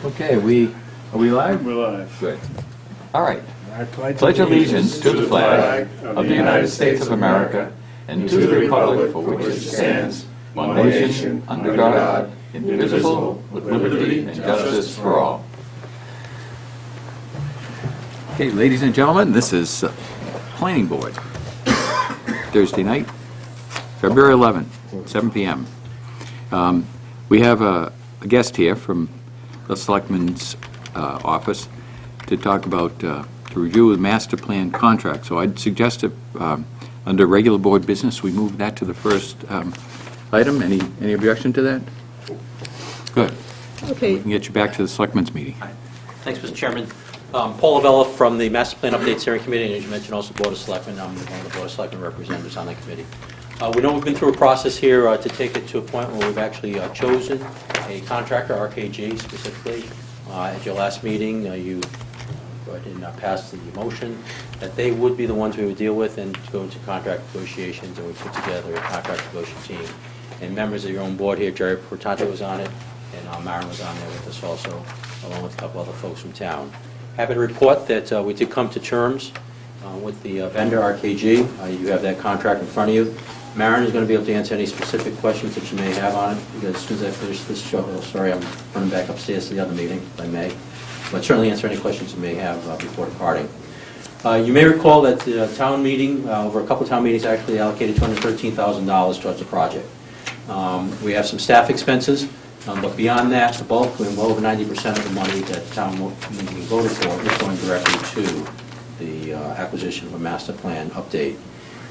Okay, are we live? We're live. Good. All right. I Pledge allegiance to the flag of the United States of America and to the republic for which it stands, one nation, under God, indivisible, with liberty and justice for all. Okay, ladies and gentlemen, this is Planning Board. Thursday night, February 11th, 7 p.m. We have a guest here from the Selectman's office to talk about, to review the master plan contract. So I'd suggest if, under regular board business, we move that to the first item. Any objection to that? Good. Okay. We can get you back to the Selectmen's meeting. Thanks, Mr. Chairman. Paul Lavella from the Master Plan Update Steering Committee, and as you mentioned, also Board of Selectmen. I'm one of the Board of Selectmen representatives on that committee. We know we've been through a process here to take it to a point where we've actually chosen a contractor, RKG specifically. At your last meeting, you go ahead and pass the motion that they would be the ones we would deal with and go into contract negotiations, and we put together a contract negotiation team. And members of your own board here, Jerry Portanto was on it, and Maren was on there with us also, along with a couple other folks from town. Happy to report that we did come to terms with the vendor, RKG. You have that contract in front of you. Maren is going to be able to answer any specific questions that you may have on it, because as soon as I finish this show, sorry, I'm running back upstairs to the other meeting, if I may, but certainly answer any questions you may have before departing. You may recall that the town meeting, over a couple of town meetings, actually allocated $213,000 towards the project. We have some staff expenses, but beyond that, the bulk, well over 90% of the money that the town meeting voted for is going directly to the acquisition of a master plan update.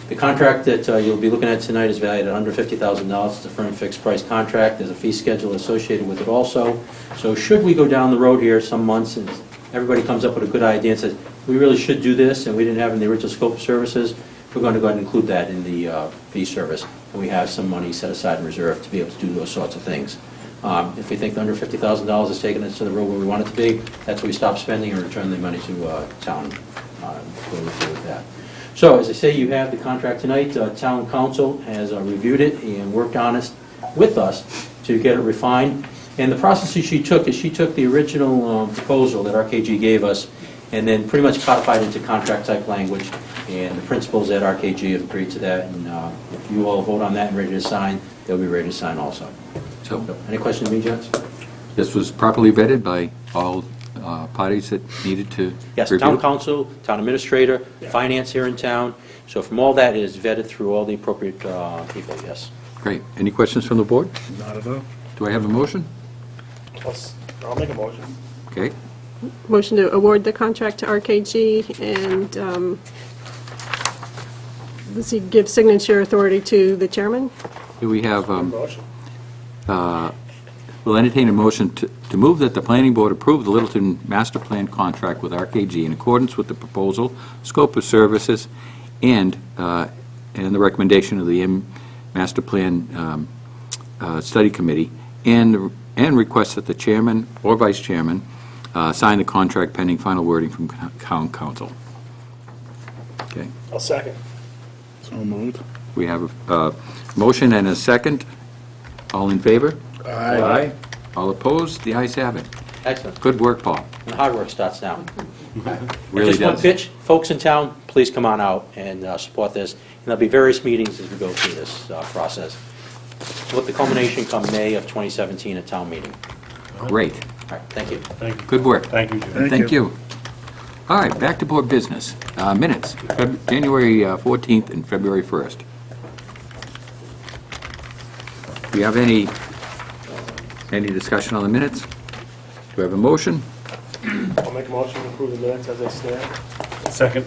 The contract that you'll be looking at tonight is valued at under $50,000. It's a firm fixed price contract. There's a fee schedule associated with it also. So should we go down the road here some months and everybody comes up with a good idea and says, we really should do this and we didn't have in the original scope of services, we're going to go ahead and include that in the fee service. And we have some money set aside in reserve to be able to do those sorts of things. If we think under $50,000 is taking us to the road where we want it to be, that's where we stop spending and return the money to town. Going with that. So, as I say, you have the contract tonight. Town Council has reviewed it and worked on it with us to get it refined. And the process that she took is she took the original proposal that RKG gave us and then pretty much codified into contract-type language. And the principals at RKG have agreed to that. And if you all vote on that and ready to sign, they'll be ready to sign also. So, any questions of me, gents? This was properly vetted by all parties that needed to Yes, review? Town Council, Town Administrator, Finance here in town. So from all that, it is vetted through all the appropriate people, yes. Great. Any questions from the board? Not at all. Do I have a motion? I'll make a motion. Okay. Motion to award the contract to RKG and does he give signature authority to the chairman? Here we have, Motion. we'll entertain a motion to move that the planning board approve the Littleton master plan contract with RKG in accordance with the proposal, scope of services, and the recommendation of the master plan study committee, and request that the chairman or vice chairman sign the contract pending final wording from town council. Okay. I'll second. So moved. We have a motion and a second. All in favor? Aye. All opposed? The ayes have it. Excellent. Good work, Paul. And the hard work starts now. Really Just one does. pitch, folks in town, please come on out and support this. And there'll be various meetings as we go through this process. With the culmination come May of 2017 at town meeting. Great. All right, thank you. Thank you. Good work. Thank you, Jim. Thank you. All right, back to board business. Minutes, January 14th and February 1st. Do you have any discussion on the minutes? Do we have a motion I'll make a motion to approve the minutes as they stand. Second.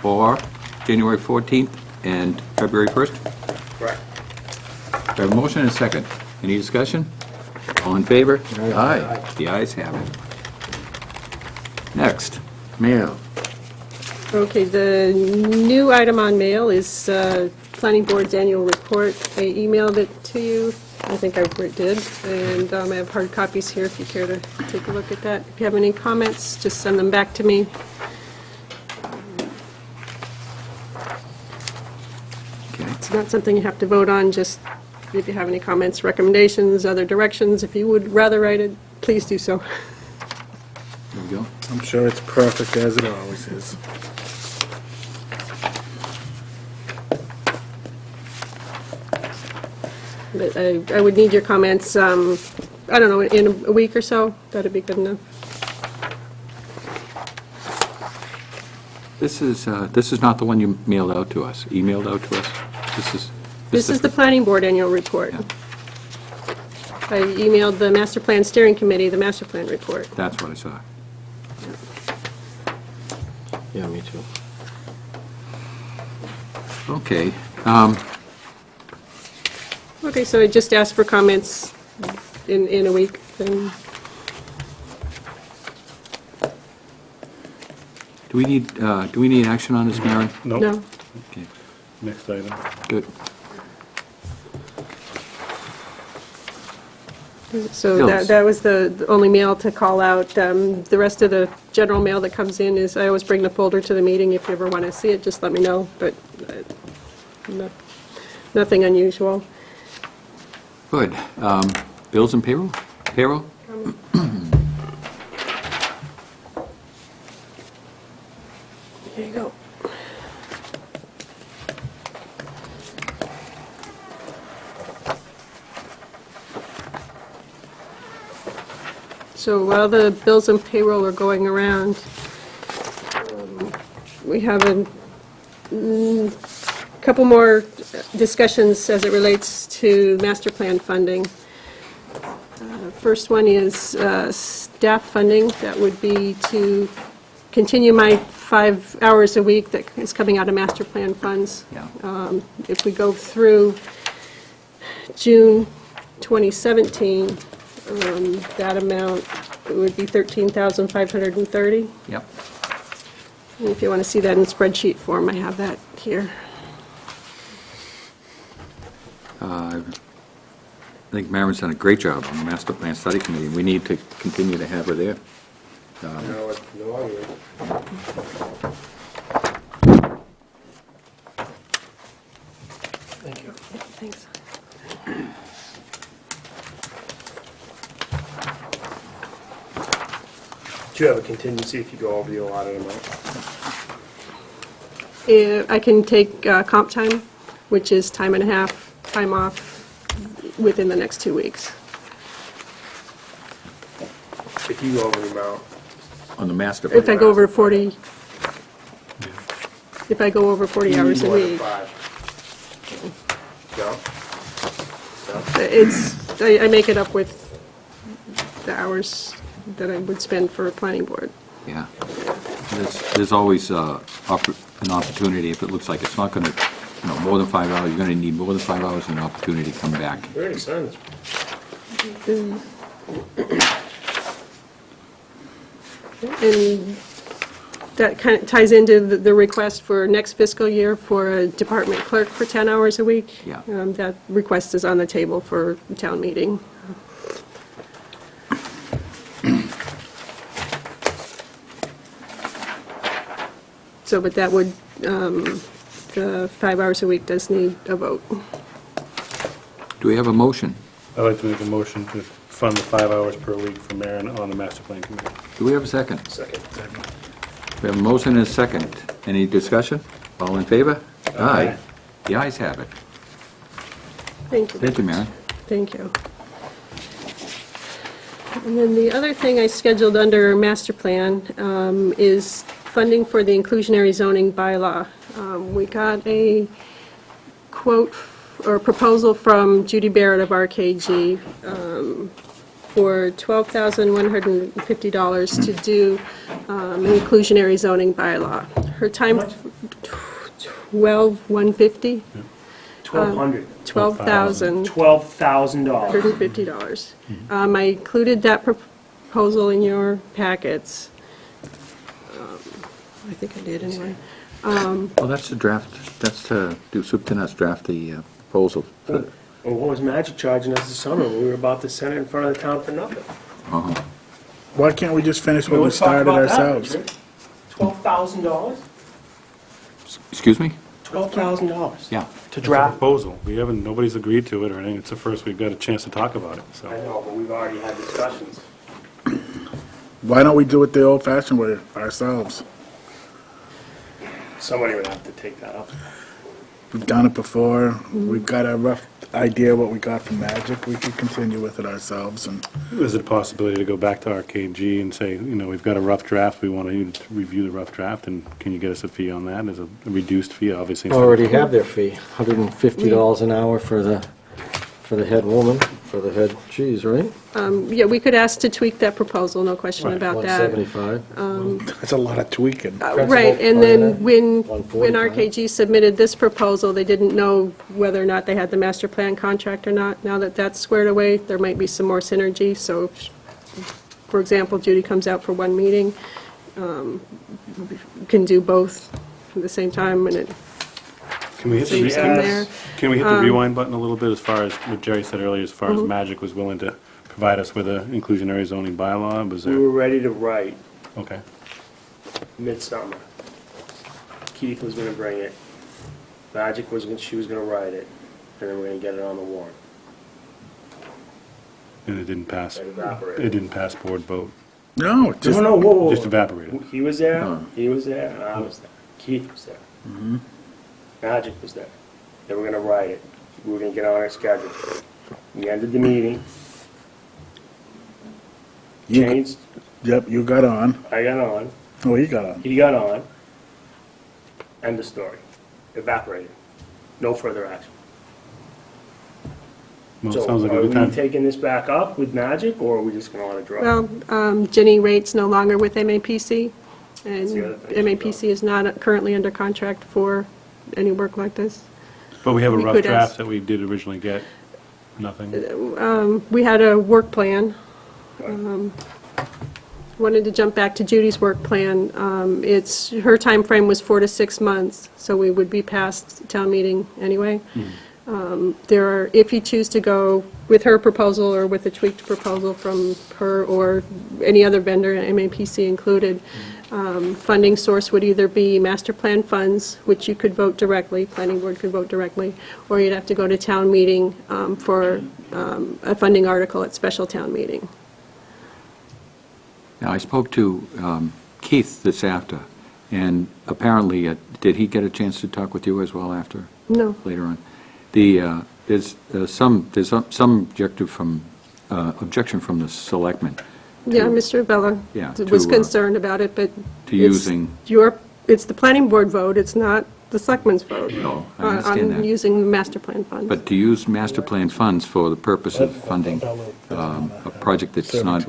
for January 14th and February 1st? Correct. We have a motion and a second. Any discussion? All in favor? Aye. The ayes have it. Next, mail. Okay, the new item on mail is Planning Board's annual report. I emailed it to you. I think I did. And I have hard copies here if you care to take a look at that. If you have any comments, just send them back to me. Okay. It's not something you have to vote on, just if you have any comments, recommendations, other directions, if you would rather write it, please do so. I'm sure it's perfect as it always is. But I would need your comments, I don't know, in a week or so. That'd be good enough. This is not the one you mailed out to us, emailed out to us? This is the planning board annual report. Yeah. I emailed the master plan steering committee the master plan report. That's what I saw. Yeah, me too. Okay. Okay, so I just asked for comments in a week, then. Do we need action on this, Mary? Nope. No. Okay, Next item. good. So Bills. that was the only mail to call out. The rest of the general mail that comes in is, I always bring the folder to the meeting. If you ever want to see it, just let me know, but nothing unusual. Good. Bills and payroll? Payroll? Here you go. So while the bills and payroll are going around, we have a couple more discussions as it relates to master plan funding. First one is staff funding. That would be to continue my 5 hours a week that is coming out of master plan funds. Yeah. If we go through June 2017, that amount would be $13,530. Yep. And if you want to see that in spreadsheet form, I have that here. I think Marin's done a great job on the master plan study committee. We need to continue to have her there. No, it's no longer. Thank you. Thanks. Do you have a contingency if you go over the allotted amount? I can take comp time, which is time and a half, time off, within the next 2 weeks. If you go over the amount. On the master plan. If I go over 40, if I go over 40 hours a More than week. 5. No? It's, I make it up with the hours that I would spend for a planning board. Yeah. There's always an opportunity, if it looks like it's not going to, more than 5 hours, you're going to need more than 5 hours and an opportunity to come back. We already signed this. And that kind of ties into the request for next fiscal year for a department clerk for 10 hours a week. Yeah. That request is on the table for town meeting. So, but that would, the 5 hours a week does need a vote. Do we have a motion? I'd like to make a motion to fund the 5 hours per week for Marin on the master plan committee. Do we have a second? Second. We have a motion and a second. Any discussion? All in favor? Aye. The ayes have it. Thank you. Thank you, Mary. Thank you. And then the other thing I scheduled under master plan is funding for the inclusionary zoning bylaw. We got a quote or proposal from Judy Barrett of RKG for $12,150 to do an inclusionary zoning bylaw. Her time, $12,150. 1,200. $12,150. $12,000. I included that proposal in your packets. I think I did anyway. Well, that's the draft, that's to do Superintendent's draft the proposal. Well, what was Magic charging us this summer when we were about to send it in front of the town for nothing? Uh-huh. Why can't we just finish what we Let's talk started about that, ourselves? Richard. $12,000? Excuse me? $12,000. Yeah. To It's a draft. proposal. We haven't, nobody's agreed to it or anything. It's the first we've got a chance to talk about it, I so. know, but we've already had discussions. Why don't we do it the old-fashioned way ourselves? Somebody would have to take that up. We've done it before. We've got a rough idea what we got from Magic. We could continue with it ourselves, and Is it a possibility to go back to RKG and say, we've got a rough draft, we want you to review the rough draft, and can you get us a fee on that? As a reduced fee, obviously. Already have their fee, $150 an hour for the head woman, for the head cheese, right? Yeah, we could ask to tweak that proposal, no question Right, about that. $175. that's a lot of tweaking. Right, and then when 145. RKG submitted this proposal, they didn't know whether or not they had the master plan contract or not. Now that that's squared away, there might be some more synergy, so, if, for example, Judy comes out for one meeting, can do both at the same time, and it Can we hit the, saves them there. can we hit the rewind button a little bit as far as what Jerry said earlier, as far as Magic was willing to provide us with an inclusionary zoning bylaw? Was We there, were ready to write okay. midsummer. Keith was gonna bring it. Magic was gonna, she was gonna write it, and then we're gonna get it on the warrant. And it didn't pass, It evaporated. it didn't pass board vote, No, just, No, whoa, whoa, just whoa. evaporated. He was there, he was there, and I was there. Keith was there. Magic was there. They were gonna write it. We were gonna get on our schedule. We ended the meeting, you, changed, yep, you got on. I got on, Oh, he got on. he got on. End of story. Evaporated. No further action. Well, it So sounds like a are good we time. taking this back up with Magic, or are we just gonna let it drop? Well, Jenny Rate's no longer with MAPC, and the other thing. MAPC is not currently under contract for any work like this. But we have a we rough could draft ask- that we did originally get, nothing. We had a work plan. Wanted to jump back to Judy's work plan. Her time frame was 4 to 6 months, so we would be past town meeting anyway. If you choose to go with her proposal or with a tweaked proposal from her or any other vendor, MAPC included, funding source would either be master plan funds, which you could vote directly, planning board could vote directly, or you'd have to go to town meeting for a funding article at special town meeting. Now, I spoke to Keith this after, and apparently, did he get a chance to talk with you as well after, No. later on? There's some objection from the selectmen Yeah, Mr. Bella Yeah, was to, concerned about it, but to it's using, it's the planning board vote, it's not the selectmen's vote. No, I understand On that. using the master plan funds. but to use master plan funds for the purpose of funding a project that's not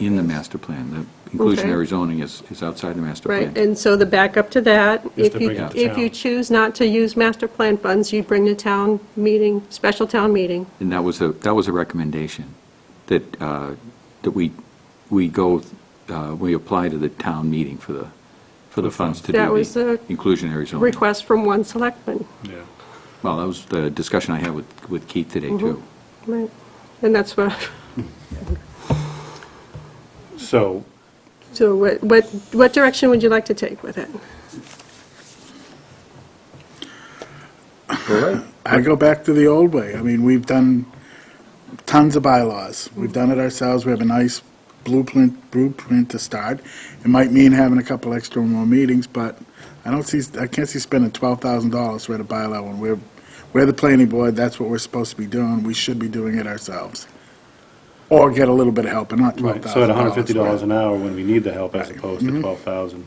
in the master plan. The inclusionary zoning is outside the master plan. Right, and so the backup to that, Is to bring it to if you town. choose not to use master plan funds, you bring the town meeting, special town meeting. And that was a recommendation, that we apply to the town meeting for the funds to do That was the a inclusionary zoning. Request from one selectman. Yeah. Well, that was the discussion I had with Keith today, too. Right, and that's what, So, so what direction would you like to take with it? I go back to the old way. I mean, we've done tons of bylaws. We've done it ourselves. We have a nice blueprint to start. It might mean having a couple extra more meetings, but I can't see spending $12,000 to write a bylaw when we're the planning board. That's what we're supposed to be doing. We should be doing it ourselves. Or get a little bit of help, and not $12,000. right, so at $150 an hour when we need the help as opposed to 12,000.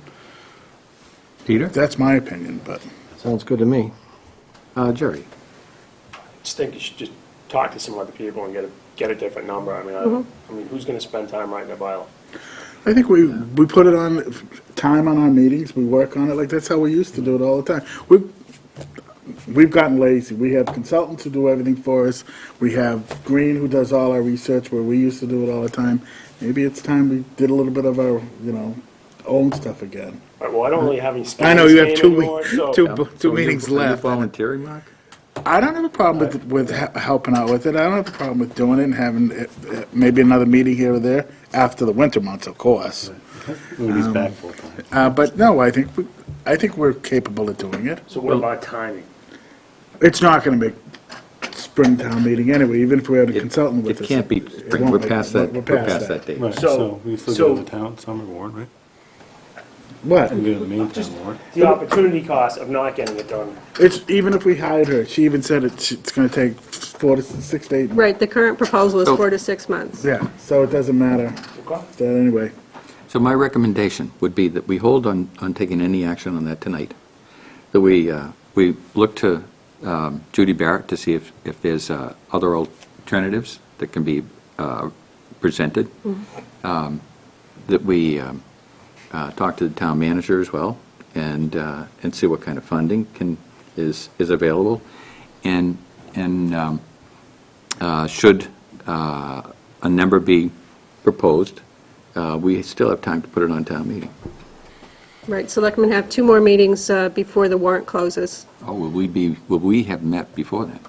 Peter? That's my opinion, but Sounds good to me. Jerry? Just think you should just talk to some other people and get a different number. I mean, I mean, who's gonna spend time writing a bylaw? I think we put it on time on our meetings. We work on it like that's how we used to do it all the time. We've gotten lazy. We have consultants who do everything for us. We have Green who does all our research where we used to do it all the time. Maybe it's time we did a little bit of our, own stuff again. All right, well, I don't really have any skin I in know this you have game two anymore, so- two meetings Are you left. volunteering, Mark? I don't have a problem with helping out with it. I don't have a problem with doing it and having maybe another meeting here or there after the winter months, of course. When he's back full time. But no, I think we're capable of doing it. So what about timing? It's not going to make spring town meeting anyway, even if we had a consultant with It us. can't be it spring, won't we're make- past that, we're we're past that date. Right, So- so we still so- go to the town summer warrant, right? What? We go to the main town warrant. The opportunity cost of not getting it done. It's, even if we hired her, she even said it's gonna take 4 to 6 to 8 months. Right, the current proposal is So- 4 to 6 months. Yeah, so it doesn't matter, Okay. that anyway. So my recommendation would be that we hold on taking any action on that tonight, that we look to Judy Barrett to see if there's other alternatives that can be presented, that we talk to the town manager as well, and see what kind of funding is available, and should a number be proposed, we still have time to put it on town meeting. Right, selectmen have 2 more meetings before the warrant closes. Oh, will we have met before then?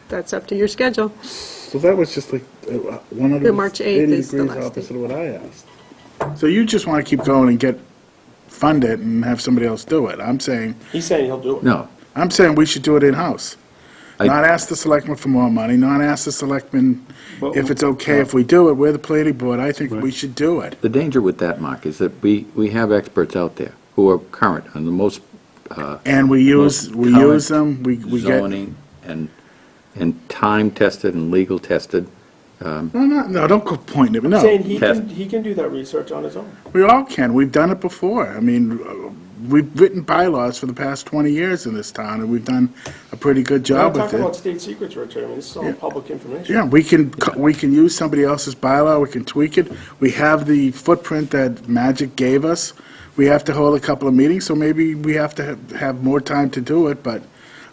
That's up to your schedule. So that was just like The March 8th 180 is the degrees last opposite date. of what I asked. So you just want to keep going and get funded and have somebody else do it. I'm saying He's saying he'll do it. No. we should do it in-house. I- Not ask the selectmen for more money, not ask the selectmen if it's okay if we do it. We're the planning board. I think we should do it. The danger with that, Mark, is that we have experts out there who are current on the most And we use current them, we get. zoning and time-tested and legal-tested. No, don't go pointing at me, no. Saying Test. he can do that research on his own. We all can. We've done it before. I mean, we've written bylaws for the past 20 years in this town, and we've done a pretty good We're not job with talking about it. state secrets, Richard. I mean, this is all public information. Yeah, we can use somebody else's bylaw, we can tweak it. We have the footprint that Magic gave us. We have to hold a couple of meetings, so maybe we have to have more time to do it, but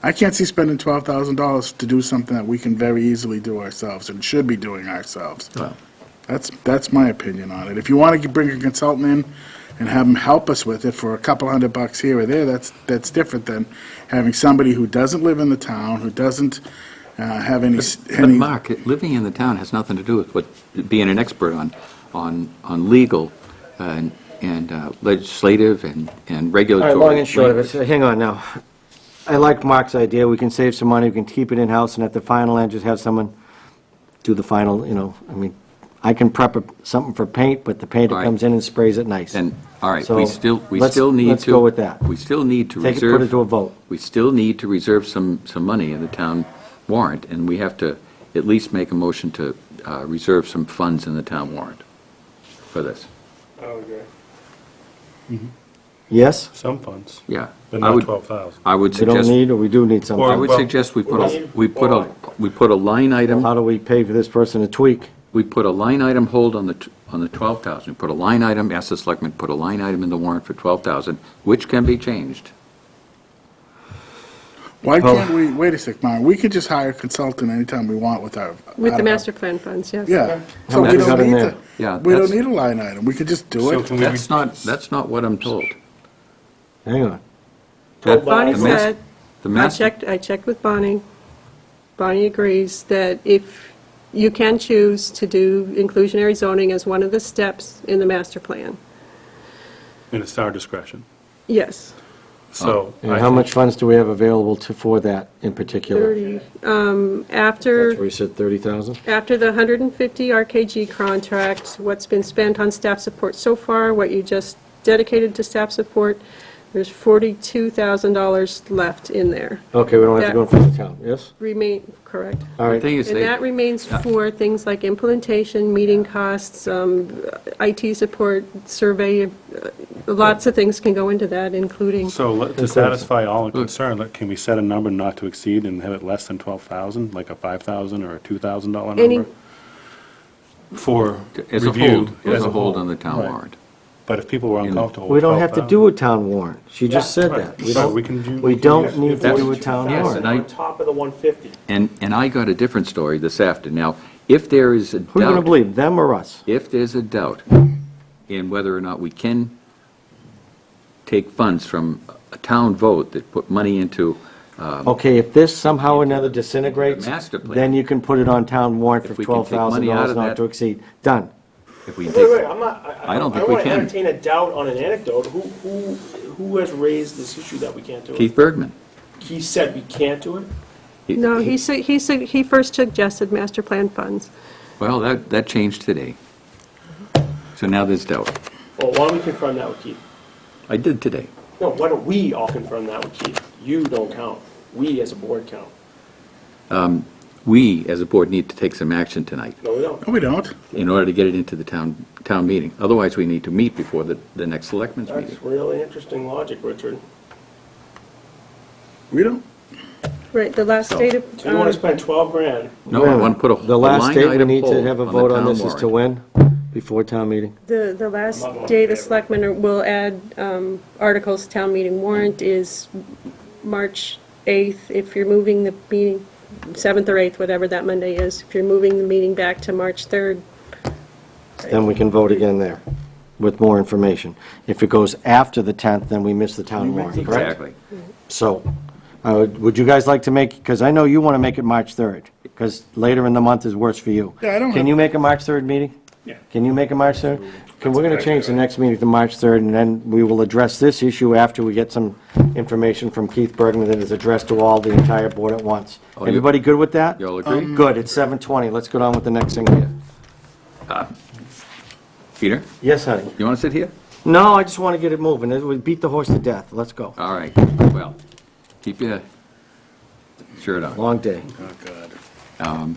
I can't see spending $12,000 to do something that we can very easily do ourselves and should be doing ourselves. Well, That's my opinion on it. If you want to bring a consultant in and have them help us with it for a couple $100 here or there, that's different than having somebody who doesn't live in the town, who doesn't have any. but Mark, living in the town has nothing to do with being an expert on legal and legislative and All regulatory. right, long and short of it, so hang on now. I like Mark's idea, we can save some money, we can keep it in-house, and at the final end, just have someone do the final, I mean, I can prep something for paint, but the painter All right. comes in and sprays it nice. And, all right, So, we still need to. let's go with that. We still need to Take it, reserve. put it to a vote. We still need to reserve some money in the town warrant, and we have to at least make a motion to reserve some funds in the town warrant for this. Oh, okay. Yes? Some funds, Yeah. but I not would- 12,000. I would We don't suggest, need, or we do need I something? would Well, suggest we put we put a line item, How do we pay for this person to tweak? we put a line item hold on the 12,000. We put a line item, ask the selectmen, put a line item in the warrant for 12,000, which can be changed. Why can't we, wait a sec, Myron, we could just hire a consultant anytime we want with our. With the master plan funds, yes. Yeah. How So much we is don't that in need there? to, Yeah, we don't that's- need a line item. We could just do So it. can we, That's not what I'm told. Hang on. That- Bonnie the mas- said, The I master, checked with Bonnie. Bonnie agrees that if you can choose to do inclusionary zoning as one of the steps in the master plan. and it's our discretion. Yes, So And I how think- much funds do we have available for that in particular? 30. That's After, where you said 30,000? after the 150 RKG contract, what's been spent on staff support so far, what you just dedicated to staff support, there's $42,000 left in there. Okay, we don't have to go in front of the town, yes? Remain, correct? All the right, thing is, And that remains for things like implementation, meeting costs, IT support, survey, lots of things can go into that, including, So to satisfy all concerned, can we set a number not to exceed and have it less than 12,000, like a 5,000 or a $2,000 Any- number? For as a review. hold, as a hold on the town Right. warrant. But if people were uncomfortable we with don't have to 12,000. do a town warrant. She just said Right. that. Right, we can do- We don't need to That's- do a town Yes, warrant. and I- On top of the 150. And I got a different story this afternoon. Now, if there is a Who are you going to doubt, believe, them or us? if there's a doubt in whether or not we can take funds from a town vote that put money into, Okay, if this somehow or another disintegrates, Master plan. then you can put it on town warrant If for we can take money out $12,000 of not that- to exceed. Done. if we Wait, wait, take, I'm not, I don't think I we want to can. entertain a doubt on an anecdote. Who has raised this issue that we can't do it? Keith Bergman. He said we can't do it? No, he first suggested master plan funds. Well, that changed today. So now there's doubt. Well, why don't we confirm that with Keith? I did today. No, why don't we all confirm that with Keith? You don't count. We as a board count. We, as a board, need to take some action tonight No, we don't. No, we don't. in order to get it into the town meeting. Otherwise, we need to meet before the next selectmen's That's meeting. really interesting logic, Richard. We don't. Right, the last date of... So you want to spend 12 grand? No, I want to put a The last line date we item need to poll have a the vote on town this is to warrant. when? Before town meeting? The last I'm not day the going to selectmen will add articles to town meeting warrant is March 8th. If you're moving the meeting, 7th or 8th, whatever that Monday is, if you're moving the meeting back to March 3rd, Then we can vote again there with more information. If it goes after the 10th, then we miss the town warrant, correct? Exactly. So, would you guys like to make, because I know you want to make it March 3rd, because later in the month is worse for you. Yeah, I don't Can have- you make a March 3rd meeting? Yeah. Can you make a March 3rd? We're going to change the next meeting to March 3rd, and then we will address this issue after we get some information from Keith Bergman that is addressed to all the entire board at once. Oh, you- Everybody good with that? You all agree? Good, it's 7:20. Let's go on with the next thing here. Peter, Yes, honey? you want to sit here? No, I just want to get it moving. We beat the horse to death. Let's go. All right, well, keep your shirt on. Long day. Oh, God.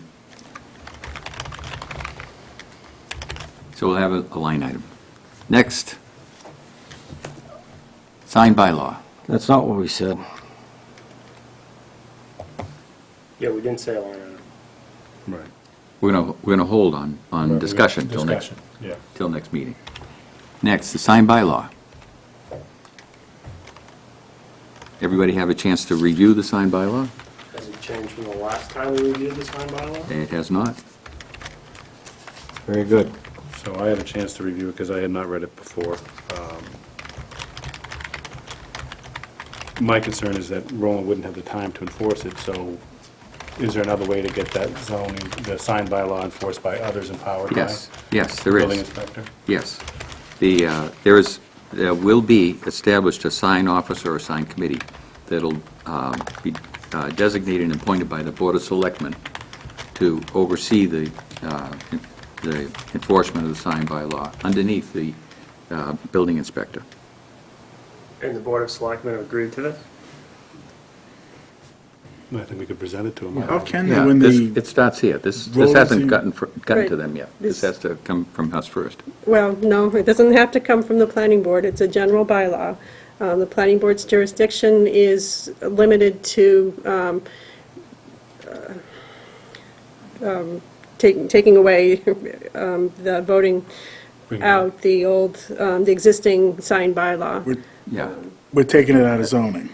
So we'll have a line item. Next, signed bylaw. That's not what we said. Yeah, we didn't say a line item. Right. We're gonna hold on discussion till next, Discussion, yeah. till next meeting. Next, the signed bylaw. Everybody have a chance to review the signed bylaw? Has it changed from the last time we reviewed this line bylaw? It has not. Very good. So I had a chance to review it because I had not read it before. My concern is that Roland wouldn't have the time to enforce it, so is there another way to get that zoning, the signed bylaw enforced by others empowered by? Yes, yes, there Building is. inspector? Yes. There will be established a sign officer or sign committee that'll be designated and appointed by the Board of Selectmen to oversee the enforcement of the sign bylaw underneath the building inspector. And the Board of Selectmen have agreed to this? I think we could present it to him. How can they Yeah, when it starts here. This Roll hasn't seem- gotten to Right. them yet. This This- has to come from us first. well, no, it doesn't have to come from the planning board. It's a general bylaw. The planning board's jurisdiction is limited to taking away the voting Bring it out the existing signed bylaw. Yeah, we're taking it out of zoning?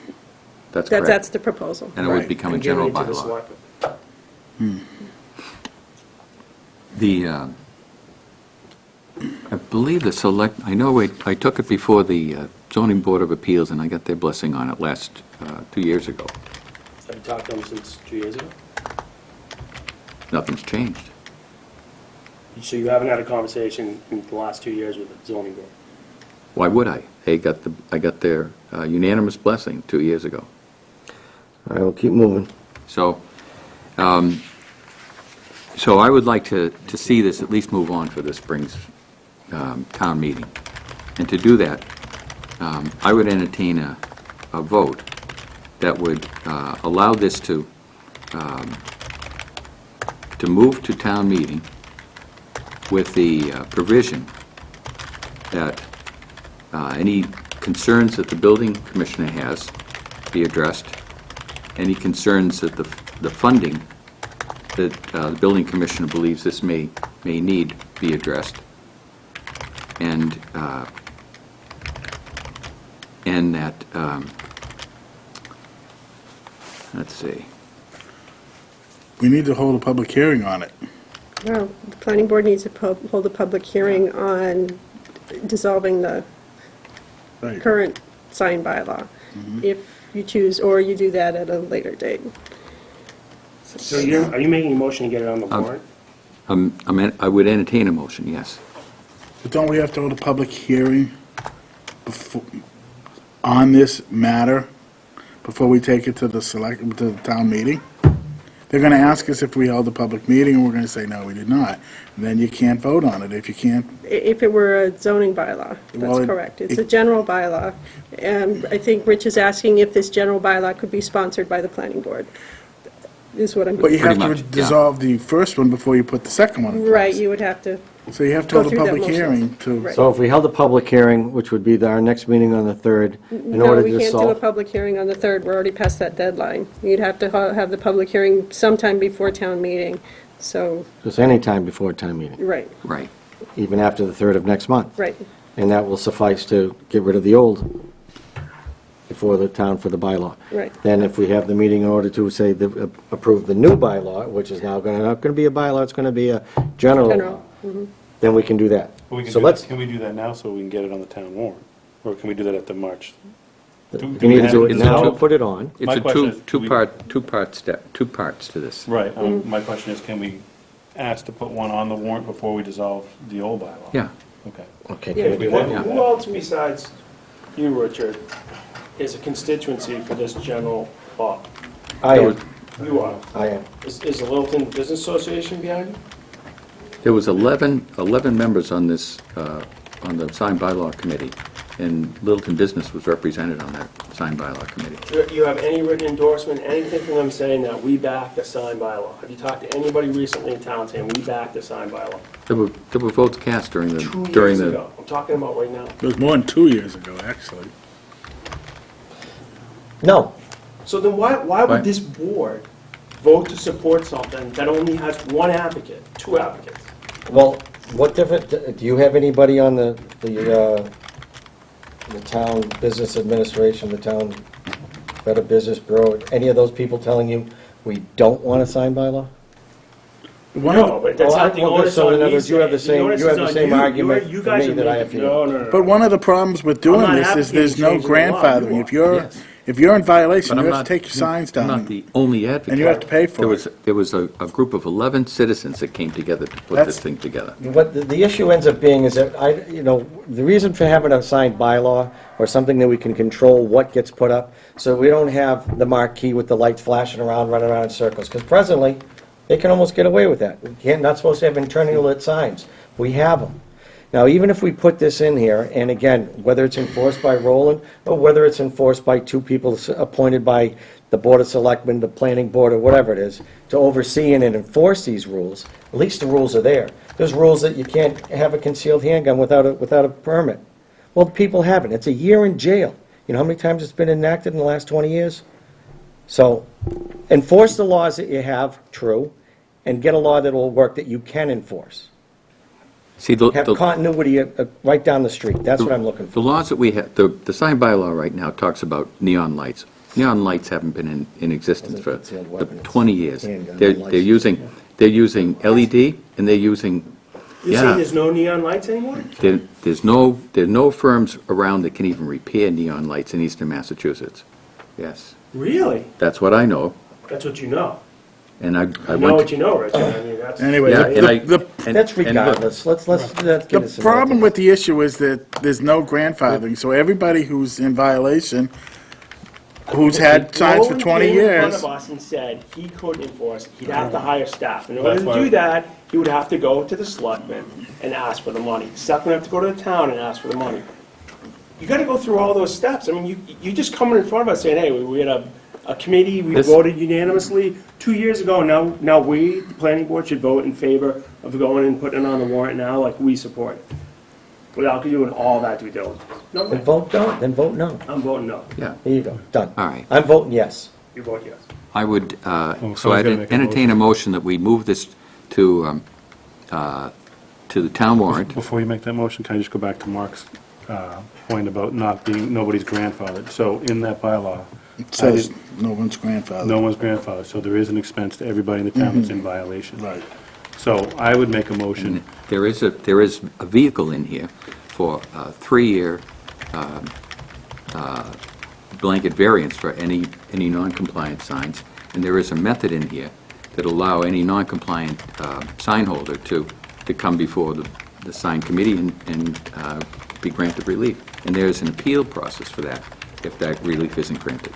that's That's correct. the proposal. And it would Right. become a And giving general it to the bylaw. selectmen. I believe I know I took it before the zoning board of appeals, and I got their blessing on it last, 2 years ago. Have you talked to them since 2 years ago? Nothing's changed. So you haven't had a conversation in the last 2 years with the zoning board? Why would I? I got their unanimous blessing 2 years ago. All right, we'll keep moving. So, so I would like to see this at least move on for this spring's town meeting. And to do that, I would entertain a vote that would allow this to move to town meeting with the provision that any concerns that the building commissioner has be addressed, any concerns that the funding that the building commissioner believes this may need be addressed, and that, let's see, We need to hold a public hearing on it. Well, the planning board needs to hold a public hearing on dissolving the Right. current sign bylaw, if you choose, or you do that at a later date. So are you making a motion to get it on the warrant? I would entertain a motion, yes. But don't we have to hold a public hearing on this matter before we take it to the town meeting? they're gonna ask us if we held a public meeting, and we're gonna say, no, we did not. And then you can't vote on it if you can't. If it were a zoning bylaw, Well, that's correct. It's a general bylaw. And I think Rich is asking if this general bylaw could be sponsored by the planning board, is what I'm. But you have Pretty to much, yeah. dissolve the first one before you put the second one in place. Right, you would have to, So you have to Go hold a through that public motion. hearing to. Right. So if we held a public hearing, which would be our next meeting on the 3rd, in no, order we to can't do a solve... public hearing on the 3rd. We're already past that deadline. You'd have to have the public hearing sometime before town meeting. So, Just any time before town meeting, right, Right. even after the 3rd of next month. right. And that will suffice to get rid of the old before the town for the bylaw. Right. Then if we have the meeting in order to say, approve the new bylaw, which is now not going to be a bylaw, it's going to be a general law, General. then we can do that. But we can So do let's, that- Can we do that now so we can get it on the town warrant? Or can we do that at the March? we can either do it Is it now or two- put it on. It's My a question is, do we- two parts to this. Right, my question is, can we ask to put one on the warrant before we dissolve the old bylaw? Yeah. Okay. Okay, Yeah. can we do that? Yeah. Who else besides you, Richard, is a constituency for this general law? I am, You are. I am. Is the Littleton Business Association behind you? There was 11 members on this, on the sign bylaw committee, and Littleton Business was represented on that sign bylaw committee. Do you have any written endorsement, anything from them saying that we back the sign bylaw? Have you talked to anybody recently in town saying we back the sign bylaw? There were votes cast during the, 2 during years the, ago. I'm talking about right now. It was more than 2 years ago, actually. No, So then why Right. would this board vote to support something that only has one advocate, two advocates? well, what different, do you have anybody on the town business administration, the town Better Business Bureau, any of those people telling you we don't want a sign bylaw? One of No, but that's not the Well, onus so in on other me. words, you have the saying. same- onus you have is the on same you. argument You for guys me are that I have making- for you. No. But one of the problems with doing I'm not this is advocating there's no changing the law, you grandfathering. are. Yes. If you're in violation, but you I'm have to not. take your signs I'm down. not the only advocate. And you have to pay for it. There was a group of 11 citizens that came together to put That's- this thing together. What the issue ends up being is that the reason for having a signed bylaw or something that we can control what gets put up, so we don't have the marquee with the lights flashing around, running around in circles, because presently, they can almost get away with that. Not supposed to have internally lit signs. We have them. Now, even if we put this in here, and again, whether it's enforced by Roland, or whether it's enforced by two people appointed by the Board of Selectmen, the Planning Board, or whatever it is, to oversee and enforce these rules, at least the rules are there. There's rules that you can't have a concealed handgun without a permit. Well, people haven't. It's a year in jail. You know how many times it's been enacted in the last 20 years? So, enforce the laws that you have, true, and get a law that will work that you can enforce. See, Have continuity right down the street. That's what I'm looking The for. laws that we have, the sign bylaw right now talks about neon lights. Neon lights haven't been in existence for Concealed weapons, 20 years. handgun They're lights. using LED, and they're using, You're saying yeah, there's no neon lights anymore? there's no firms around that can even repair neon lights in eastern Massachusetts. Yes, Really? that's what I know, That's what you know. and I You know went what to... you know, Richard. I mean, that's. Anyway, Yeah, and I... the and- That's and look, regardless. Let's get The it. problem with the issue is that there's no grandfathering, so everybody who's in violation, who's had signs for Roland 20 came in front years, of us and said he could enforce, he'd have to hire staff. In That's order to why- do that, he would have to go to the selectmen and ask for the money. Selectmen have to go to the town and ask for the money. You gotta go through all those steps. I mean, you just coming in front of us saying, hey, we had a committee, we This- voted unanimously 2 years ago, now we, the planning board, should vote in favor of going and putting it on the warrant now, like we support it. Without doing all that due diligence. No, Then vote no, then vote no. I'm voting no. Yeah, There you go, done. all right. I'm voting yes. You vote yes. I would, so someone's I'd gotta make a entertain a motion that we move this to the town warrant. Before you make that motion, can I just go back to Mark's point about nobody's grandfathered? So in that bylaw, it says no one's grandfather. no one's grandfathered, so there is an expense to everybody in the town that's in violation. Right. So I would make a motion, There is a vehicle in here for a 3-year blanket variance for any non-compliant signs, and there is a method in here that allow any non-compliant sign holder to come before the sign committee and be granted relief. And there's an appeal process for that, if that relief isn't granted.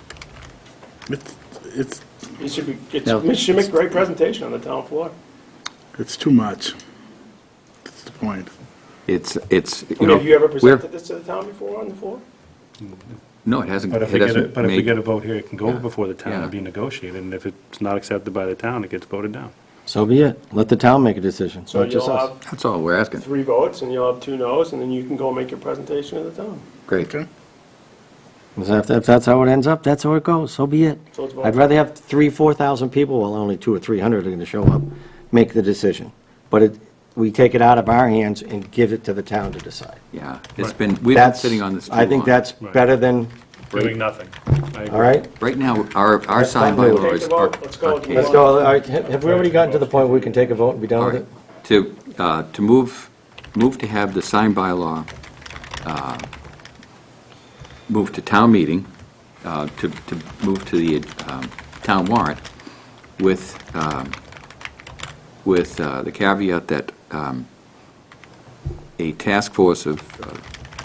it's, You should be, No. you should make a great presentation on the town floor. it's too much. That's the point. It's, I you mean, know. have you ever we're- presented this to the town before on the floor? No, it hasn't, But if it we get hasn't it, but if we made- get a vote here, it can go Yeah. before the town Yeah. and be negotiated, and if it's not accepted by the town, it gets voted down. So be it. Let the town make a decision, So not just you'll us. have That's all we're asking. 3 votes, and you'll have 2 noes, and then you can go make your presentation to the town. Great. Okay? If that's how it ends up, that's how it goes, so be it. So it's vote. I'd rather have 4,000 people, well, only 200 or 300 are going to show up, make the decision. But we take it out of our hands and give it to the town to decide. Yeah, it's been, we've been That's, sitting on this too I think long. that's Right. better than, Doing nothing. I agree. all right? Right now, our That's sign fine. bylaws Take the are vote. Let's go. archaic. Let's go, all right, have we already gotten to the point where we can take a vote and be done All with right, it? to move to have the sign bylaw move to town meeting, to move to the town warrant with the caveat that a task force of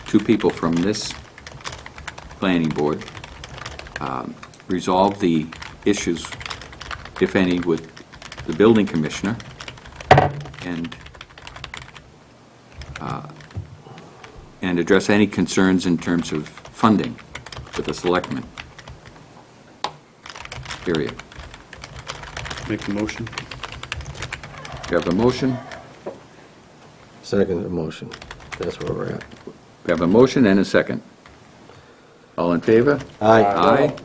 2 people from this planning board resolve the issues, if any, with the building commissioner, and address any concerns in terms of funding with the selectmen. Period. Make the motion. We have a motion, Second motion, that's where we're at. we have a motion and a second. All in favor? Aye. Aye.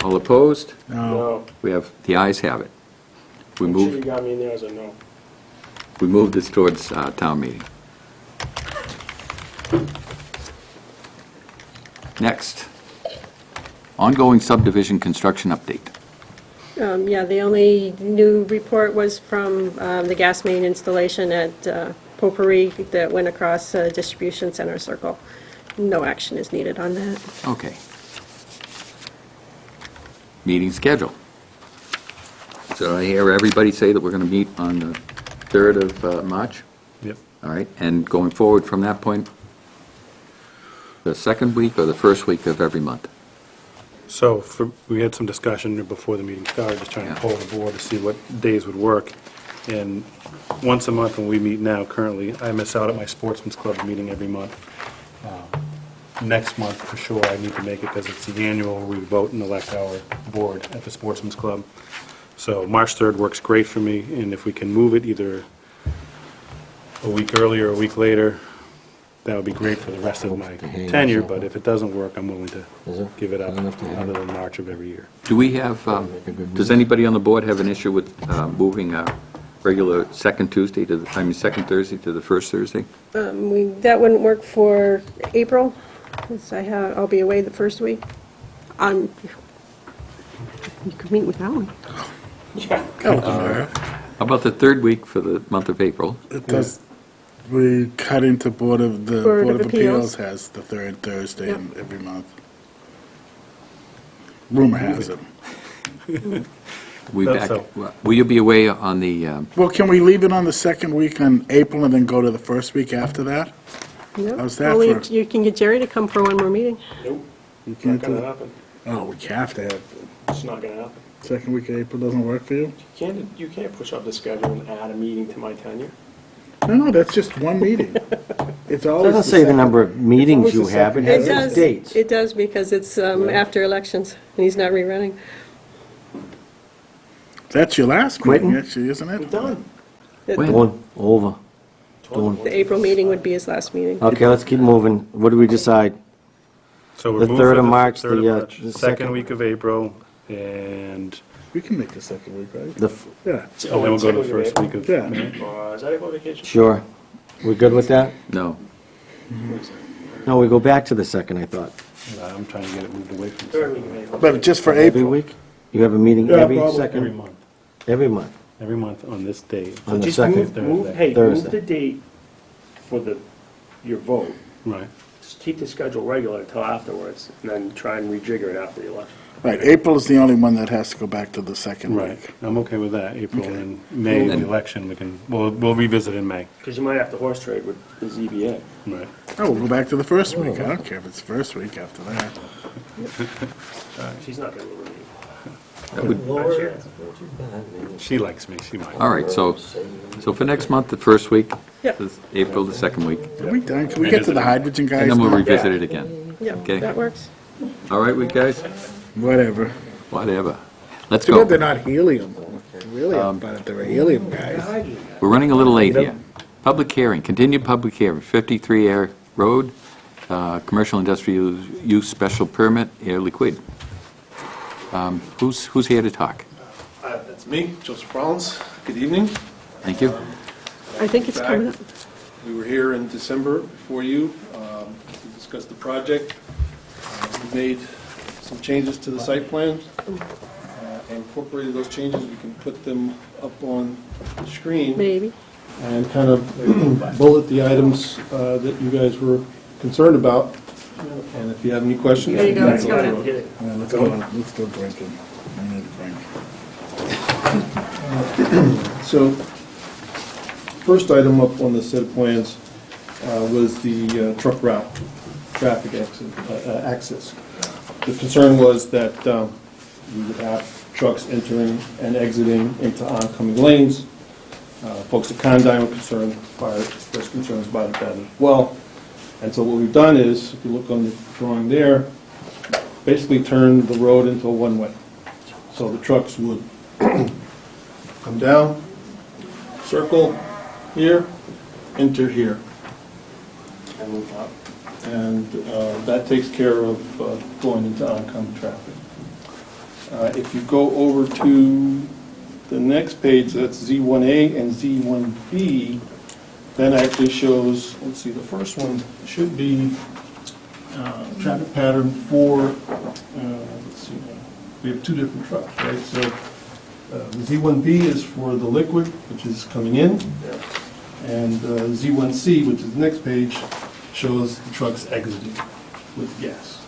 All opposed? No. We have, the ayes have it. We I'm sure you move, got me in there as a no. we move this towards town meeting. Next, ongoing subdivision construction update. Yeah, the only new report was from the gas main installation at Potpourri that went across Distribution Center Circle. No action is needed on that. Okay. Meeting schedule. So I hear everybody say that we're going to meet on the 3rd of March? Yep. All right, and going forward from that point, the second week or the first week of every month? So we had some discussion before the meeting started, just trying to Yeah. poll the board to see what days would work. And once a month when we meet now currently, I miss out at my Sportsman's Club meeting every month. Next month, for sure, I need to make it because it's the annual, where we vote and elect our board at the Sportsman's Club. So March 3rd works great for me, and if we can move it either a week earlier or a week later, that would be great for the rest of my To hang or tenure, something. but if it doesn't work, I'm willing to Is it? give it up Enough to hang. other than March of every year. Do we have, does anybody on the board have an issue with moving a regular second Tuesday to, second Thursday to the first Thursday? That wouldn't work for April, because I'll be away the first week. You could meet without me. Yeah. How about the third week for the month of April? It does, we cut into Board of Board of Appeals. Appeals has the 3rd Thursday Yep. in every month. Rumor has it. We That's back, so. will you be away on the, Well, can we leave it on the second week in April and then go to the first week after that? Yep. How's that Only for- you can get Jerry to come for one more meeting. Nope. You Not can't do gonna it? happen. Oh, we have to have, It's not gonna happen. second week of April doesn't work for you? You can't push up the schedule and add a meeting to my tenure. No, that's just one meeting. It's always. Doesn't say the second- number of meetings always you the have, it second. has It its does. dates. It does, because it's after elections, and he's not rerunning. That's your last meeting, Quitting? actually, isn't I'm it? done. When? Going over. The April meeting would be his last meeting. Okay, let's keep moving. What do we decide? So we're The moving 3rd for of March, 3rd of the, March, the second second- week of April, and We can make the second week, right? The, Yeah. and then we'll go to the first week of Yeah. May. Is that April vacation? sure. We good with that? No. No, we go back to the second, I thought. I'm trying to get it moved away from the Third second. week of April. But just for Every April. week? You have a meeting Yeah, every probably. Every second, month, every month? every month on this day. On the Just second move, Thursday. hey, move Thursday. the date for your vote. Right. Just keep the schedule regular until afterwards, and then try and rejigger it after the election. Right, April is the only one that has to go back to the second Right, week. I'm okay with that. April Okay. and May, And- the election, we'll revisit in May. Because you might have to horse trade with the ZBA. Right. Oh, we'll go back to the first week. I don't care if it's first week after that. She's not gonna move That would- She likes me, she might. All right, so for next month, the first week, Yep. is April, the second week, Are we done? Can we get to the hydrogen guys and then we'll now? revisit it again. Yeah, Okay. that works. All right, we guys? Whatever. Whatever. Let's Too bad they're go. not helium. Really, but if they were helium guys. We're running a little late here. Public hearing, continued public hearing, 53 Air Road, commercial industrial use special permit, Air Liquide. Who's here to talk? That's me, Joseph Rollins. Good evening. Thank you. I think it's coming up. We were here in December before you to discuss the project. We made some changes to the site plan. And incorporated those changes. We can put them up on the screen Maybe. and kind of bullet the items that you guys were concerned about. And if you have any questions. There you go, it's coming up. Yeah, let's go drinking. I need a drink. So, first item up on the set of plans was the truck route, traffic access. The concern was that we would have trucks entering and exiting into oncoming lanes. Folks at Condyne were concerned, fire expressed concerns about that as well. And so what we've done is, if you look on the drawing there, basically turn the road into a one-way. So the trucks would come down, circle here, enter here. And that takes care of going into oncoming traffic. If you go over to the next page, that's Z1A and Z1B, that actually shows, let's see, the first one should be traffic pattern for, let's see, we have two different trucks, right? So the Z1B is for the liquid, which is coming in, and Z1C, which is the next page, shows the trucks exiting with gas.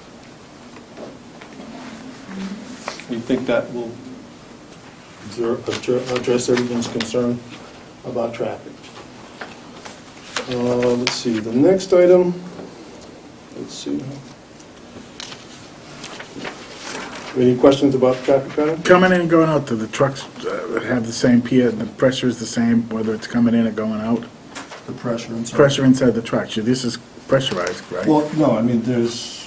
We think that will address everyone's concern about traffic. Let's see, the next item, let's see. Any questions about traffic pattern? Coming in and going out, do the trucks have the same the pressure is the same, whether it's coming in or going out? The pressure and so on. Pressure inside the trucks, this is pressurized, right? Well, no, I mean, there's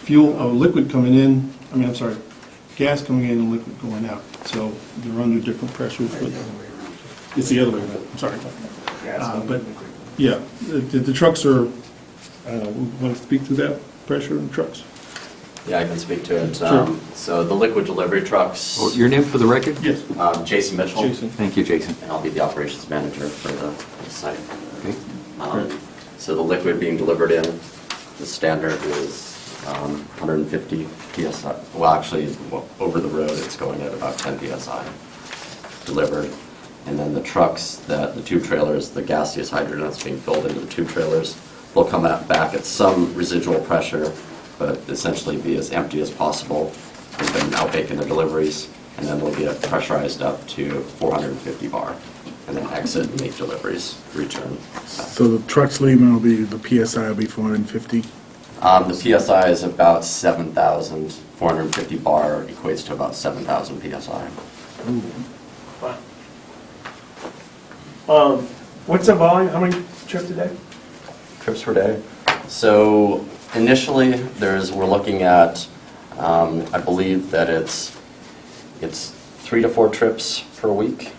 fuel, liquid coming in, I'm sorry, gas coming in and liquid going out. So they're under different pressures, but it's the other way around, I'm sorry. But, yeah, the trucks are, I don't know, want to speak to that, pressure in trucks? Yeah, I can speak to it. Sure. So the liquid delivery trucks, Oh, your name for the record? Yes. Jason Mitchell. Jason. Thank you, Jason. And I'll be the operations manager for the site. Okay. So the liquid being delivered in, the standard is 150 PSI. Well, actually, over the road, it's going at about 10 PSI delivered. And then the trucks, the tube trailers, the gaseous hydrogen that's being filled into the tube trailers, will come back at some residual pressure, but essentially be as empty as possible. We've been outbaking the deliveries, and then they'll get pressurized up to 450 bar, and then exit and make deliveries, return. So the trucks leaving will be, the PSI will be 450? The PSI is about 7,000. 450 bar equates to about 7,000 PSI. What's the volume, how many trips a day? Trips per day. So initially, we're looking at, I believe that it's 3 to 4 trips per week.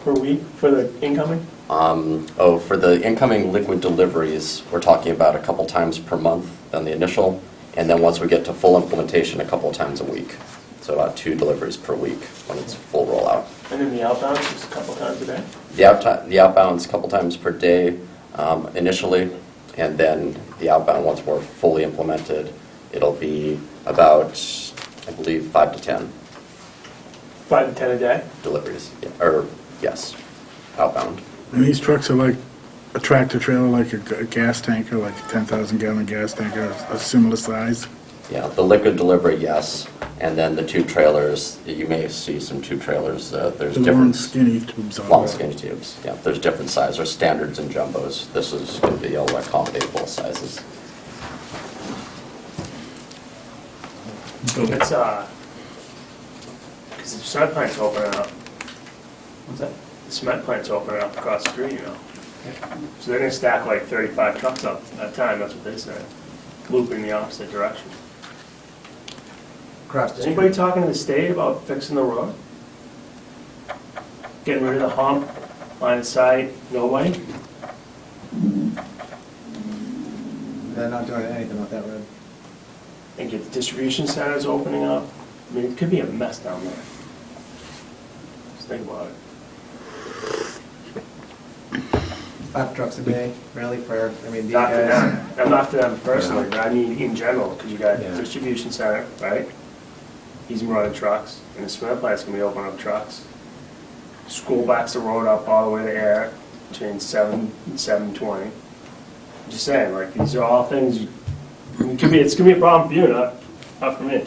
Per week for the incoming? For the incoming liquid deliveries, we're talking about a couple times per month on the initial, and then once we get to full implementation, a couple times a week. So about 2 deliveries per week when it's full rollout. And then the outbound, just a couple times a day? The outbound's a couple times per day initially, and then the outbound, once we're fully implemented, it'll be about, I believe, 5 to 10 5 to 10 a day? deliveries. Or, yes, outbound. And these trucks are like a tractor trailer, like a gas tanker, like a 10,000 gallon gas tanker, a similar size? Yeah, the liquid delivery, yes, and then the tube trailers, you may see some tube trailers, there's The long different... skinny tubes on Long it. skinny tubes, yeah, there's different sizes, there's standards and jumbos. This is going to be able to accommodate both sizes. It's, Because the cement plant's opening up. What's that? The cement plant's opening up across the street, you know. So they're gonna stack like 35 trucks up at a time, that's what they said, looping the opposite direction. Across Is the street. anybody talking to the state about fixing the road? Getting rid of the hump, line of sight, nobody? They're not doing anything with that road. And get the distribution centers opening up? I mean, it could be a mess down there. Just think about it. 5 trucks a day, really, for, I mean, these Not for guys. them, and not for them personally, but I mean in general, because you got Yeah. distribution center, right? He's running trucks, and the cement plant's gonna be opening up trucks. School backs the road up all the way to Air between 7 and 7:20. Just saying, like, these are all things, it's gonna be a problem for you, not for me.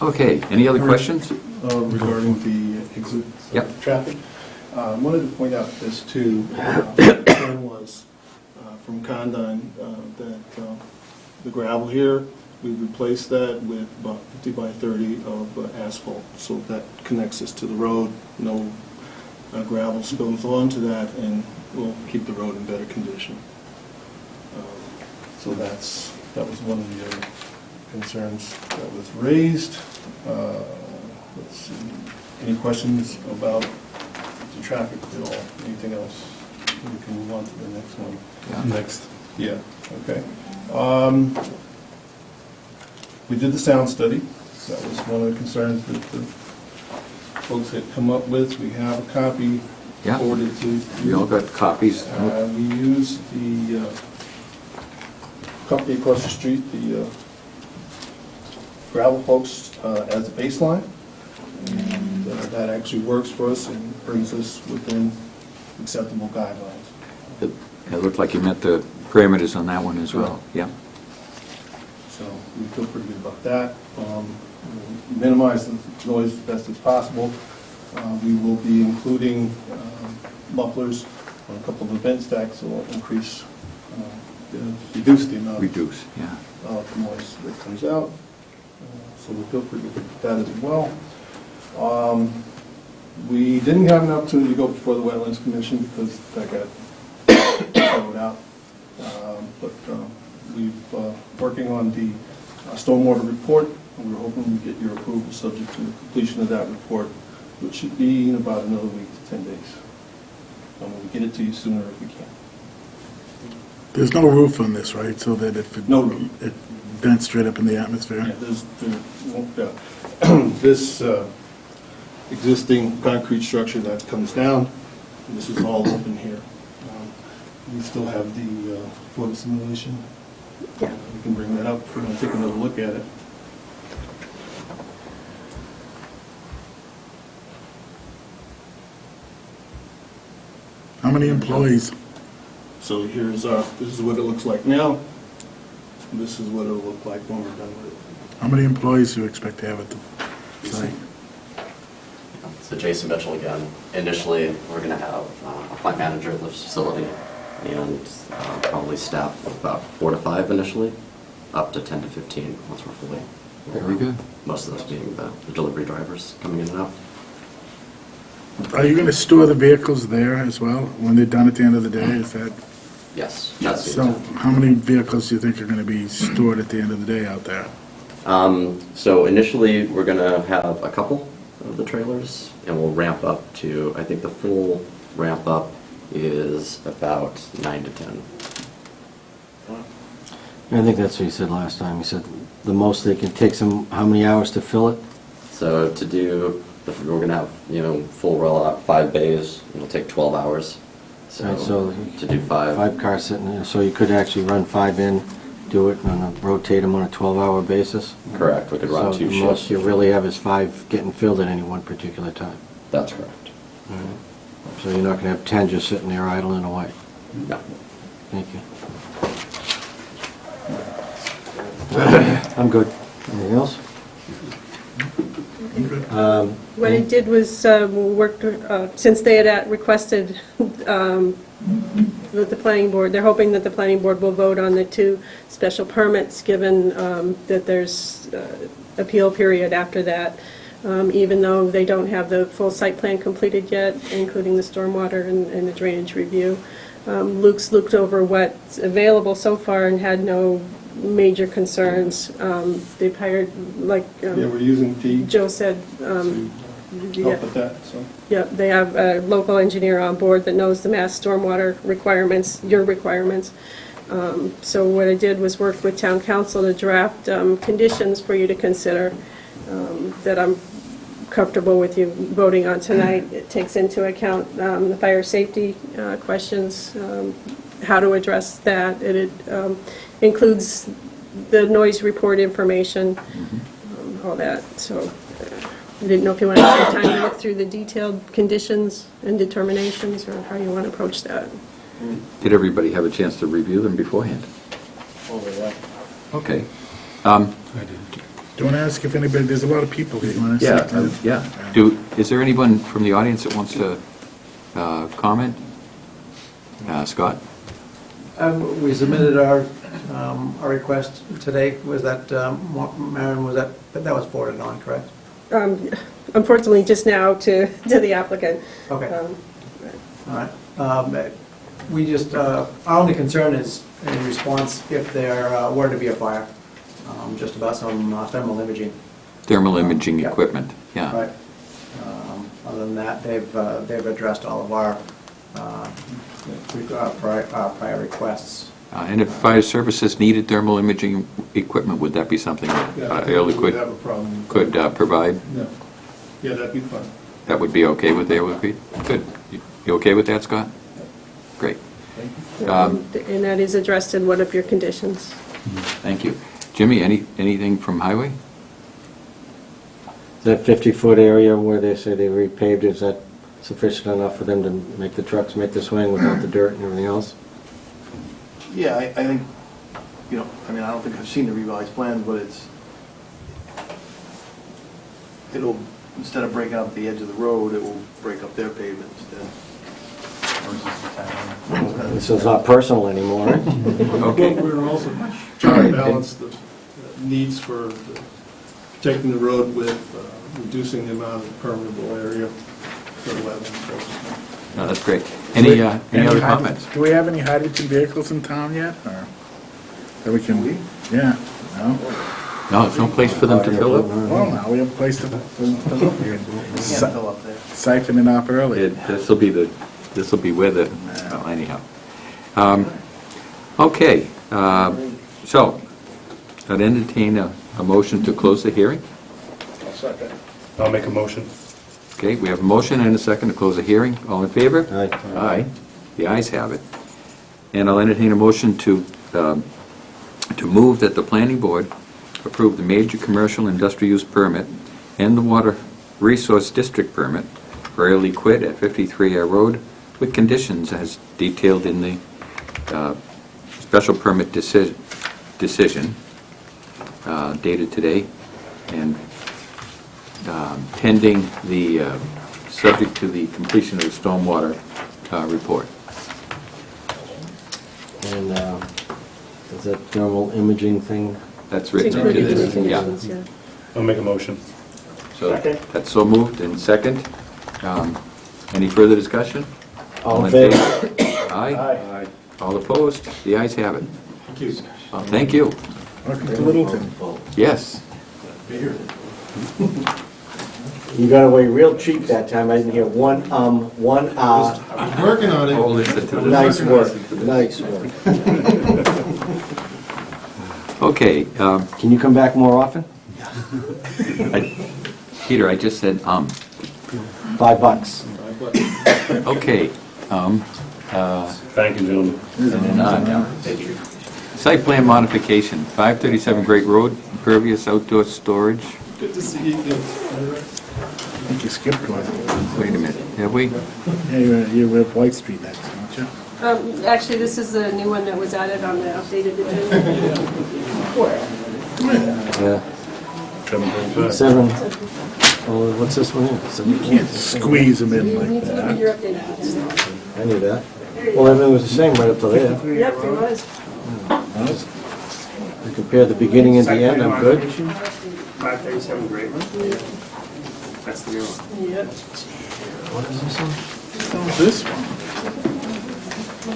Okay, any other questions? Regarding the exit Yep. traffic. I wanted to point out this too. The concern was from Condon that the gravel here, we replaced that with about 50 by 30 of asphalt, so that connects us to the road. No gravel spills onto that, and will keep the road in better condition. So that was one of the other concerns that was raised. Let's see, any questions about the traffic at all? Anything else? We can move on to the next one. Next. Yeah, okay. We did the sound study. That was one of the concerns that the folks had come up with. We have a copy Yeah. forwarded to you. We all got copies. We used the company across the street, the gravel folks, as a baseline. And that actually works for us and brings us within acceptable guidelines. It looked like you met the parameters on that one as well, yeah. So we feel pretty good about that. Minimize the noise as best as possible. We will be including mufflers on a couple of event stacks that will increase, reduce the amount Reduce, yeah. of noise that comes out. So we feel pretty good with that as well. We didn't have an opportunity to go before the Wetlands Commission because that got thrown out. But we've working on the stormwater report, and we're hoping we get your approval subject to the completion of that report, which should be in about another week to 10 days. And we'll get it to you sooner if we can. There's no roof on this, right? So that if it... No roof. It vents straight up in the atmosphere? This existing concrete structure that comes down, this is all open here. We still have the photo simulation. Yeah. We can bring that up if we want to take another look at it. How many employees? So here's our, this is what it looks like now. This is what it'll look like when we're done with it. How many employees do you expect to have at the site? So Jason Mitchell again. Initially, we're going to have a plant manager at the facility and probably staff of about 4 to 5 initially, up to 10 to 15 once we're fully. Very good. Most of those being the delivery drivers coming in and out. Are you going to store the vehicles there as well, when they're done at the end of the day? Is that... Yes, that's the So intent. how many vehicles do you think are going to be stored at the end of the day out there? So initially, we're going to have a couple of the trailers, and we'll ramp up to, I think the full ramp up is about 9 to 10. I think that's what he said last time. He said the most they can take some, how many hours to fill it? So to do, we're going to have, full rollout, 5 bays, it'll take 12 hours. Right, So so to do 5. 5 cars sitting there, so you could actually run 5 in, do it, and rotate them on a 12-hour basis? Correct, we could run 2 So the shifts. most you really have is 5 getting filled at any one particular time. That's correct. So you're not going to have 10 just sitting there idling away? No. Thank you. I'm good. Anything else? What I did was worked, since they had requested that the planning board, they're hoping that the planning board will vote on the 2 special permits, given that there's appeal period after that. even though they don't have the full site plan completed yet, including the stormwater and the drainage review. Luke's looked over what's available so far and had no major concerns. They've hired, like Yeah, we're using T Joe said, to yeah, help with that, so. yeah, they have a local engineer on board that knows the mass stormwater requirements, your requirements. So what I did was work with town council to draft conditions for you to consider that I'm comfortable with you voting on tonight. It takes into account the fire safety questions, how to address that. It includes the noise report information, all that. So I didn't know if you wanted to have time to look through the detailed conditions and determinations, or how you want to approach that. Did everybody have a chance to review them beforehand? Over that. Okay. I didn't. Do you want to ask if anybody, there's a lot of people here, you want to say? Is there anyone from the audience that wants to comment? Scott? We submitted our request today. Was that, Marion, was that was forwarded on, correct? Unfortunately, just now to the applicant. Okay. All right. We just, our only concern is in response if there were to be a fire, just about some thermal imaging. Thermal imaging Yeah. equipment, yeah. Right. Other than that, they've addressed all of our prior requests. And if fire services needed thermal imaging equipment, would that be something that Air We Liquid have a problem. could provide? No. Yeah, that'd be fine. That would be okay with Air Liquid? Good. You okay with that, Scott? Great. And that is addressed in one of your conditions. Thank you. Jimmy, anything from Highway? That 50-foot area where they say they repaved, is that sufficient enough for them to make the trucks make the swing without the dirt and everything else? Yeah, I think, I don't think I've seen the revised plans, but it'll, instead of breaking up the edge of the road, it will break up their pavement instead. This is not personal anymore, right? Okay. But we're also trying to balance the needs for protecting the road with reducing the amount of permeable area for wetlands. No, that's great. Any other hydrogen- comments? Do we have any hydrogen vehicles in town yet, or that we can? Yeah, no? No, there's no place for them to fill up? Well, now we have a place to fill up here. Can't fill up there. Siphon it off early. This will be where the, well, anyhow. Okay, so, I'd entertain a motion to close the hearing. I'll second. I'll make a motion. Okay, we have a motion and a second to close the hearing. All in favor? Aye. Aye. The ayes have it. And I'll entertain a motion to move that the planning board approve the major commercial industrial use permit and the water resource district permit for Air Liquid at 53 Air Road with conditions as detailed in the special permit decision dated today, and pending the, subject to the completion of the stormwater report. And is that thermal imaging thing? That's It's written into included in the this. Yeah. conditions, yeah. I'll make a motion. So Second. that's so moved and second. Any further discussion? All in favor? Aye. Aye. All opposed? The ayes have it. Thank you. Thank you. Welcome to Littleton. Yes. You got away real cheap that time, I didn't hear one, one, I'm working on it. Oh, listen to this. nice work, nice work. Okay, Can you come back more often? Peter, I just said, $5. Okay, Thank you, gentlemen. site plan modification, 537 Great Road, impervious outdoor storage. Good to see you again. I think you skipped one. Wait a minute, have we? Yeah, you're at White Street next, aren't you? Actually, this is the new one that was added on the updated agenda. Yeah. 7, oh, what's this one here? You can't squeeze them in You like need to look at that. your updated agenda. I knew that. Well, everything was the same right up to there. Yep, it was. I compare the beginning and the end, I'm good. 537 Great One. That's the new one. Yep. This one.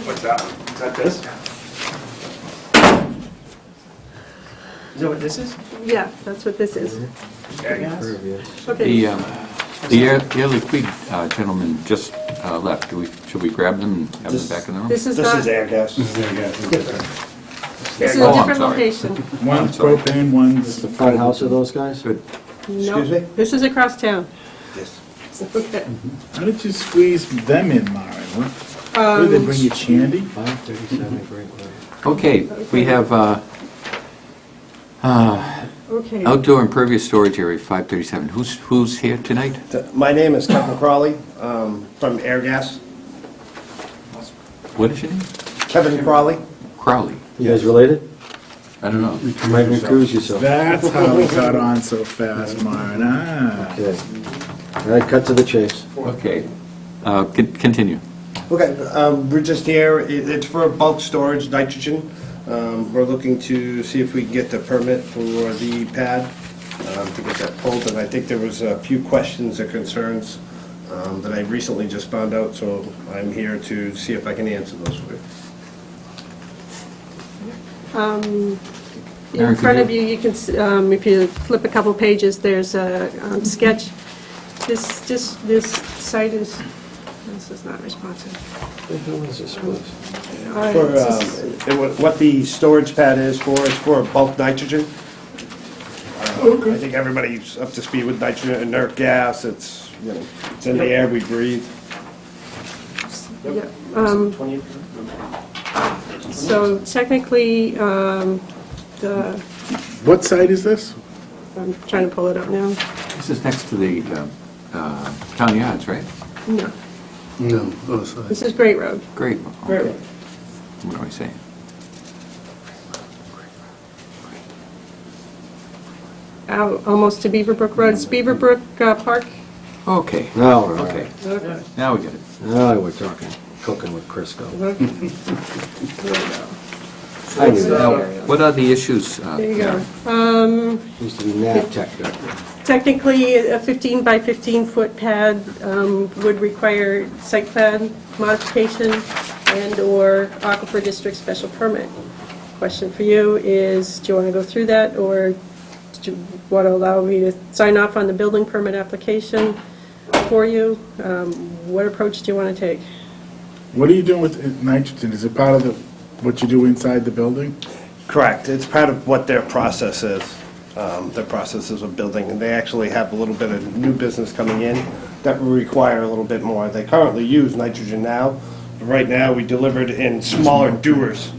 What's that? Is that this? Is that what this is? Yeah, that's what this is. Okay. The Air Liquide gentleman just left. Should we grab them and have them back in the room? This is This not, is air gas. this is Oh, a I'm different sorry. location. One's sorry. propane, one's The front house of those guys? Good. No, Excuse me? this is across town. Yes. Okay. How did you squeeze them in, Maren? What did they bring you, Chandy? 537 Great Road. Okay, we have Okay. outdoor impervious storage area, 537. Who's here tonight? My name is Kevin Crawley, from Air Gas. What is your name? Kevin Crawley. Crowley. You guys related? I don't know. You might recuse yourself. That's how we got on so fast, Maren. Ah. Okay. All right, cut to the chase. Okay. Continue. Okay, we're just here, it's for bulk storage nitrogen. We're looking to see if we can get the permit for the pad, to get that pulled, and I think there was a few questions or concerns that I recently just found out, so I'm here to see if I can answer those for you. Maren, In could front you- of you, you can, if you flip a couple pages, there's a sketch. This site is, this is not responsive. All right, For, this is- what the storage pad is for bulk nitrogen. I think everybody's up to speed with nitrogen, inert gas, it's, you know, it's in the air we breathe. yeah, So technically, the, What site is this? I'm trying to pull it up now. This is next to the town yards, right? No, No, oh, sorry. this is Great Road. Great. Great. Okay. What am I saying? Out almost to Beaverbrook Road. It's Beaverbrook Park. Okay. Now we're all Okay. right. Okay. Now we get it. Now we're talking, cooking with Crisco. There I knew Now, that. what are the issues? you go. Used to be NAVTech back then. Technically, a 15 by 15-foot pad would require site plan modification and/or Aquifer District special permit. Question for you is, do you want to go through that, or do you want to allow me to sign off on the building permit application for you? What approach do you want to take? What are you doing with nitrogen? Is it part of what you do inside the building? Correct, it's part of what their process is. Their process is of building, and they actually have a little bit of new business coming in that will require a little bit more. They currently use nitrogen now, but right now we deliver it in smaller dewars.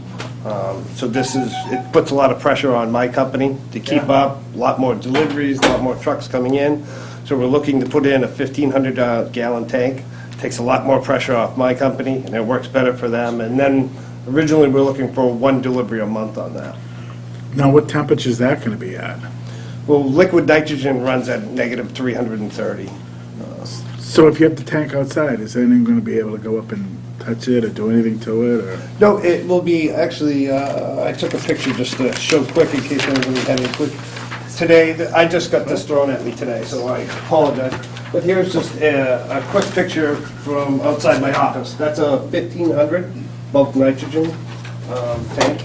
So it puts a lot of pressure on my company to keep up, a lot more deliveries, a lot more trucks coming in. So we're looking to put in a 1,500 gallon tank. Takes a lot more pressure off my company, and it works better for them. And then originally we're looking for one delivery a month on that. Now, what temperature is that going to be at? Well, liquid nitrogen runs at negative 330. So if you have the tank outside, is anyone going to be able to go up and touch it or do anything to it, or? No, it will be, actually, I took a picture just to show quick in case anybody had any quick. Today, I just got this thrown at me today, so I apologize. But here's just a quick picture from outside my office. That's a 1,500 bulk nitrogen tank.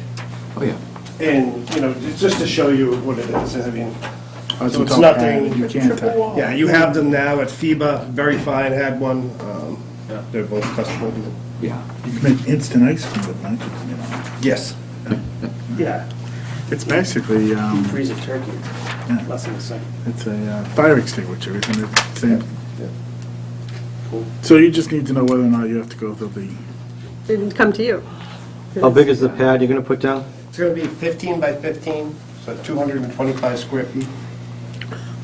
Oh, yeah. And, you know, just to show you what it is, I mean, Oh, so it's all nothing. padded, you can't touch. Yeah, you have them now at FIBA, very fine, had one. They're both custom. Yeah. You can make instant ice cream with nitrogen, you know? Yes. Yeah, It's basically, freeze a turkey, Yeah. less than a second. it's a fire extinguisher, isn't it? Same. Yeah. So you just need to know whether or not you have to go through the, Didn't come to you. How big is the pad you're gonna put down? It's gonna be 15 by 15, so 225 square feet.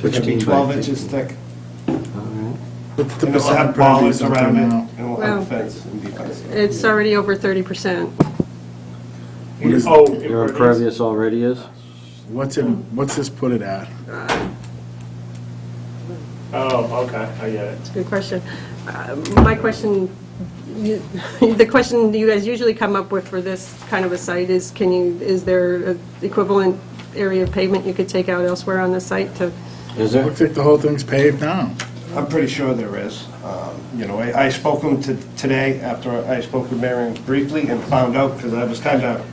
It's gonna be 15 by 12 15. inches thick. what's the And it'll have percentage bollards around it, now? and we'll Wow. have a fence and defense. It's already over 30%. What is- Your impervious already is? What's this put it at? Oh, okay, I get it. It's a good question. My question, the question you guys usually come up with for this kind of a site is, is there an equivalent area of pavement you could take out elsewhere on the site to? Is there? Looks like the whole thing's paved now. I'm pretty sure there is. You know, I spoke to him today after I spoke with Marion briefly and found out, because I was kind of,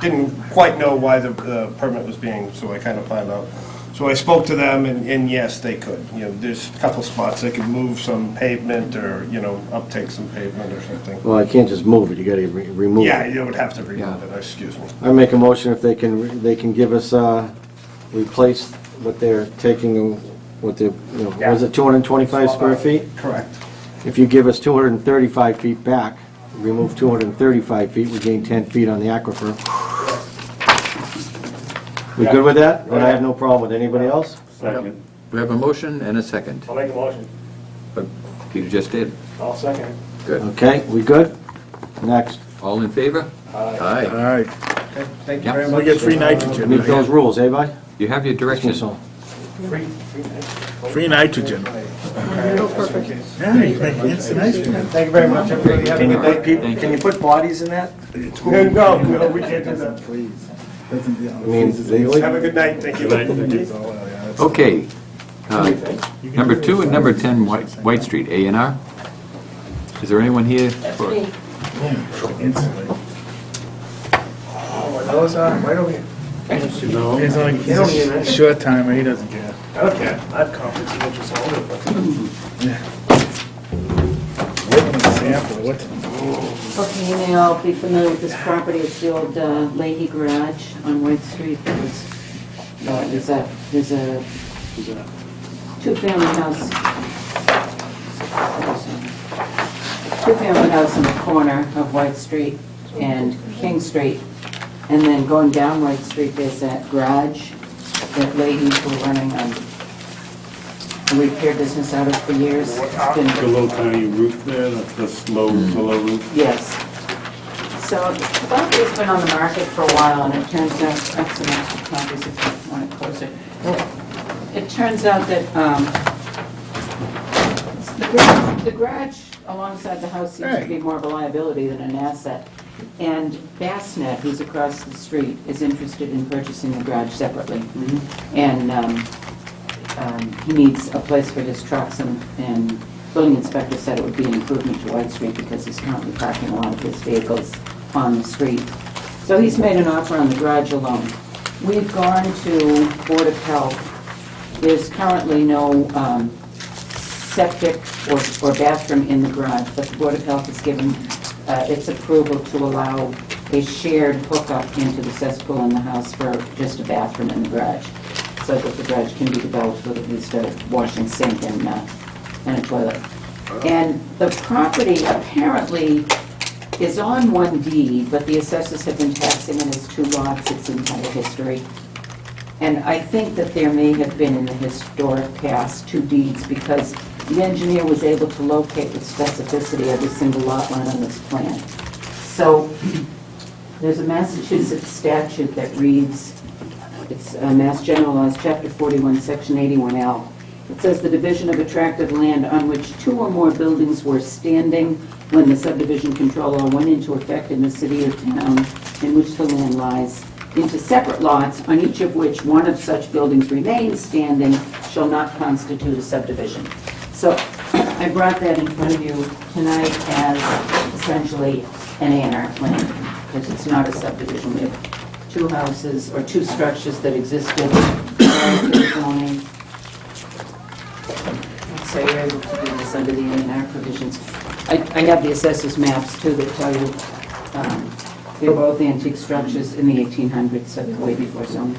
didn't quite know why the permit was being, so I kind of found out. So I spoke to them, and yes, they could. You know, there's a couple spots, they could move some pavement or, you know, uptake some pavement or something. Well, I can't just move it, you gotta remove it. Yeah, you would have to remove Yeah. it, excuse me. I make a motion if they can give us, replace what they're taking, what they're, you know, was it 225 square feet? Correct. If you give us 235 feet back, remove 235 feet, we gain 10 feet on the aquifer. We good with that? And I have no problem with anybody else? Second. We have a motion and a second, I'll make a motion. but Peter just did. I'll second it. Good. Okay, we good? Next. All in favor? All Aye. right. Thank you very We get free nitrogen. Meet those rules, eh, bud? You have your directions. So, Free nitrogen. Perfect. Yeah, it's nice. Thank you very much, everybody. Have a Can you good put night. people, can you put bodies in that? No, we can't do that. I mean, legally? Have a good night, thank you. Okay. Number 2 and number 10 White Street, A&R. Is there anyone here? for- Instantly. Those are right over here. No. He's a short timer, he doesn't care. Okay, I have conflicts of interest all over. Give him a sample, what? Okay, you may all be familiar with this property. It's the old Leahy Garage on White Street. There's a two-family house. Two-family house in the corner of White Street and King Street. And then going down White Street, there's that garage that Leahy's were running a repair business out of for years. It's been The little tiny roof there, that's the low roof. Yes. So the property's been on the market for a while, and it turns out, that's some extra copies if you want it closer. It turns out that the garage alongside the house seems to be more of a liability than an asset. And Bassnet, who's across the street, is interested in purchasing the garage separately. And he needs a place for his trucks, and building inspector said it would be an improvement to White Street because he's currently parking a lot of his vehicles on the street. So he's made an offer on the garage alone. We've gone to Board of Health. There's currently no septic or bathroom in the garage, but the Board of Health has given its approval to allow a shared hookup into the cesspool in the house for just a bathroom in the garage, so that the garage can be developed with at least a washing sink and a toilet. And the property apparently is on one deed, but the assessors have been taxing it as 2 lots its entire history. And I think that there may have been in the historic past 2 deeds, because the engineer was able to locate with specificity every single lot line on this plan. So there's a Massachusetts statute that reads, it's Mass General Laws, Chapter 41, Section 81L. It says the division of a tract of land on which 2 or more buildings were standing when the subdivision control law went into effect in the city or town in which the land lies, into separate lots, on each of which one of such buildings remains standing, shall not constitute a subdivision. So I brought that in front of you tonight as essentially an A&R plan, because it's not a subdivision. We have 2 houses, or 2 structures that existed prior to the zoning. So you're able to do this under the A&R provisions. I have the assessors maps too that tell you they're both antique structures in the 1800s, so they're way before zoning.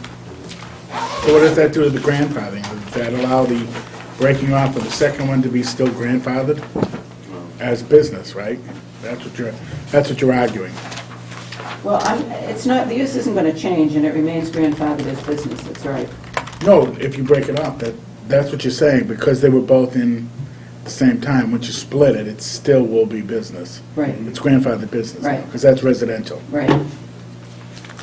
So what does that do to the grandfathering? Does that allow the breaking off of the second one to be still grandfathered as business, right? That's what you're arguing. Well, it's not, the use isn't going to change, and it remains grandfathered as business, that's right. No, if you break it off, that's what you're saying, because they were both in the same time. Once you split it, it still will be business. Right. It's grandfathered business now, Right. because that's residential. Right.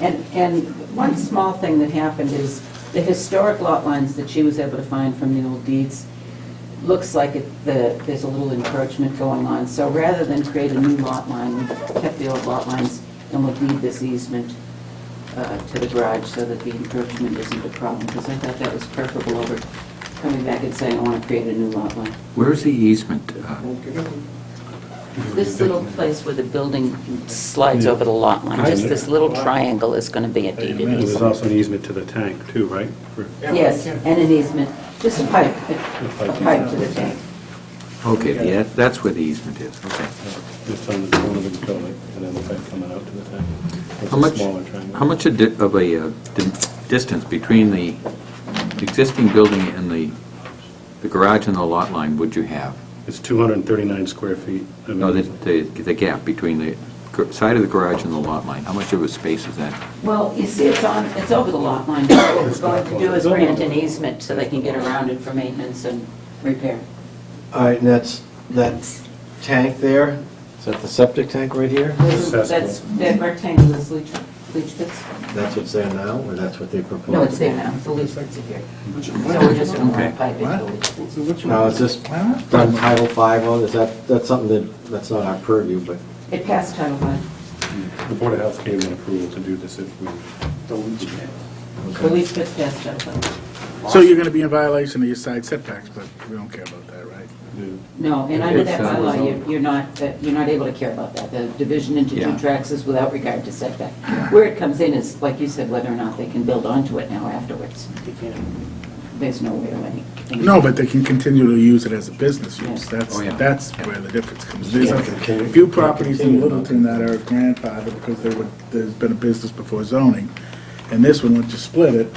And one small thing that happened is the historic lot lines that she was able to find from the old deeds, looks like there's a little encroachment going on. So rather than create a new lot line, we kept the old lot lines, and we'll deed this easement to the garage so that the encroachment isn't a problem, because I thought that was preferable over coming back and saying, I want to create a new lot line. Where is the easement? This little place where the building slides over the lot line, just this little triangle is going to be a deeded And there's easement. also an easement to the tank too, right? For- Yes, and an easement, just a pipe to the tank. Okay, yeah, that's where the easement is, okay. Just on the corner of the building, and then the pipe coming out to the tank. It's How a much, smaller triangle. how much of a distance between the existing building and the garage and the lot line would you have? It's 239 square feet. I No, mean, the gap between the side of the garage and the lot line, how much of a space is that? Well, you see, it's over the lot line. What we're going to do is grant an easement so they can get around it for maintenance and repair. All right, and that tank there, is that the septic tank right here? That's, that rectangle is leach pits. That's what's there now, or that's what they proposed? No, it's there now, the leach pits are here. So we're just going to pipe into the leach pits. Now, is this done Title V, oh, that's something that's not our purview, but It passed Title V. The Board of Health gave an approval to do this if we... The leach pits passed Title V. So you're going to be in violation of your side setbacks, but we don't care about that, right? No, and under that It's, bylaw, you're not able to care about that. The division into Yeah. two tracks is without regard to setback. Where it comes in is, like you said, whether or not they can build onto it now afterwards. There's no way of any. No, but they can continue to use it as a business use. Oh, yeah. That's where the difference comes. There's a few properties in Littleton that are grandfathered because there's been a business before zoning. And this one, once you split it,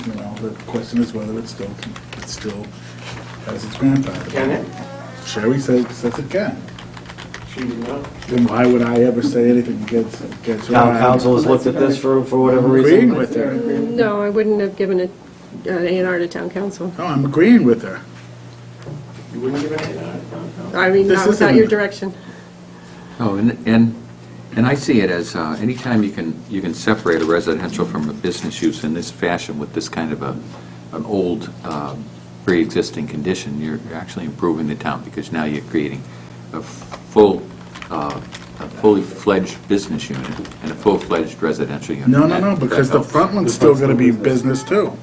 you know, the question is whether it still has its grandfather. Can it? Sherry says it can. She didn't know. Then why would I ever say anything against her? town council has looked at this for whatever I'm reason? agreeing with her. No, I wouldn't have given it an A&R to town council. No, I'm agreeing with her. You wouldn't give it a... I mean, This not without isn't- your direction. Oh, and I see it as, anytime you can separate a residential from a business use in this fashion with this kind of an old, pre-existing condition, you're actually improving the town, because now you're creating a fully fledged business unit and a full-fledged residential unit. No, because the front one's still gonna be business too.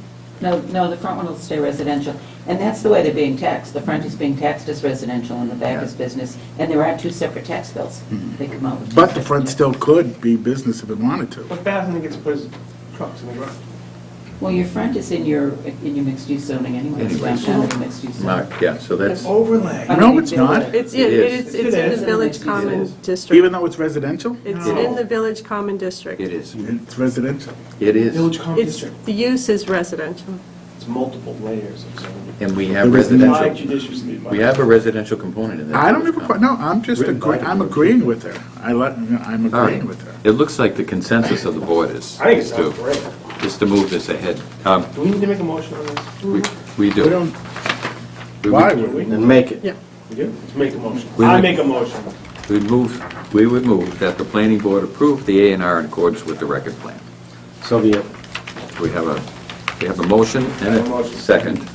No, the front one will stay residential. And that's the way they're being taxed. The front is being taxed as residential and the back is business. And there are two separate tax bills. They come out with two But the separate front tax still could be business if it wanted to. But Bethany gets to put his trucks in the garage. bills. Well, your front is in your mixed-use zoning anyway. It's Anyways. downtown in mixed-use zoning. Yeah, so that's, Overlay. No, it's not. It's It it's is. in It the is. village It common is. district. Even though it's residential? It's in the village common district. it is. It's residential. It is. Village Common It's, District. the use is residential. It's multiple layers of zoning. And we have There is Not residential, judiciously. we have a residential component in that. I don't have a, no, I'm just Written by agreeing, I'm the agreeing with her. I'm All right. agreeing with her. It looks like the consensus of the board is I think it is sounds to, great. is to move this ahead. Do we need to make a motion on this? We We do. don't, We why would- would we? And make it. Yeah. We do? Let's make a motion. We I would- make a motion. We would move that the planning board approve the A&R in accordance with the record plan. So be it. We have a motion and A a motion. second.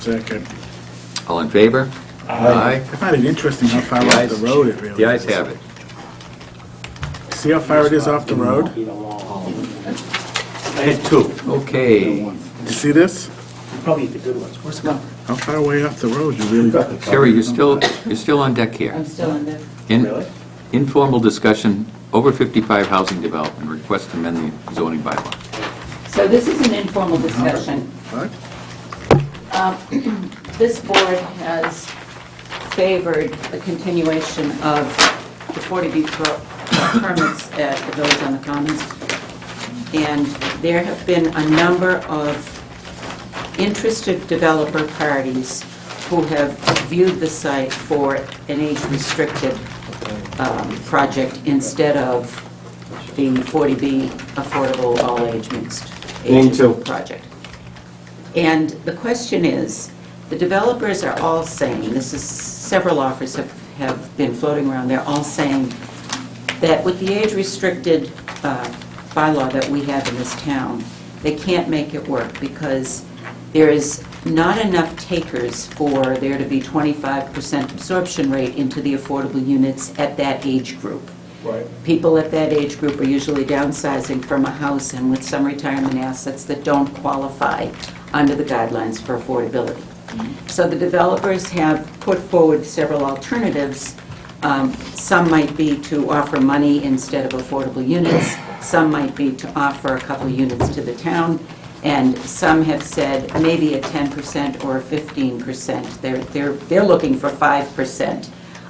Second. All in favor? Aye. I find it interesting how far The off ayes- the road it really is. The ayes have it. See how far it is off the road? I had two. Okay. You see this? Probably the good ones. Where's the gun? How far away off the road you really got? Sherry, you're still on deck here. I'm still in there. Really? Informal discussion, over 55 housing development, request to amend the zoning bylaw. So this is an informal discussion. What? This board has favored the continuation of the 40B permits at the Village on the Commons. And there have been a number of interested developer parties who have viewed the site for an age-restricted project instead of the 40B affordable all-age mixed Me age too. project. And the question is, the developers are all saying, several offers have been floating around, they're all saying that with the age-restricted bylaw that we have in this town, they can't make it work because there is not enough takers for there to be 25% absorption rate into the affordable units at that age group. Right. People at that age group are usually downsizing from a house and with some retirement assets that don't qualify under the guidelines for affordability. So the developers have put forward several alternatives. Some might be to offer money instead of affordable units. Some might be to offer a couple of units to the town. And some have said maybe a 10% or a 15%. They're looking for 5%.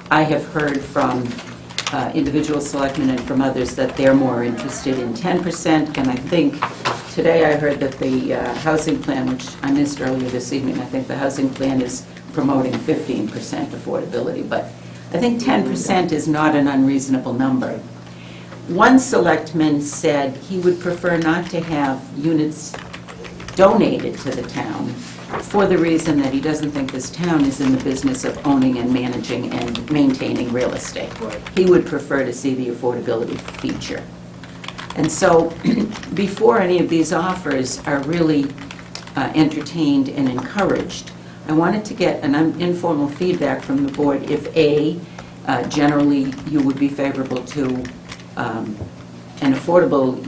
I have heard from individual selectmen and from others that they're more interested in 10%. And I think today I heard that the housing plan, which I missed earlier this evening, I think the housing plan is promoting 15% affordability. But I think 10% is not an unreasonable number. One selectman said he would prefer not to have units donated to the town for the reason that he doesn't think this town is in the business of owning and managing and maintaining real estate. He would prefer to see the affordability feature. And so before any of these offers are really entertained and encouraged, I wanted to get an informal feedback from the board if generally you would be favorable to an affordable,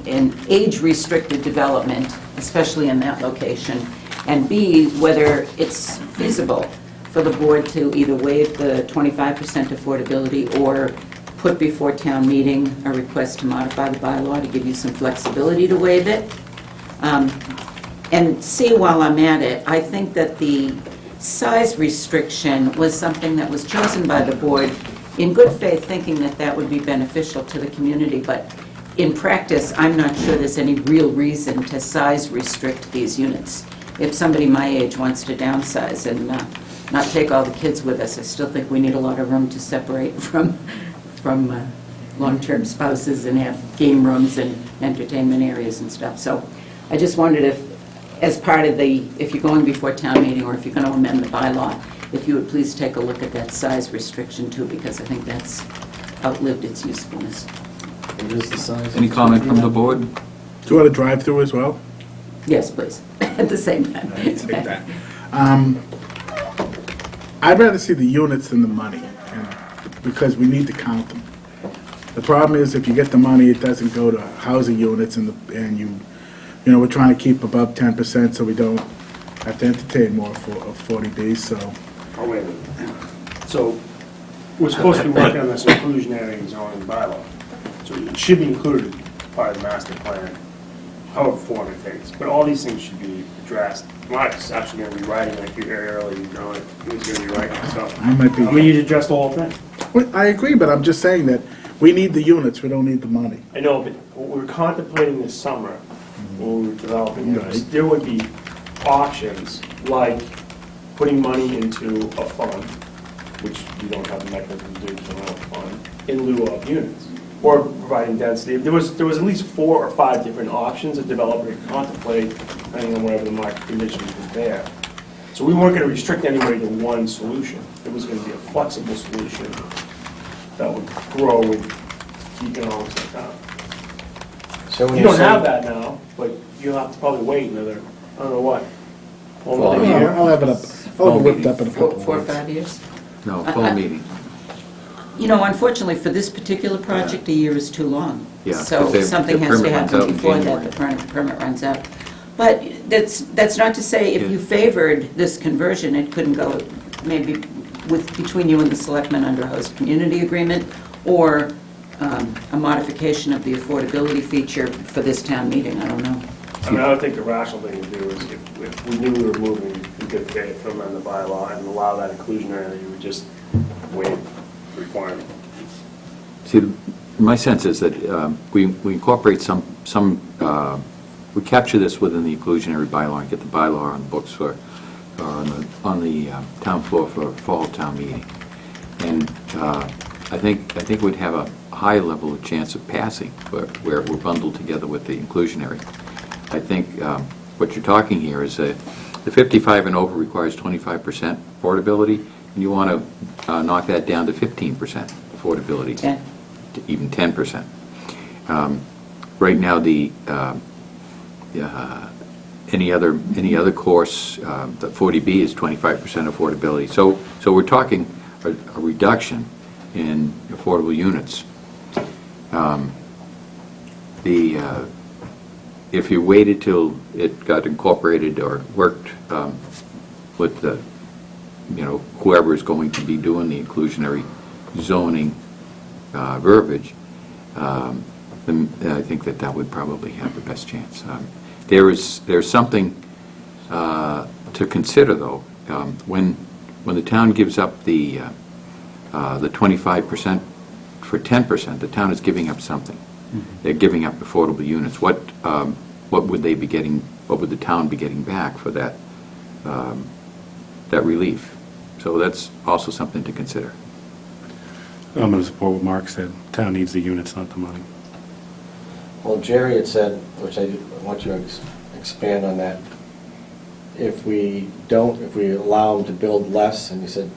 an age-restricted development, especially in that location, and B, whether it's feasible for the board to either waive the 25% affordability or put before town meeting a request to modify the bylaw to give you some flexibility to waive it. And see, while I'm at it, I think that the size restriction was something that was chosen by the board in good faith, thinking that that would be beneficial to the community, but in practice, I'm not sure there's any real reason to size restrict these units. If somebody my age wants to downsize and not take all the kids with us, I still think we need a lot of room to separate from long-term spouses and have game rooms and entertainment areas and stuff. So I just wondered if, as part of if you're going before town meeting or if you're going to amend the bylaw, if you would please take a look at that size restriction too, because I think that's outlived its usefulness. What is the size? Any comment from the board? Do you want a drive-through as well? Yes, please, at the same time. Take that. I'd rather see the units than the money, because we need to count them. The problem is, if you get the money, it doesn't go to housing units, and we're trying to keep above 10%, so we don't have to entertain more for 40Bs, so. Oh, wait a minute. So, we're supposed to be working on this inclusionary zoning bylaw. So it should be included part of the master plan, however form it takes. But all these things should be addressed. Mark's actually going to be writing, like you heard earlier, he's going to be writing, so. I might be. I mean, you address the whole thing. Well, I agree, but I'm just saying that we need the units, we don't need the money. I know, but what we're contemplating this summer, when we were developing this, Right. there would be options like putting money into a fund, which we don't have the mechanism to do for a fund, in lieu of units, or providing density. There was at least 4 or 5 different options a developer could contemplate, depending on whatever the market conditions was there. So we weren't going to restrict anybody to one solution. It was going to be a flexible solution that would grow with economics of the town. So when You you're don't have saying, that now, but you'll have to probably wait another, I don't know what. Well, Another year? I'll have it up, I'll have it whipped up in a couple of 4 or weeks. 5 years? No, full meeting. Unfortunately, for this particular project, a year is too long. Yeah, So 'cause something the has to permit runs happen out in before January. that, the permit runs out. But that's not to say if you favored this conversion, it couldn't go maybe between you and the selectmen under a host community agreement, or a modification of the affordability feature for this town meeting, I don't know. I mean, I would think the rational thing to do is if we knew we were moving in good faith to amend the bylaw and allow that inclusionary, you would just waive the requirement. See, my sense is that we incorporate we capture this within the inclusionary bylaw and get the bylaw on the books or on the town floor for fall town meeting. And I think we'd have a high level of chance of passing where we're bundled together with the inclusionary. I think what you're talking here is that the 55 and over requires 25% affordability, and you want to knock that down to 15% affordability, 10. to even 10%. Right now, any other course, the 40B is 25% affordability. So we're talking a reduction in affordable units. if you waited till it got incorporated or worked with the, whoever is going to be doing the inclusionary zoning verbiage, then I think that would probably have the best chance. There's something to consider, though. When the town gives up the 25% for 10%, the town is giving up something. They're giving up affordable units. What would they be getting? What would the town be getting back for that relief? So that's also something to consider. I'm going to support what Mark said. Town needs the units, not the money. Well, Jerry had said, which I want you to expand on that, if we allow them to build less, and you said,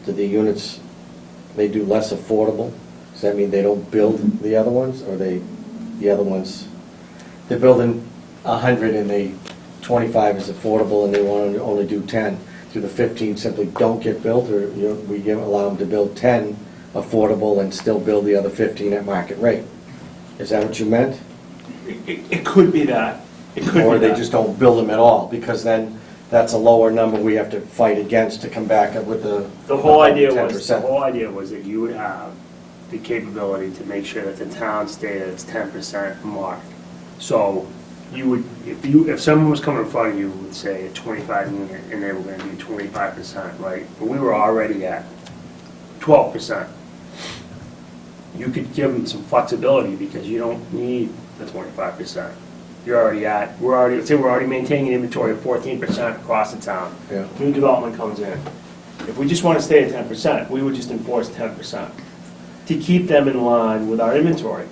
do the units, they do less affordable? Does that mean they don't build the other ones, or the other ones, they're building 100 and 25 is affordable and they want to only do 10? Do the 15 simply don't get built, or we allow them to build 10 affordable and still build the other 15 at market rate? Is that what you meant? It could be that. It could Or be they that. just don't build them at all, because then that's a lower number we have to fight against to come back up with the The whole idea 10%. was that you would have the capability to make sure that the town stayed at its 10% mark. So you would, if someone was coming in front of you with, say, a 25 unit and they were going to do 25%, right? But we were already at 12%. You could give them some flexibility because you don't need the 25%. Let's say we're already maintaining an inventory of 14% across the town. Yeah. New development comes in. If we just want to stay at 10%, we would just enforce 10% to keep them in line with our inventory.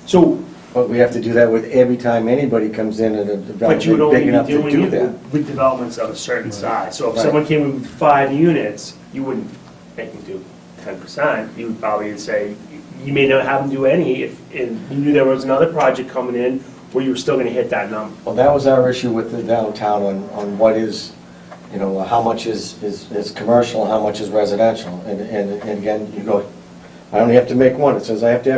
So, But we have to do that with every time anybody comes in at a but you would development only big be enough to doing do it that. with developments of a certain size. So if Right. someone came in with 5 units, you wouldn't make them do 10%. You would probably say, you may not have them do any if you knew there was another project coming in where you were still going to hit that number. Well, that was our issue with the downtown on what is, how much is commercial, how much is residential. And again, you go, I only have to make one. It says I have to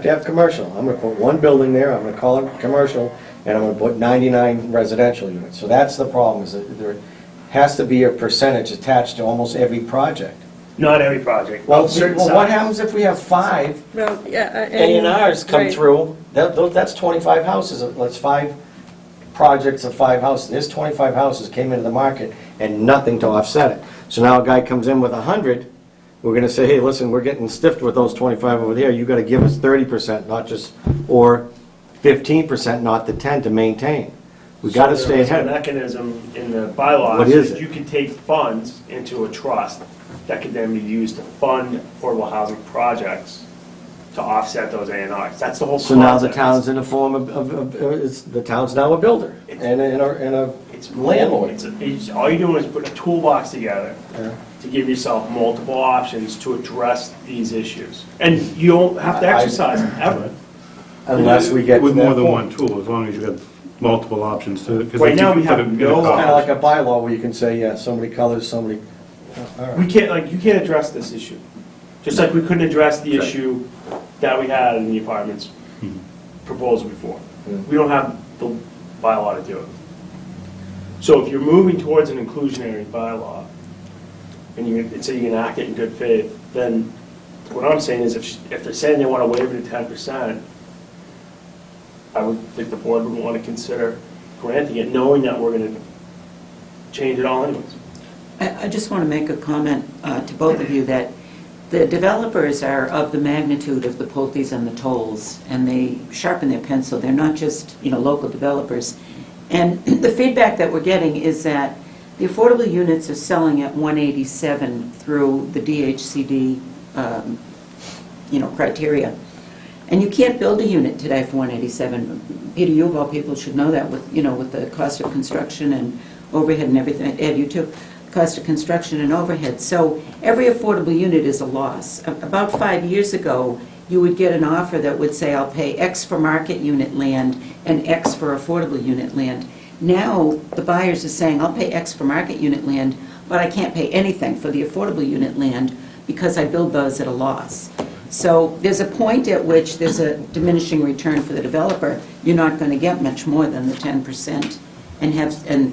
have commercial. I'm going to put one building there, I'm going to call it commercial, and I'm going to put 99 residential units. So that's the problem, is that there has to be a percentage attached to almost every project. Not every project, Well, certain what size. happens if we have 5 Well, yeah. A&Rs come right. through? That's 25 houses. That's 5 projects of 5 houses. There's 25 houses came into the market and nothing to offset it. So now a guy comes in with 100, we're going to say, hey, listen, we're getting stiffed with those 25 over there. You got to give us 30%, not just, or 15%, not the 10 to maintain. We got to stay There's a ahead. mechanism in the bylaws. What is that it? You can take funds into a trust that could then be used to fund affordable housing projects to offset those A&Rs. That's the whole concept. So now the town's in a form the town's now a builder and a It's landlord. All you're doing is putting a toolbox together Yeah. to give yourself multiple options to address these issues. And you don't have to exercise them, ever. Unless we get to With more that than one point. tool, as long as you have multiple options to. 'cause Right if now, you we put have it in no a It's kind of box- like a bylaw where you can say, yeah, so many colors, so many, all right. You can't address this issue. Just like we couldn't address the issue that we had in the apartments proposal before. We don't have the bylaw to do it. So if you're moving towards an inclusionary bylaw, and you say you can act it in good faith, then what I'm saying is if they're saying they want to waive it to 10%, I would think the board would want to consider granting it, knowing that we're going to change it all anyways. I just want to make a comment to both of you that the developers are of the magnitude of the Pulte's and the Tolls, and they sharpen their pencil. They're not just, local developers. And the feedback that we're getting is that the affordable units are selling at 187 through the DHCD, criteria. And you can't build a unit today for 187. Peter, you of all people should know that with the cost of construction and overhead and everything. Ed, you too. Cost of construction and overhead. So every affordable unit is a loss. About 5 years ago, you would get an offer that would say, I'll pay X for market unit land and X for affordable unit land. Now, the buyers are saying, I'll pay X for market unit land, but I can't pay anything for the affordable unit land because I build those at a loss. So there's a point at which there's a diminishing return for the developer. You're not going to get much more than the 10% and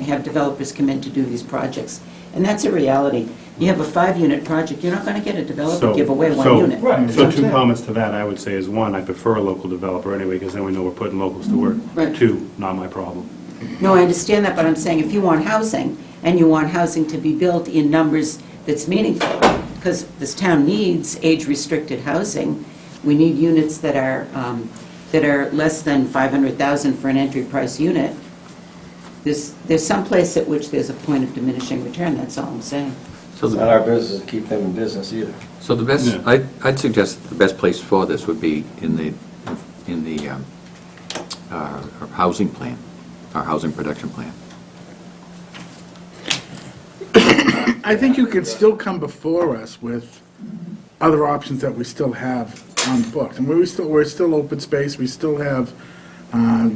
have developers come in to do these projects. And that's a reality. You have a 5-unit project, you're not going to get a developer to give away 1 unit. So 2 comments to that, I would say is, 1, I prefer a local developer anyway, because then we know we're putting locals to work. Right. 2, not my problem. No, I understand that, but I'm saying if you want housing, and you want housing to be built in numbers that's meaningful, because this town needs age-restricted housing, we need units that are less than 500,000 for an entry price unit. There's some place at which there's a point of diminishing return, that's all I'm saying. So It's not our business to keep them in business either. So the best, Yeah. I'd suggest the best place for this would be in the our housing plan, our housing production plan. I think you could still come before us with other options that we still have on the books. And we're still open space, we still have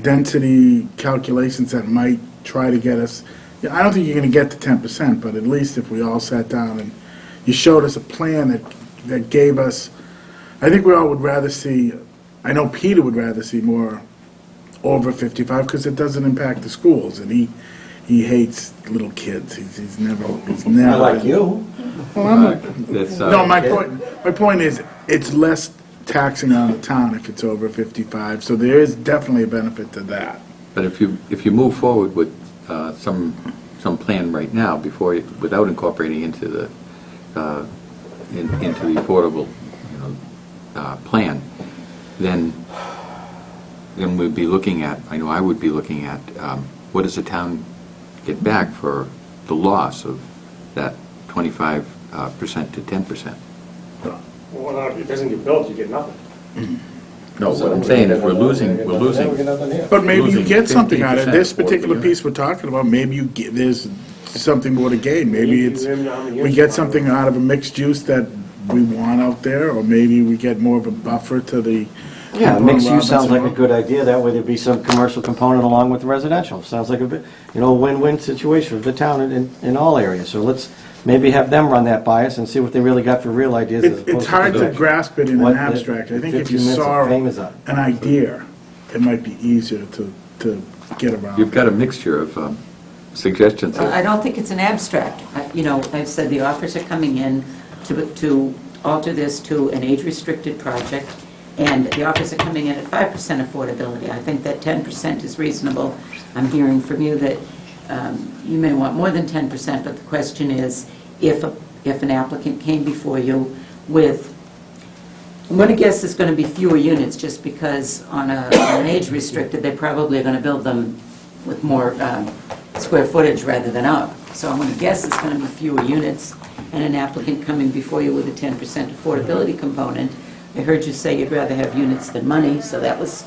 density calculations that might try to get us, I don't think you're gonna get to 10%, but at least if we all sat down and you showed us a plan that gave us, I think we all would rather see, I know Peter would rather see more over 55, because it doesn't impact the schools, and he hates little kids, he's never. I like you. Well, I'm not, That's, no, my point is, it's less taxing on the town if it's over 55, so there is definitely a benefit to that. But if you move forward with some plan right now, without incorporating into the affordable, plan, then we'd be looking at, I know I would be looking at, what does the town get back for the loss of that 25% to 10%? Well, if it doesn't get built, you get nothing. No, what I'm saying is we're losing. But maybe you get something out of 15% this for the particular unit. piece we're talking about, maybe you get, there's something more to gain, maybe You it's, even know how many we units get you something want. out of a mixed use that we want out there, or maybe we get more of a buffer to the. Yeah, mixed use sounds like a Robinson good idea, that way there'd be some commercial component along with the residential. Sounds like a bit, win-win situation for the town in all areas. So let's maybe have them run that by us and see what they really got for real ideas as opposed It's hard to projection. grasp it in What an the abstract, I think if you 15 minutes of saw fame is up. an idea, it might be easier to get around. You've got a mixture of suggestions. I don't think it's an abstract. I've said the offers are coming in to alter this to an age-restricted project, and the offers are coming in at 5% affordability. I think that 10% is reasonable. I'm hearing from you that you may want more than 10%, but the question is, if an applicant came before you with, I'm going to guess there's going to be fewer units, just because on an age-restricted, they probably are going to build them with more square footage rather than up. So I'm going to guess it's going to be fewer units, and an applicant coming before you with a 10% affordability component. I heard you say you'd rather have units than money, so that was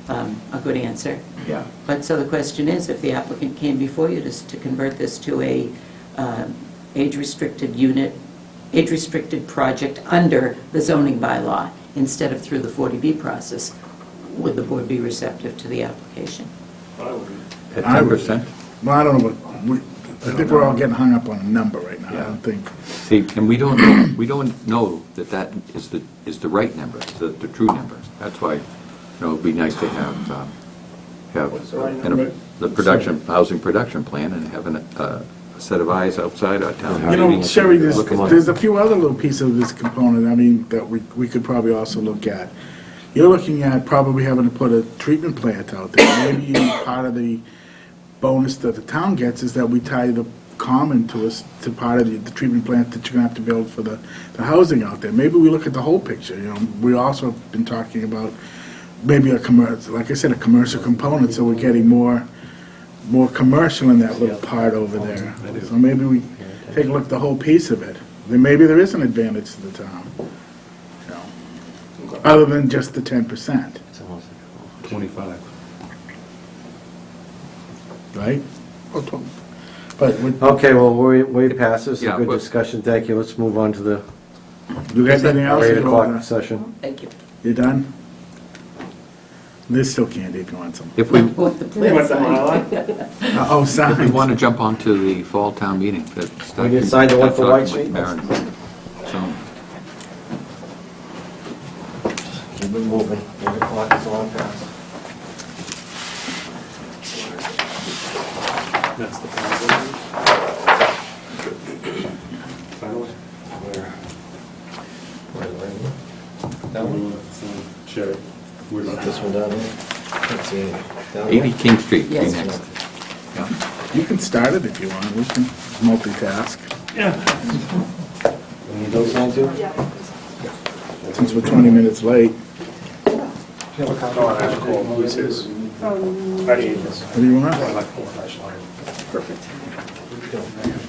a good answer. Yeah. But so the question is, if the applicant came before you to convert this to a age-restricted unit, age-restricted project under the zoning bylaw instead of through the 40B process, would the board be receptive to the application? I wouldn't. At 10%? Well, I don't know, I think we're all getting hung up on a number right now, I don't think. See, and we don't know that is the right number, the true number. That's why, it'd be nice to have What's the right number? the housing production plan, and having a set of eyes outside our town. Sherry, Look at there's a few other little pieces of this component, that we could probably also look at. You're looking at probably having to put a treatment plant out there. Maybe part of the bonus that the town gets is that we tie the common to part of the treatment plant that you're gonna have to build for the housing out there. Maybe we look at the whole picture, We also have been talking about maybe a commercial, like I said, a commercial component, so we're getting more commercial in that little part over there. So maybe we take a look at the whole piece of it. Then maybe there is an advantage to the town, other than just the 10%, 25. right? But Okay, well, way past this, a Yeah, good but- discussion, thank you. Let's move on to the you got anything else? 8 o'clock session. Thank you. You done? There's still candy if you want some. If we What the You want plan some Mylar? Oh, If we signs. want to jump onto the fall town meeting, that's. We decide the one for White Street? So, Keep it moving. 8 o'clock is long past. That's the final. Final? That one? Sherry. Where's that? This one down here? Let's see. Down 80 there? King Street, be Yes. next. Yeah. You can start it if you want, we can multitask. Need those signed too? Since we're 20 minutes late, Who's his? what do you want?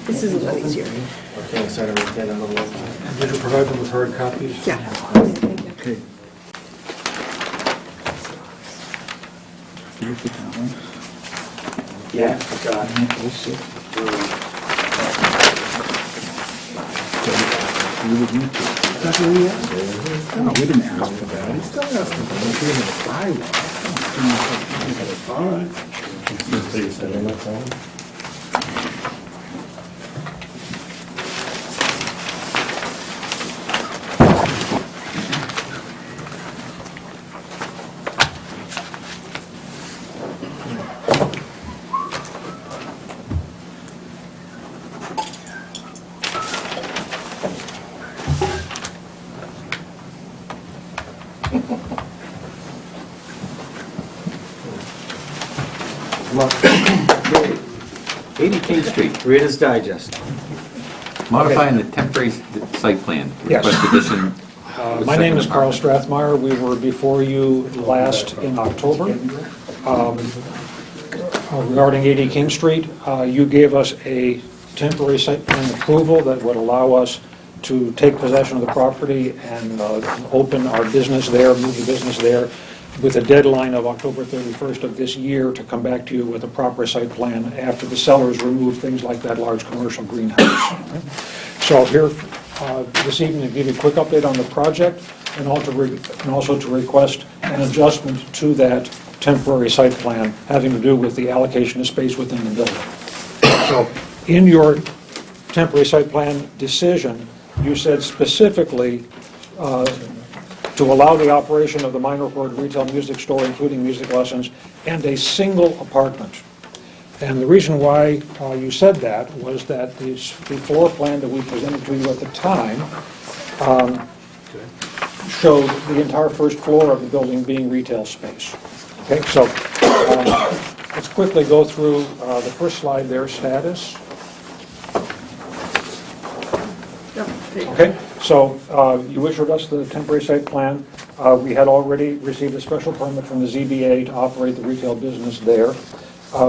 This is a lot easier. Okay, so I'm gonna get another one. Did you provide them with hard copies? Yeah. Okay. You put that one. Yeah, God. You would need to. That's what we asked. No, we didn't ask for that. He still asked for that. We didn't apply one. All right. Come on. 80 King Street, Reader's Digest. modifying the temporary site plan. Yes. Request addition. My name is Carl Strathmeyer. We were before you last in October regarding 80 King Street. You gave us a temporary site plan approval that would allow us to take possession of the property and open our business there, move the business there, with a deadline of October 31st of this year to come back to you with a proper site plan after the sellers remove things like that large commercial greenhouse. So here this evening to give you a quick update on the project and also to request an adjustment to that temporary site plan having to do with the allocation of space within the building. So in your temporary site plan decision, you said specifically to allow the operation of the minor chord retail music store, including music lessons, and a single apartment. And the reason why you said that was that the floor plan that we presented to you at the time showed the entire first floor of the building being retail space. Okay, so let's quickly go through the first slide there, status. Okay, so you issued us the temporary site plan. We had already received a special permit from the ZBA to operate the retail business there.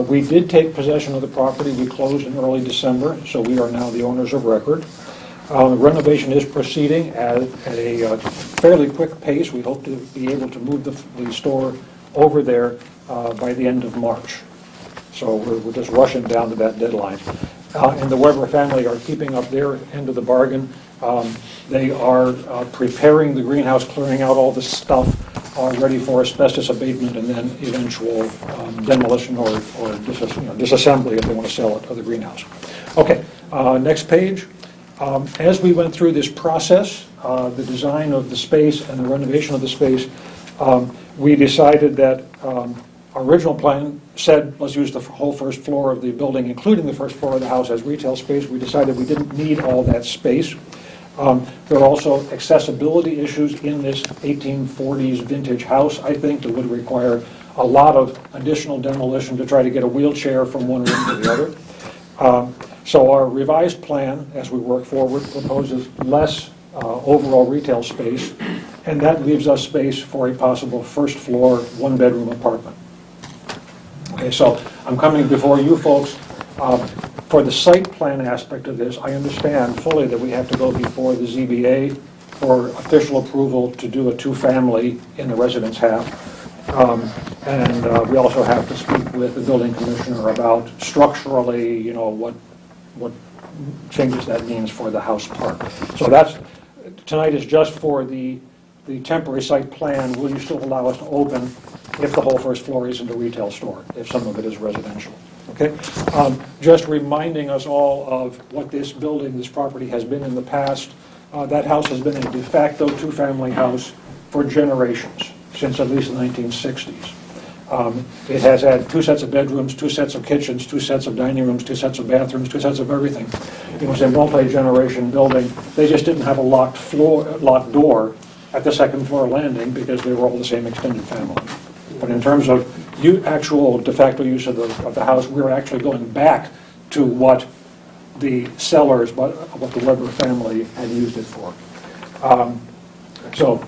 We did take possession of the property. We closed in early December, so we are now the owners of record. Renovation is proceeding at a fairly quick pace. We hope to be able to move the store over there by the end of March. So we're just rushing down to that deadline. And the Weber family are keeping up their end of the bargain. They are preparing the greenhouse, clearing out all the stuff, ready for asbestos abatement and then eventual demolition or disassembly if they want to sell it, of the greenhouse. Okay, next page. As we went through this process, the design of the space and the renovation of the space, we decided that our original plan said, let's use the whole first floor of the building, including the first floor of the house, as retail space. We decided we didn't need all that space. There are also accessibility issues in this 1840s vintage house, I think, that would require a lot of additional demolition to try to get a wheelchair from one room to the other. So our revised plan, as we work forward, proposes less overall retail space, and that leaves us space for a possible first floor, one-bedroom apartment. Okay, so I'm coming before you folks. For the site plan aspect of this, I understand fully that we have to go before the ZBA for official approval to do a two-family in the residence half. And we also have to speak with the building commissioner about structurally, what changes that means for the house part. So tonight is just for the temporary site plan. Will you still allow us to open if the whole first floor isn't a retail store, if some of it is residential? Okay? Just reminding us all of what this building, this property has been in the past. That house has been a de facto two-family house for generations, since at least the 1960s. It has had 2 sets of bedrooms, 2 sets of kitchens, 2 sets of dining rooms, 2 sets of bathrooms, 2 sets of everything. It was a multi-generation building. They just didn't have a locked door at the second floor landing because they were all the same extended family. But in terms of actual de facto use of the house, we were actually going back to what the sellers, what the Weber family had used it for. So,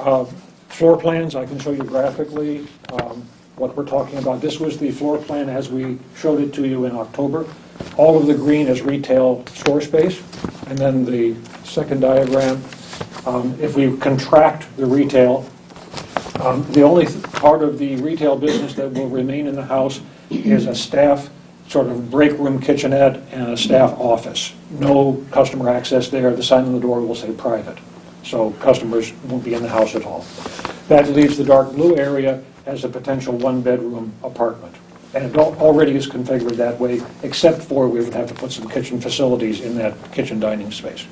our floor plans, I can show you graphically what we're talking about. This was the floor plan as we showed it to you in October. All of the green is retail store space. And then the second diagram, if we contract the retail, the only part of the retail business that will remain in the house is a staff sort of break room kitchenette and a staff office. No customer access there. The sign on the door will say private. So customers won't be in the house at all. That leaves the dark blue area as a potential 1-bedroom apartment. And it already is configured that way, except for we would have to put some kitchen facilities in that kitchen dining space.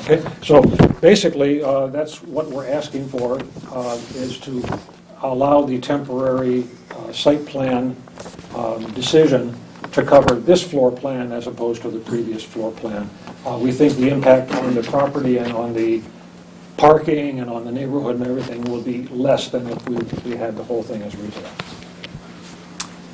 Okay, so basically, that's what we're asking for, is to allow the temporary site plan decision to cover this floor plan as opposed to the previous floor plan. We think the impact on the property and on the parking and on the neighborhood and everything will be less than if we had the whole thing as retail.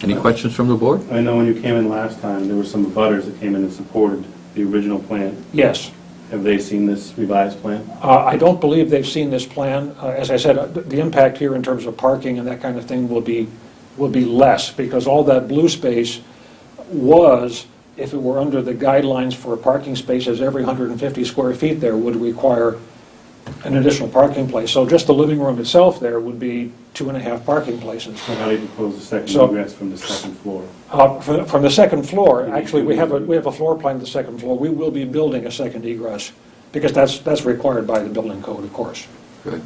Any questions from the board? I know when you came in last time, there were some abutters that came in and supported the original plan. Yes. Have they seen this revised plan? I don't believe they've seen this plan. As I said, the impact here in terms of parking and that kind of thing will be less, because all that blue space was, if it were under the guidelines for parking spaces, every 150 square feet there would require an additional parking place. So just the living room itself there would be 2.5 parking places. So how do you propose the second So- egress from the second floor? From the second floor, actually, we have a floor plan of the second floor. We will be building a second egress, because that's required by the building code, of course. Good.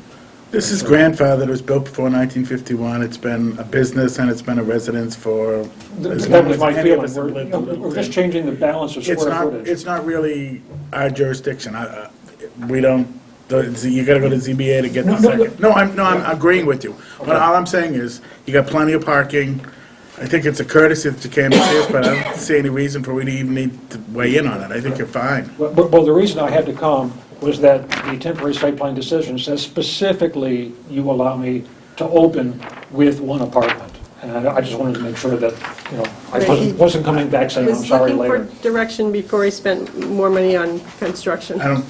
This is grandfathered, it was built before 1951, it's been a business and it's been a residence for as That long was as my any of feeling. us have lived a little We're just bit. changing the balance of square footage. It's not really our jurisdiction. We don't, you gotta go to ZBA to get the second. No, I'm agreeing with you. But all I'm saying is, you got plenty of parking. I think it's a courtesy that you came to see us, but I don't see any reason for we to even need to weigh in on it. I think you're fine. Well, the reason I had to come was that the temporary site plan decision says specifically you allow me to open with 1 apartment. And I just wanted to make sure that, I wasn't coming back saying, I'm sorry, later. Was looking for direction before he spent more money on construction. I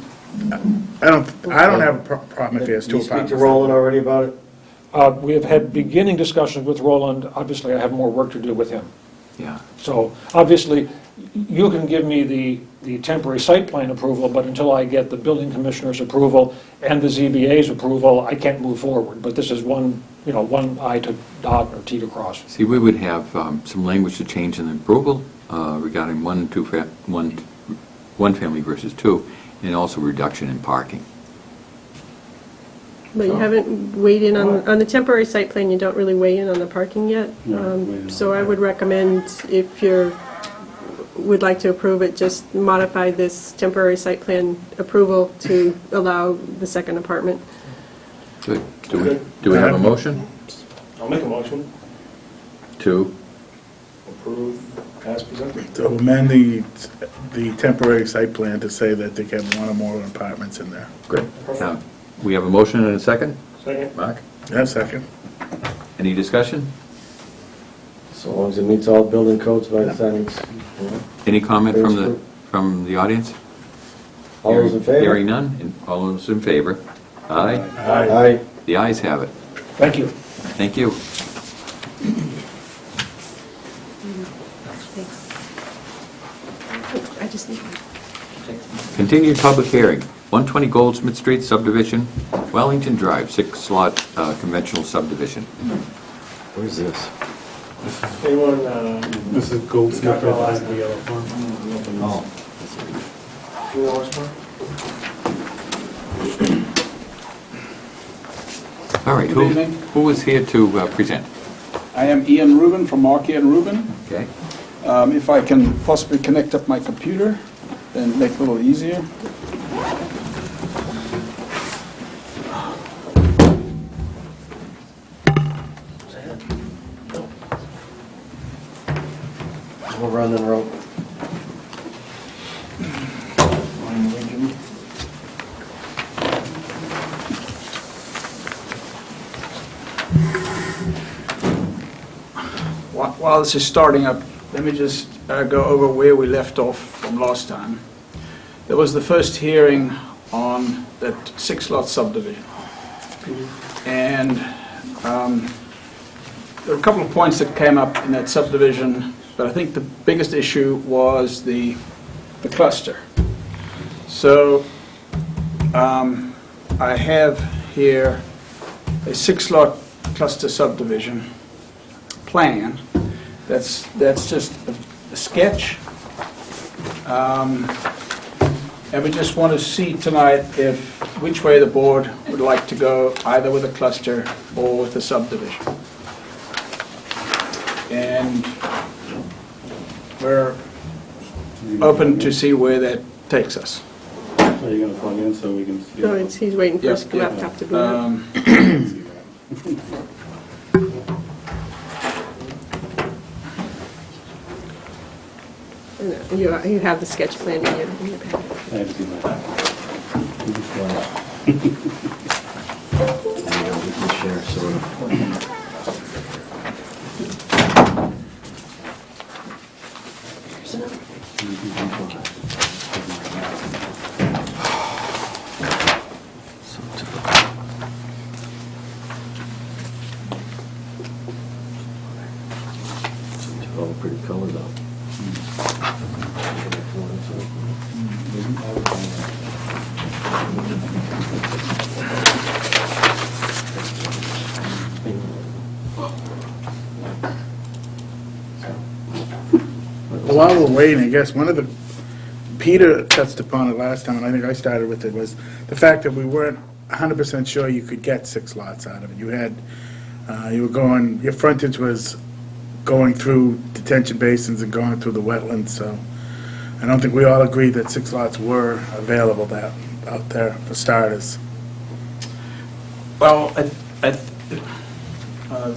don't have a problem if he has 2 Did you speak apartments. to Roland already about it? We have had beginning discussions with Roland. Obviously, I have more work to do with him. Yeah. So obviously, you can give me the temporary site plan approval, but until I get the building commissioner's approval and the ZBA's approval, I can't move forward. But this is one I to dot or T to cross. See, we would have some language to change in the approval regarding one family versus 2, and also reduction in parking. But you haven't weighed in on the temporary site plan, you don't really weigh in on the parking yet. So I would recommend, if would like to approve it, just modify this temporary site plan approval to allow the second apartment. Good. Do we have a motion I'll make a motion to? approve as presented. To amend the temporary site plan to say that they can have 1 or more apartments in there. Great. Now, we have a motion and a second? Second. Mark? Yeah, second. Any discussion? So long as it meets all building codes by the time it's, Any comment from the audience? all those in favor? Hearing none, and all those in favor? Aye. Aye. The ayes have it. Thank you. Thank you. I just need. Continued public hearing, 120 Goldsmith Street subdivision, Wellington Drive, 6-lot conventional subdivision. Where's this? Anyone, This is Goldsmith right behind the yellow farm. Oh. you know what's more? All right, Good evening. who is here to present? I am Ian Rubin from Markey and Rubin. Okay. If I can possibly connect up my computer, then make it a little easier. running road. While this is starting up, let me just go over where we left off from last time. There was the first hearing on that 6-lot subdivision. And there were a couple of points that came up in that subdivision, but I think the biggest issue was the cluster. So I have here a 6-lot cluster subdivision plan. That's just a sketch. And we just want to see tonight which way the board would like to go, either with a cluster or with a subdivision. And we're open to see where that takes us. Are you going to plug in so we can see? No, he's waiting for his Yep, yep. laptop to boot up. You have the sketch plan in your packet. I have to do my. We can share, sort of. All pretty color though. While we're waiting, I guess Peter touched upon it last time, and I think I started with it, was the fact that we weren't 100% sure you could get 6 lots out of it. Your frontage was going through detention basins and going through the wetlands, so I don't think we all agreed that 6 lots were available out there for starters. Well, this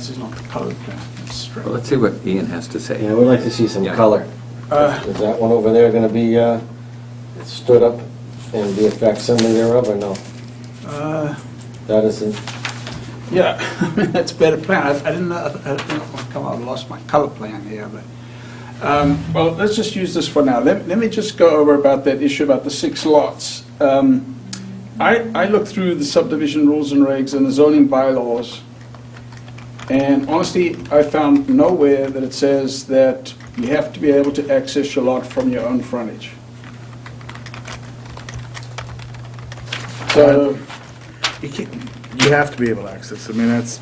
is not the color plan. It's straight. Well, let's see what Ian has to say. Yeah, we'd like to see some Yeah. color. Is that one over there going to be stood up and be a facsimile thereof, or no? That isn't. Yeah, that's a better plan. I didn't know, I lost my color plan here, but, well, let's just use this for now. Let me just go over about that issue about the 6 lots. I looked through the subdivision rules and regs and the zoning bylaws, and honestly, I found nowhere that it says that you have to be able to access your lot from your own frontage. So, You have to be able to access. I mean, that's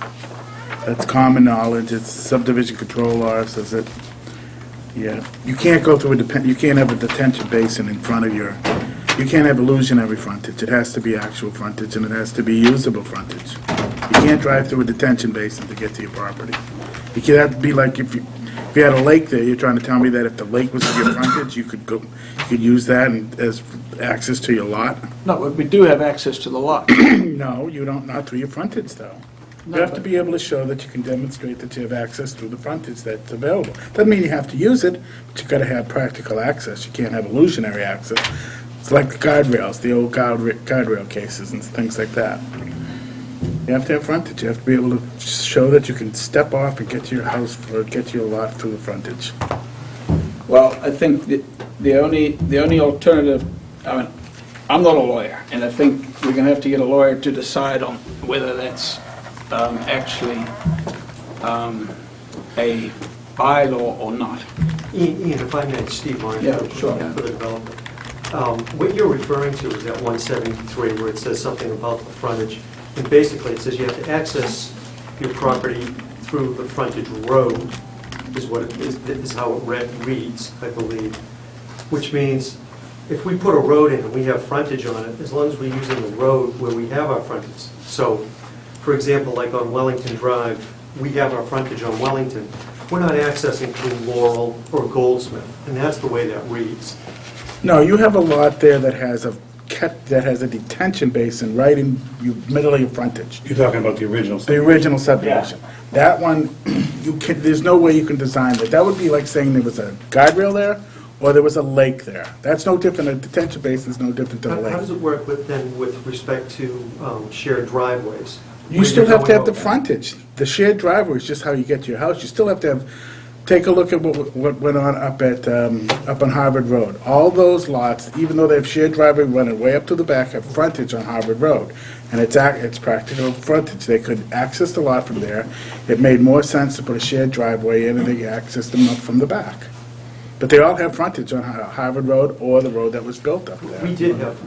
common knowledge. It's subdivision control law says that. Yeah, you can't go through you can't have a detention basin in front of you can't have illusionary frontage. It has to be actual frontage, and it has to be usable frontage. You can't drive through a detention basin to get to your property. That'd be like if you had a lake there, you're trying to tell me that if the lake was your frontage, you could use that as access to your lot? no, but we do have access to the lot. No, you don't, not through your frontage, though. You have to be able to show that you can demonstrate that you have access through the frontage that's available. Doesn't mean you have to use it, but you gotta have practical access. You can't have illusionary access. It's like the guardrails, the old guardrail cases and things like that. You have to have frontage. You have to be able to show that you can step off and get to your house or get to your lot through the frontage. Well, I think the only alternative, I mean, I'm not a lawyer, and I think we're going to have to get a lawyer to decide on whether that's actually a bylaw or not. Ian, if I may, Steve Martin, Yeah, sure. for the development. What you're referring to is that 173, where it says something about the frontage. And basically, it says you have to access your property through the frontage road, is how it reads, I believe. Which means, if we put a road in and we have frontage on it, as long as we're using the road where we have our frontage. So, for example, like on Wellington Drive, we have our frontage on Wellington. We're not accessing through Laurel or Goldsmith, and that's the way that reads. No, you have a lot there that has a that has a detention basin right in middle of your frontage. You're talking about the original. The original subdivision. That one, there's no way you can design it. That would be like saying there was a guardrail there, or there was a lake there. That's no different, a detention basin is no different than a How does lake. it work with respect to shared driveways? You still have to have the frontage. The shared driveway is just how you get to your house. You still have to have, take a look at what went on up on Harvard Road. All those lots, even though they have shared driveway running way up to the back, have frontage on Harvard Road. And it's practical frontage. They could access the lot from there. It made more sense to put a shared driveway in and they access them up from the back. But they all have frontage on Harvard Road or the road that was built up there.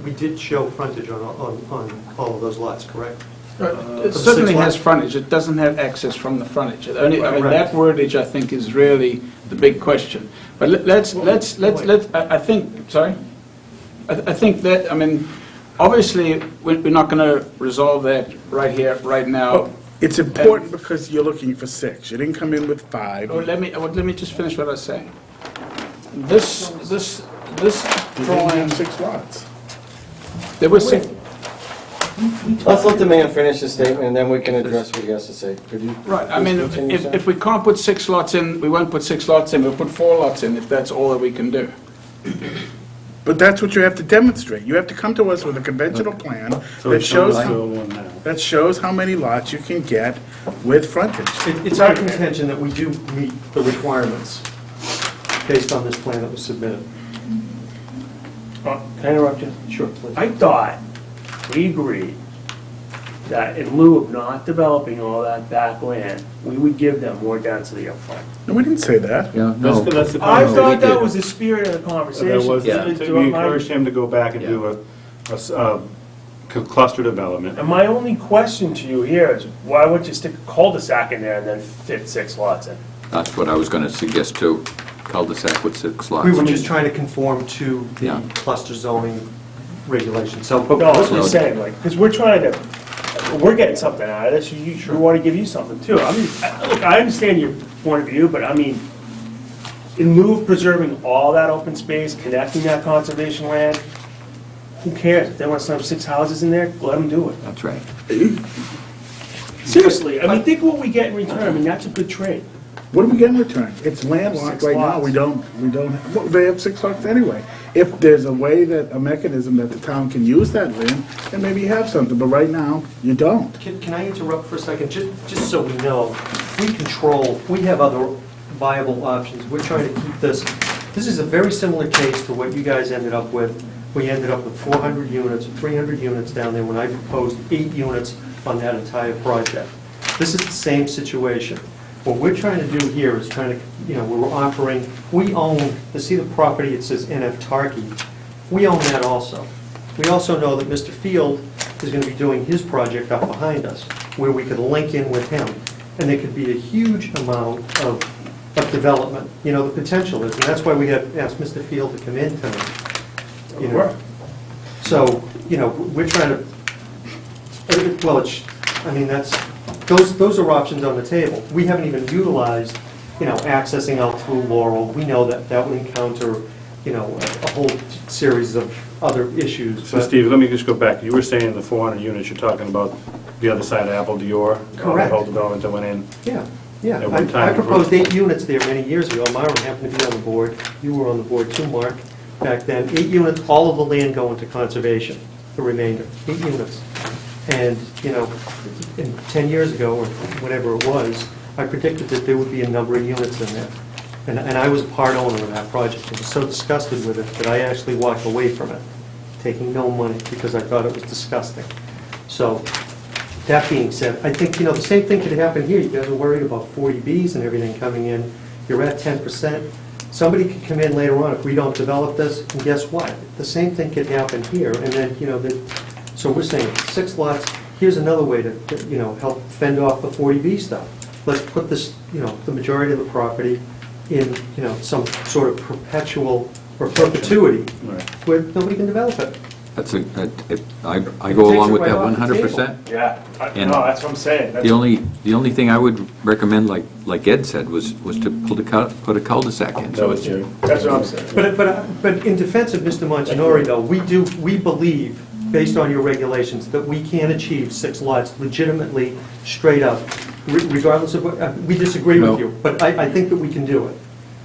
We did show frontage on all of those lots, correct? It certainly has frontage, it doesn't have access from the frontage. I mean, that wordage, I think, is really the big question. But I think, sorry? I think that, I mean, obviously, we're not going to resolve that right here, right now. Well, it's important because you're looking for 6. You didn't come in with 5. Let me just finish what I was saying. This You didn't drawing, have 6 lots. there was six. Let's let the man finish his statement, and then we can address what he has to say. Could you Right, I mean, please continue, sir? if we can't put 6 lots in, we won't put 6 lots in, we'll put 4 lots in, if that's all that we can do. But that's what you have to demonstrate. You have to come to us with a conventional plan So that it's shows, only how- still one now. that shows how many lots you can get with frontage. It's our contention that we do meet the requirements based on this plan that was submitted. Can I interrupt you? Sure, please. I thought we agreed that in lieu of not developing all that back land, we would give them more density up front. No, we didn't say that. Yeah, no. That's the I conversation. thought that was the spirit of the That conversation. was, Yeah. we encouraged him to go back and do a cluster development. And my only question to you here is, why wouldn't you stick a cul-de-sac in there and then fit 6 lots in? That's what I was going to suggest too. Cul-de-sac with 6 lots. We were just trying to conform to the Yeah. cluster zoning regulations, so. No, that's what I'm saying, like, because we're getting something out of this, we want to give you something too. I mean, look, I understand your point of view, but I mean, in lieu of preserving all that open space, connecting that conservation land, who cares? If they want to set up 6 houses in there, let them do it. That's right. Seriously, I mean, think of what we get in return, I mean, that's a good trade. What do we get in return? It's landlocked 6 right now. lots. We don't, well, they have 6 lots anyway. If there's a way that, a mechanism that the town can use that land, then maybe you have something, but right now, you don't. Can I interrupt for a second, just so we know, we have other viable options, we're trying to keep this is a very similar case to what you guys ended up with. We ended up with 400 units, 300 units down there, when I proposed 8 units on that entire project. This is the same situation. What we're trying to do here is we're offering, we own, see the property, it says NF Tarkey, we own that also. We also know that Mr. Field is going to be doing his project up behind us, where we could link in with him, and there could be a huge amount of development, the potential is, and that's why we have asked Mr. Field to come in tonight. So, we're trying to, those are options on the table. We haven't even utilized, accessing out through Laurel. We know that would encounter, a whole series of other issues. So but- Steve, let me just go back. You were saying the 400 units, you're talking about the other side of Apple Dior? Correct. The whole development that went in? Yeah. At one time. I proposed 8 units there many years ago. Myron happened to be on the board. You were on the board too, Mark, back then. 8 units, all of the land going to conservation, the remainder, 8 units. And, 10 years ago, or whatever it was, I predicted that there would be a number of units in there. And I was a part owner of that project. I was so disgusted with it that I actually walked away from it, taking no money because I thought it was disgusting. So, that being said, I think, the same thing could happen here. You guys are worried about 40Bs and everything coming in. You're at 10%. Somebody could come in later on if we don't develop this, and guess what? The same thing could happen here. And then, so we're saying 6 lots, here's another way to, help fend off the 40B stuff. Let's put this, the majority of the property in, some sort of perpetual or perpetuity Right. where nobody can develop it. That's I go along with that 100%. Yeah, And no, that's what I'm saying. The only thing I would recommend, like Ed said, was to put a cul-de-sac in. So it's, That's what I'm saying. But in defense of Mr. Montanori, though, we believe, based on your regulations, that we can achieve 6 lots legitimately, straight up, regardless of what, we disagree with No. you, but I think that we can do it.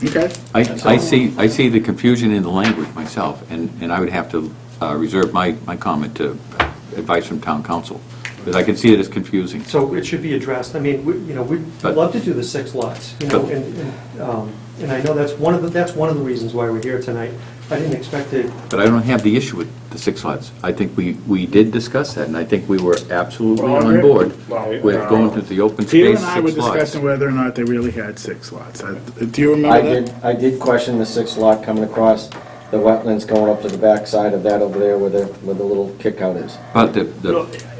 Okay. I see the confusion in the language myself, and I would have to reserve my comment to advice from town council, because I can see it as confusing. So it should be addressed. I mean, we'd But- love to do the 6 lots, and I know that's one of the reasons why we're here tonight. I didn't expect it. But I don't have the issue with the 6 lots. I think we did discuss that, and I think we were absolutely Well, on board well, with going to the open Peter space and I were 6 lots. discussing whether or not they really had 6 lots. Do you remember that? I did question the 6 lot coming across the wetlands going up to the backside of that over there where the little kick out is. But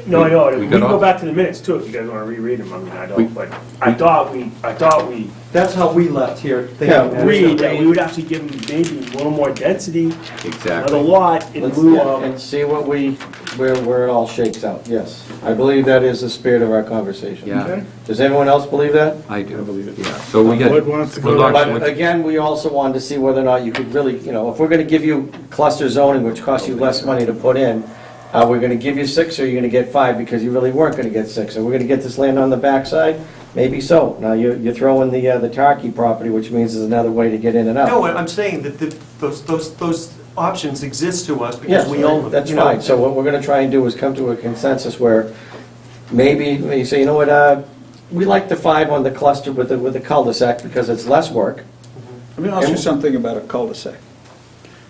No, I know, we we got can go off- back to the minutes too, if you guys wanna reread them, I mean, I We- don't, but I thought we That's how we left here. thinking Yeah, that- agreed that we would actually give them maybe a little more density, another Exactly. lot in Let's, lieu and of. see where it all shakes out, yes. I believe that is the spirit of our conversation. Yeah, Does everyone else believe that? I do. Yeah, so we got. Board wants to go good luck back. But with- again, we also wanted to see whether or not you could really, if we're gonna give you cluster zoning, which costs you less money to put in, we're gonna give you 6, or you're gonna get 5, because you really weren't gonna get 6. Are we gonna get this land on the backside? Maybe so. Now, you're throwing the Tarkey property, which means there's another way to get in and out. No, I'm saying that those options exist to us Yes, because we own them. that's you know. fine. So what we're gonna try and do is come to a consensus where maybe you say, you know what, we like the 5 on the cluster with the cul-de-sac because it's less work. Let me ask you something about a cul-de-sac.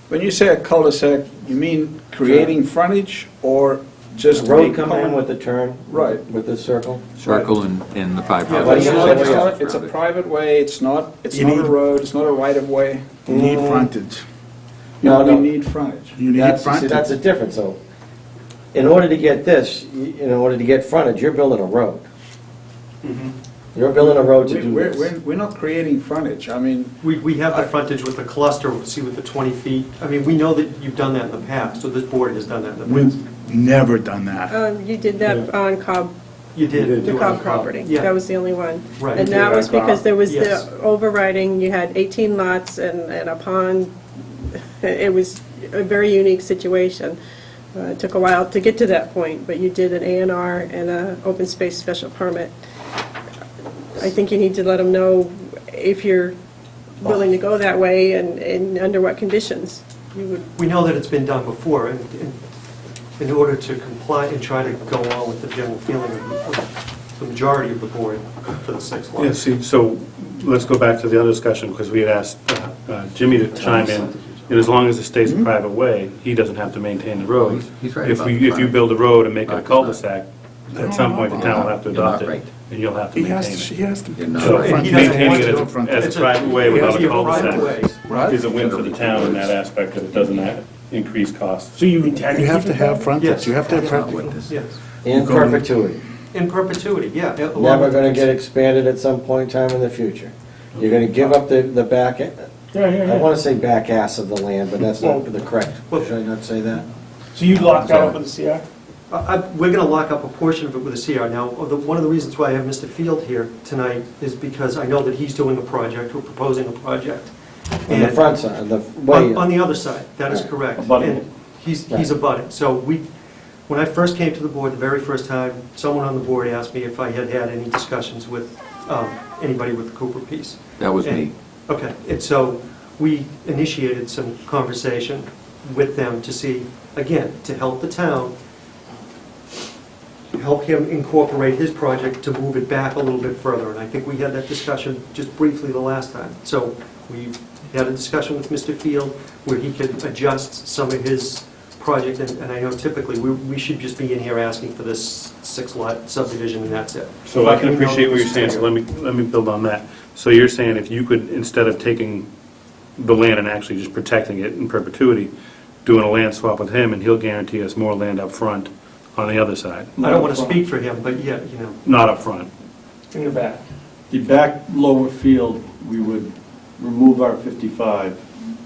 When you say a cul-de-sac, you mean creating frontage or just? Road make coming in common- with the turn. Right. With the circle. Circle and the 5 Yeah, houses. but it's Yeah, not- yeah. it's a private way, it's not You a need- road, it's not a right-of-way. You need frontage. No, You no. need frontage. You need See, frontage. that's a difference, though. In order to get this, in order to get frontage, you're building a road. You're building a road to do this. We're not creating frontage, I mean, We have the frontage with the cluster, see with the 20 feet. I mean, we know that you've done that in the past, so this board has done that in the past. We've never done that. You did that on Cobb, You did. the do it Cobb on property. Yeah. That was the only one. Right. And You that did it was on Cobb. because there was Yes. the overriding, you had 18 lots and a pond. It was a very unique situation. It took a while to get to that point, but you did an A&R and an open space special permit. I think you need to let them know if you're willing to go that way and under what conditions you would. We know that it's been done before, and in order to comply and try to go on with the general feeling of the majority of the board for the 6 lots. Yeah, see, so let's go back to the other discussion, because we had asked Jimmy to chime in, and as long as it stays a private way, he doesn't have to maintain the road. He's right If about we, the if you frontage. build a road and make it a It's not. cul-de-sac, at some point, the town will have to You're not adopt it, right. and you'll have to He maintain has it. to, he has to. You're not show right. And he doesn't Maintaining want it to. as a It's private way it has without to be a private cul-de-sac way. is a win for the town in that aspect, that it doesn't increase costs. So you intend to You have keep to it have that? frontage, Yes. you have to have That's not frontage. what this is. Yes, In Going- perpetuity. in perpetuity, yeah. along Never with- gonna get expanded at some point in time in the future. You're gonna give up the back, I wanna say back ass of the land, but that's not the correct. Should I not say that? So you lock that up with the CR? We're going to lock up a portion of it with a CR. Now, one of the reasons why I have Mr. Field here tonight is because I know that he's doing a project, or proposing a project. On the And- front side, on the way. On the other side, that is Right. correct. Abutting And it. he's abutting. So when I first came to the board, the very first time, someone on the board asked me if I had had any discussions with anybody with the Cooper piece. That was And- me. Okay, and so we initiated some conversation with them to see, again, to help the town, help him incorporate his project to move it back a little bit further. And I think we had that discussion just briefly the last time. So we had a discussion with Mr. Field where he could adjust some of his project. And I know typically we should just be in here asking for this 6-lot subdivision and that's it. So I can But we know appreciate what you're this saying, is so let me build on that. So you're saying if you could, instead of taking the land and actually just protecting it in perpetuity, doing a land swap with him, and he'll guarantee us more land up front on the other side, I don't want to speak for him, but yeah, not up front. In the back. The back lower field, we would remove our 55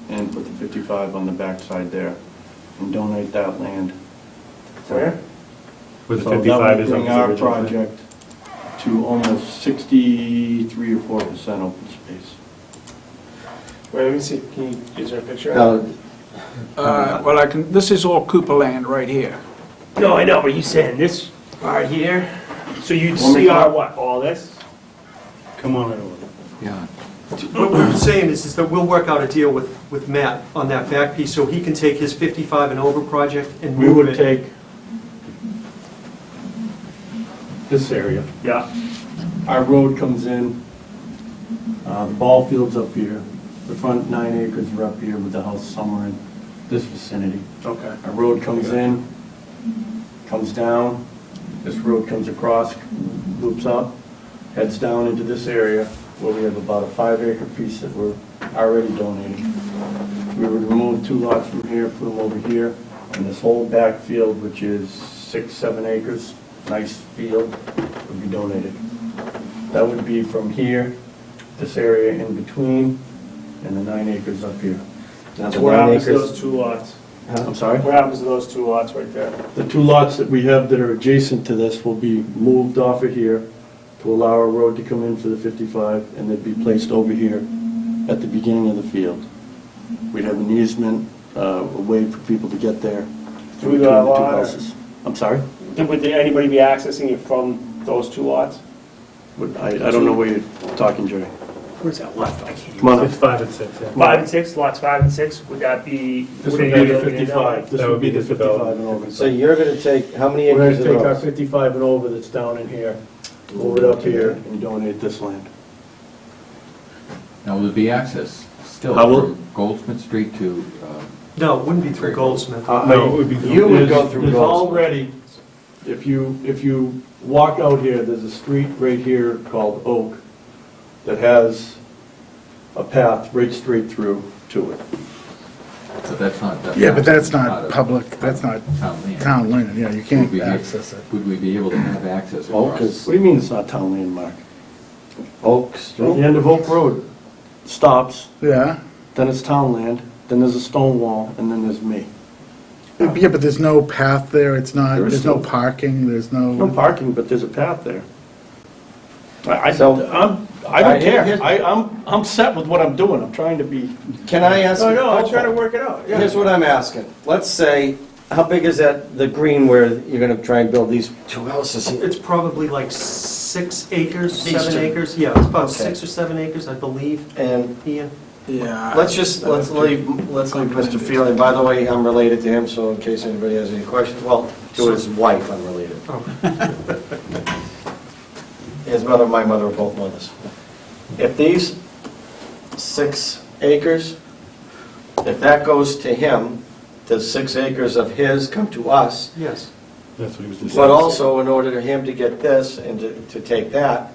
and put the 55 on the back side there. and donate that land. Where? Where the So that 55 would is on bring his our original plan. project to almost 63 or 4% open space. Wait, let me see, is there a picture? Well, this is all Cooper land right here. No, I know, but you saying this part here? So you'd Want me see to our come what, all this? Come on right over. Yeah. What we're saying is that we'll work out a deal with Matt on that back piece, so he can take his 55 and over project and We move would it. take this area. Yeah. Our road comes in, the ball field's up here, the front 9 acres are up here with the house somewhere in this vicinity. Okay. Our road comes in, comes down, this road comes across, loops up, heads down into this area where we have about a 5-acre piece that we're already donating. We would remove 2 lots from here, put them over here, and this whole back field, which is 6-7 acres, nice field, would be donated. That would be from here, this area in between, and the 9 acres up here. Now, So the what 9 happens to acres- those 2 lots? I'm sorry? What happens to those 2 lots right there? The 2 lots that we have that are adjacent to this will be moved off of here to allow a road to come in for the 55, and they'd be placed over here at the beginning of the field. We'd have an easement, a way for people to get there. Do we between the got a 2 lot, or- houses. I'm sorry? Would anybody be accessing it from those 2 lots? I don't know where you're talking, Jerry. Where's that lot? I can't Come on It's up. 5 and 6, yeah. 5 and 6, lots 5 and 6, would that be? This would would they be be the able to get that? 55. This would be the 55 and over. So you're going to take, how many We're acres going of to take our those? 55 and over that's down in here, move it up here, and donate this land. Now, will there be access still How will- from Goldsmith Street to, No, it wouldn't be through Goldsmith. No, it would be. You would go through There's Goldsmith. already, if you walk out here, there's a street right here called Oak that has a path right straight through to it. so that's not... Yeah, but that's not a public, that's not Town land. town land, yeah, you Would can't we be- access it. Would we be able to have access Oak across? is, What do you mean it's not town land, Mark? Oak At Street. the end of Oak Road stops, Yeah, then it's town land, then there's a stone wall, and then there's me. yeah, but there's no path there, it's not, There is there's no no- parking, there's No no, parking, but there's a path there. I So- don't care. Here's- I'm set with what I'm doing. I'm trying to be. Can I ask? No, no, I'm trying to work it out, yeah. Here's what I'm asking. Let's say, how big is that, the green where you're going to try and build these 2 houses here? It's probably like 6 acres, These 7 two. acres. Yeah, it's about Okay. 6 or 7 acres, I believe, And Ian. Yeah. let's leave Mr. Feely. By the way, I'm related to him, so in case anybody has any questions, well, to his wife, I'm related. His mother and my mother are both mothers. If these 6 acres, if that goes to him, does 6 acres of his come to us? Yes. That's what he was just But saying. also, in order for him to get this and to take that,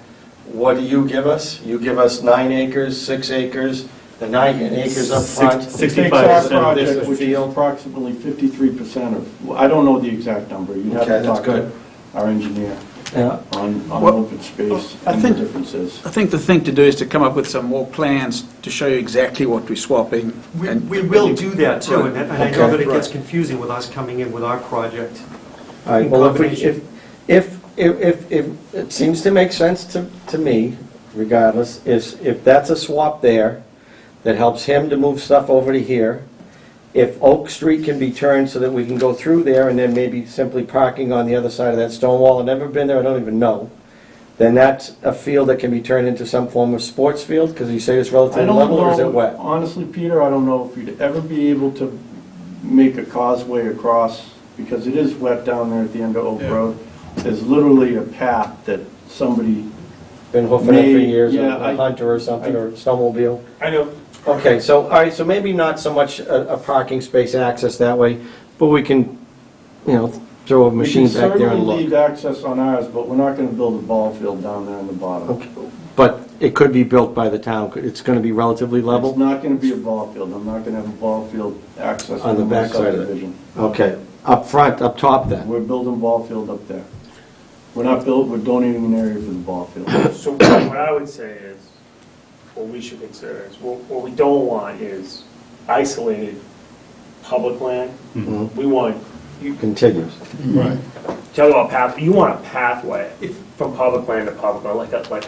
what do you give us? You give us 9 acres, 6 acres, the 9 acres up front. It takes 65% our of this project, is which is field. approximately 53% of, well, I don't know the exact number. You'd have Okay, to that's talk to good. our engineer Yeah. on Well, open space I and the think- differences. I think the thing to do is to come up with some more plans to show you exactly what we're swapping. and- We will do that too, and I know Okay. that it gets confusing with us coming in with our project. All right, In well, combination. if it seems to make sense to me, regardless, is if that's a swap there that helps him to move stuff over to here, if Oak Street can be turned so that we can go through there and then maybe simply parking on the other side of that stone wall, I've never been there, I don't even know, then that's a field that can be turned into some form of sports field, because you say it's I relatively don't level, or is it know, wet? honestly, Peter, I don't know if you'd ever be able to make a causeway across, because it is wet down there at the end of Oak Yeah. Road. There's literally a path that somebody, Been hoofing it for May- years, yeah, a hunter or something, or snowmobile? I know. Okay, so, all right, so maybe not so much a parking space access that way, but we can, throw a we can machine back there certainly and look. leave access on ours, but we're not gonna build a ball field down there in the bottom. Okay, but it could be built by the town, it's gonna be relatively It's level? not gonna be a ball field. I'm not gonna have a ball field access On the on my backside of it. subdivision. Okay, up front, up top then? We're building ball field up there. We're donating an area for the ball field. So what I would say is, what we should consider is, what we don't want is isolated public land. Mhm. We want, you, Contiguous. Right. talk about path, you want a pathway from public land to public land, like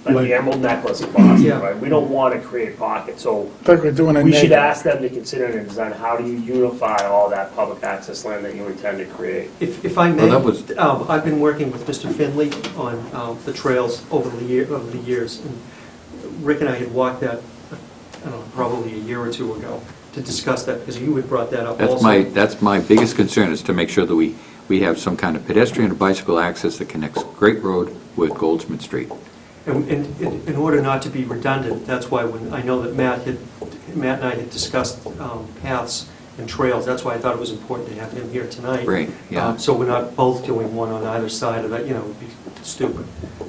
the Emerald Necklace in Boston, Yeah. right? We don't want to create pockets, so Like we're doing a we should neighbor. ask them to consider in design, how do you unify all that public access land that you intend to create? If I may, Well, that was- I've been working with Mr. Finley on the trails over the years. And Rick and I had walked that, I don't know, probably a year or two ago to discuss that, because you had brought that up also. That's my biggest concern, is to make sure that we have some kind of pedestrian or bicycle access that connects Great Road with Goldsmith Street. And in order not to be redundant, that's why when, I know that Matt and I had discussed paths and trails, that's why I thought it was important to have him here tonight. Right, yeah. So we're not both doing one on either side of that, it would be stupid.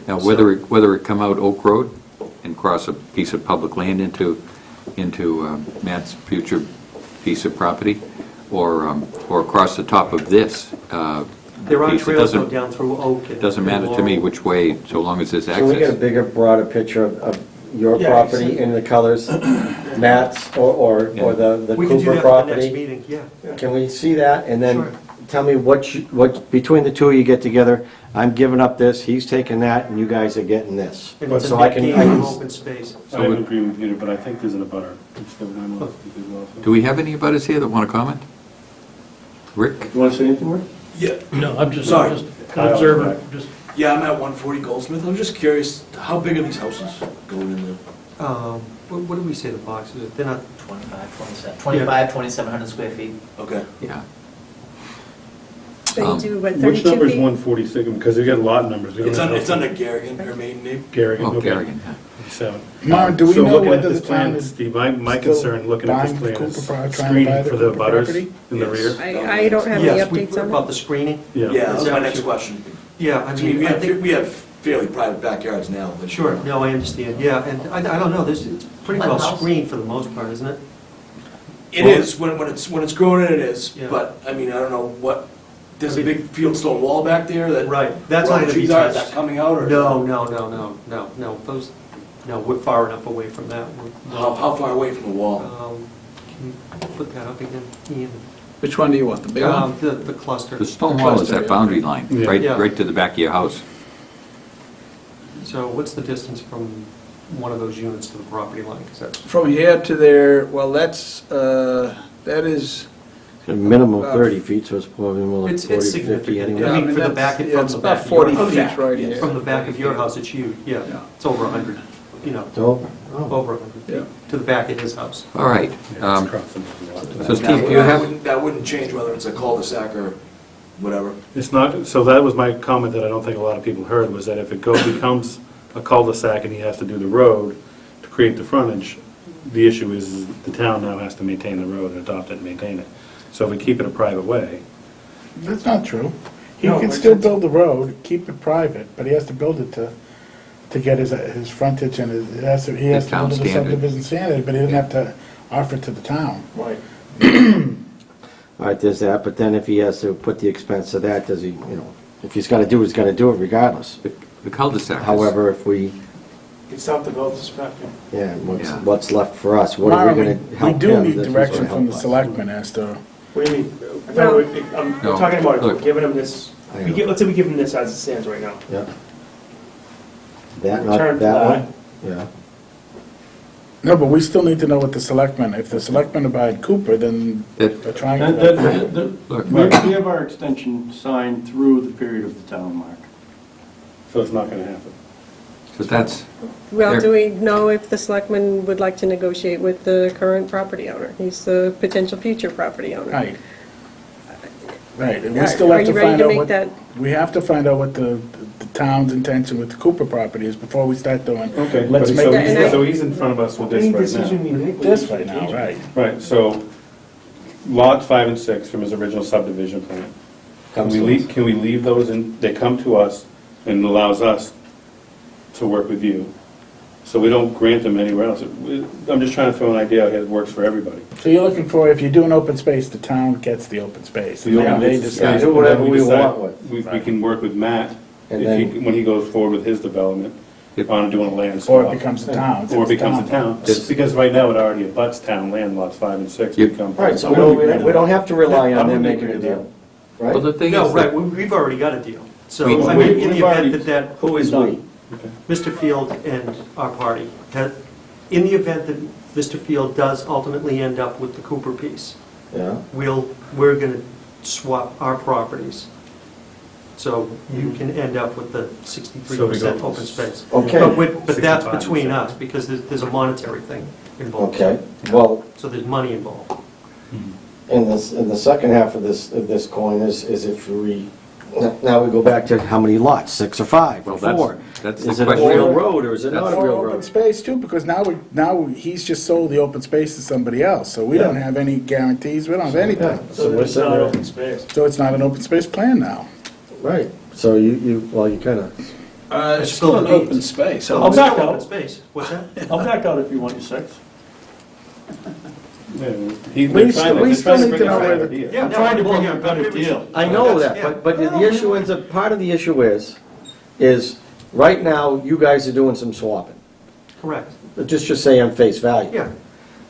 Now, whether it come out Oak Road and cross a piece of public land into Matt's future piece of property, or across the top of this There are piece, it trails go doesn't, down through Oak. it doesn't matter to me which way, so long as there's Can we get a access. bigger, broader picture of your Yeah, property in the colors, Matt's or the We can do Cooper that for the next property? meeting, yeah. Can we see that? And Sure. then tell me what, between the two of you get together, I'm giving up this, he's taking that, and you guys are getting this. And it's a So I big can, game I of can, open space. I would agree with Peter, but I think there's an abutter. It's the one I want to speak as well. Do we have any abutters here that want to comment? Rick? You want to say anything, Rick? Yeah, No, I'm just, sorry, just Kyle, observer, back. just. yeah, I'm at 140 Goldsmith. I'm just curious, how big are these houses going in there? What do we say the boxes are? They're not, 2,700 square feet. Okay. Yeah. They do, what, 32 Which number is feet? 146? Because we got lot numbers. We don't It's have under, it's house under Garrigan, her maiden name. Garrigan, Oh, okay. Garrigan, yeah. 47. Mark, do we So know looking at whether this the town plan, is Steve, my still concern, looking at this buying plan Cooper is trying to buy screening the for the Cooper butters property? in the rear. I don't have any yes, updates on about that. the screening. Yeah. Yeah, that was my Is that next what question. Yeah, I mean, I think, We have fairly private backyards now. but- sure, no, I understand, yeah, and I don't know, it's pretty well screened for the most part, isn't it? It is, when it's grown in, it is, Yeah. but, I mean, I don't know what, there's a big fieldstone wall back there that. Right, that's where not the gonna be trees are, is touched. that coming out, or? No, those, no, we're far enough away from that. How far away from the wall? Can you put that up again, Ian? Which one do you want, the big one? The cluster. The stone wall is that boundary line, Yeah. right, Yeah. right to the back of your house. So what's the distance from one of those units to the property line? 'Cause that's, From here to there, well, that is, a minimum of 30 feet, so it's probably more like It's 40 to 50 significant. anyway. I mean, from the that's- back, yeah, from it's the about back of 40 your feet house. right here. From the back of your house, it's huge, yeah. Yeah. It's over 100, So, over 100 feet, Yeah. to the back of his house. All right. Yeah, it's crossing the lot. So Steve, you have, That wouldn't change whether it's a cul-de-sac or whatever. It's not, so that was my comment that I don't think a lot of people heard, was that if it becomes a cul-de-sac and he has to do the road to create the frontage, the issue is the town now has to maintain the road and adopt it and maintain it. So if we keep it a private way, That's not true. He No, can it's- still build the road, keep it private, but he has to build it to get his frontage and he has to His build town it to standard. subdivision standard, but he doesn't have to offer it to the town. Right. all right, there's that, but then if he has to put the expense of that, does he, if he's gotta do it, he's gotta do it regardless. the cul-de-sac is- However, if we, It's something to go to spectrum. yeah, Yeah. what's left for us? What are Mara, we gonna we help do him? need This is direction gonna from the help us. selectmen as to, What do you mean? I thought I'm No, talking about, look. giving him this, I know. let's say we give him this as it stands right now. Yeah. That, Return not for that that. one? Yeah. no, but we still need to know what the selectmen, if the selectmen abide Cooper, then That- we're trying Look, We have our extension signed through the period of the town, Mark. so it's not gonna happen. but that's, Well, There- do we know if the selectman would like to negotiate with the current property owner? He's the potential future property owner. Right. Right, and we Are- still are have to you ready find to out make what, that- we have to find out what the town's intention with the Cooper property is before we start doing. Okay, Let's but make. and I- so he's in front of us with Any this right decision now. we make. This right now, right. Right, so lots 5 and 6 from his original subdivision plan. Comes to us. Can we leave those in, they come to us and allows us to work with you? So we don't grant them anywhere else. I'm just trying to throw an idea out here that works for everybody. So you're looking for, if you do an open space, the town gets the open space. and then they Yeah, decide. do whatever And then we decide- want with. We can work with Matt, And if then- he, when he goes forward with his development, on doing a land Or swap. it becomes a town. Or it becomes a town. Because right now, it already abuts town land, lots 5 and 6 You- become. All right, so we don't have to rely on them making a deal, Well, right? the thing No, is right, that, we've already got a deal. So, We- I mean, in the we've already- event that Who is we? Mr. Field and our party, in the event that Mr. Field does ultimately end up with the Cooper piece, Yeah. we're going to swap our properties. So you can end up with the 63% open space. Okay. But that's 65%. between us, because there's a monetary thing involved. Okay, well, So there's money involved. in the second half of this coin is if we, now we go back to how many lots, 6 or 5 or Well, that's- 4? that's the Is it a question. real road or is it not a Or real open road? space too, because now he's just sold the open space to somebody else, so we don't have any guarantees, we don't have anything. So we're sitting there, space. So it's not an open space plan now. right, so you kind of, It's still an open space. So I'll it's back still out. open space. What's that? I'll back out if you want your 6. Yeah, We still need to know where the, Yeah, I'm trying to bring you a better deal. I know that, Yeah. but the issue ends up, part of the issue is right now, you guys are doing some swapping. Correct. Just say on face value. Yeah.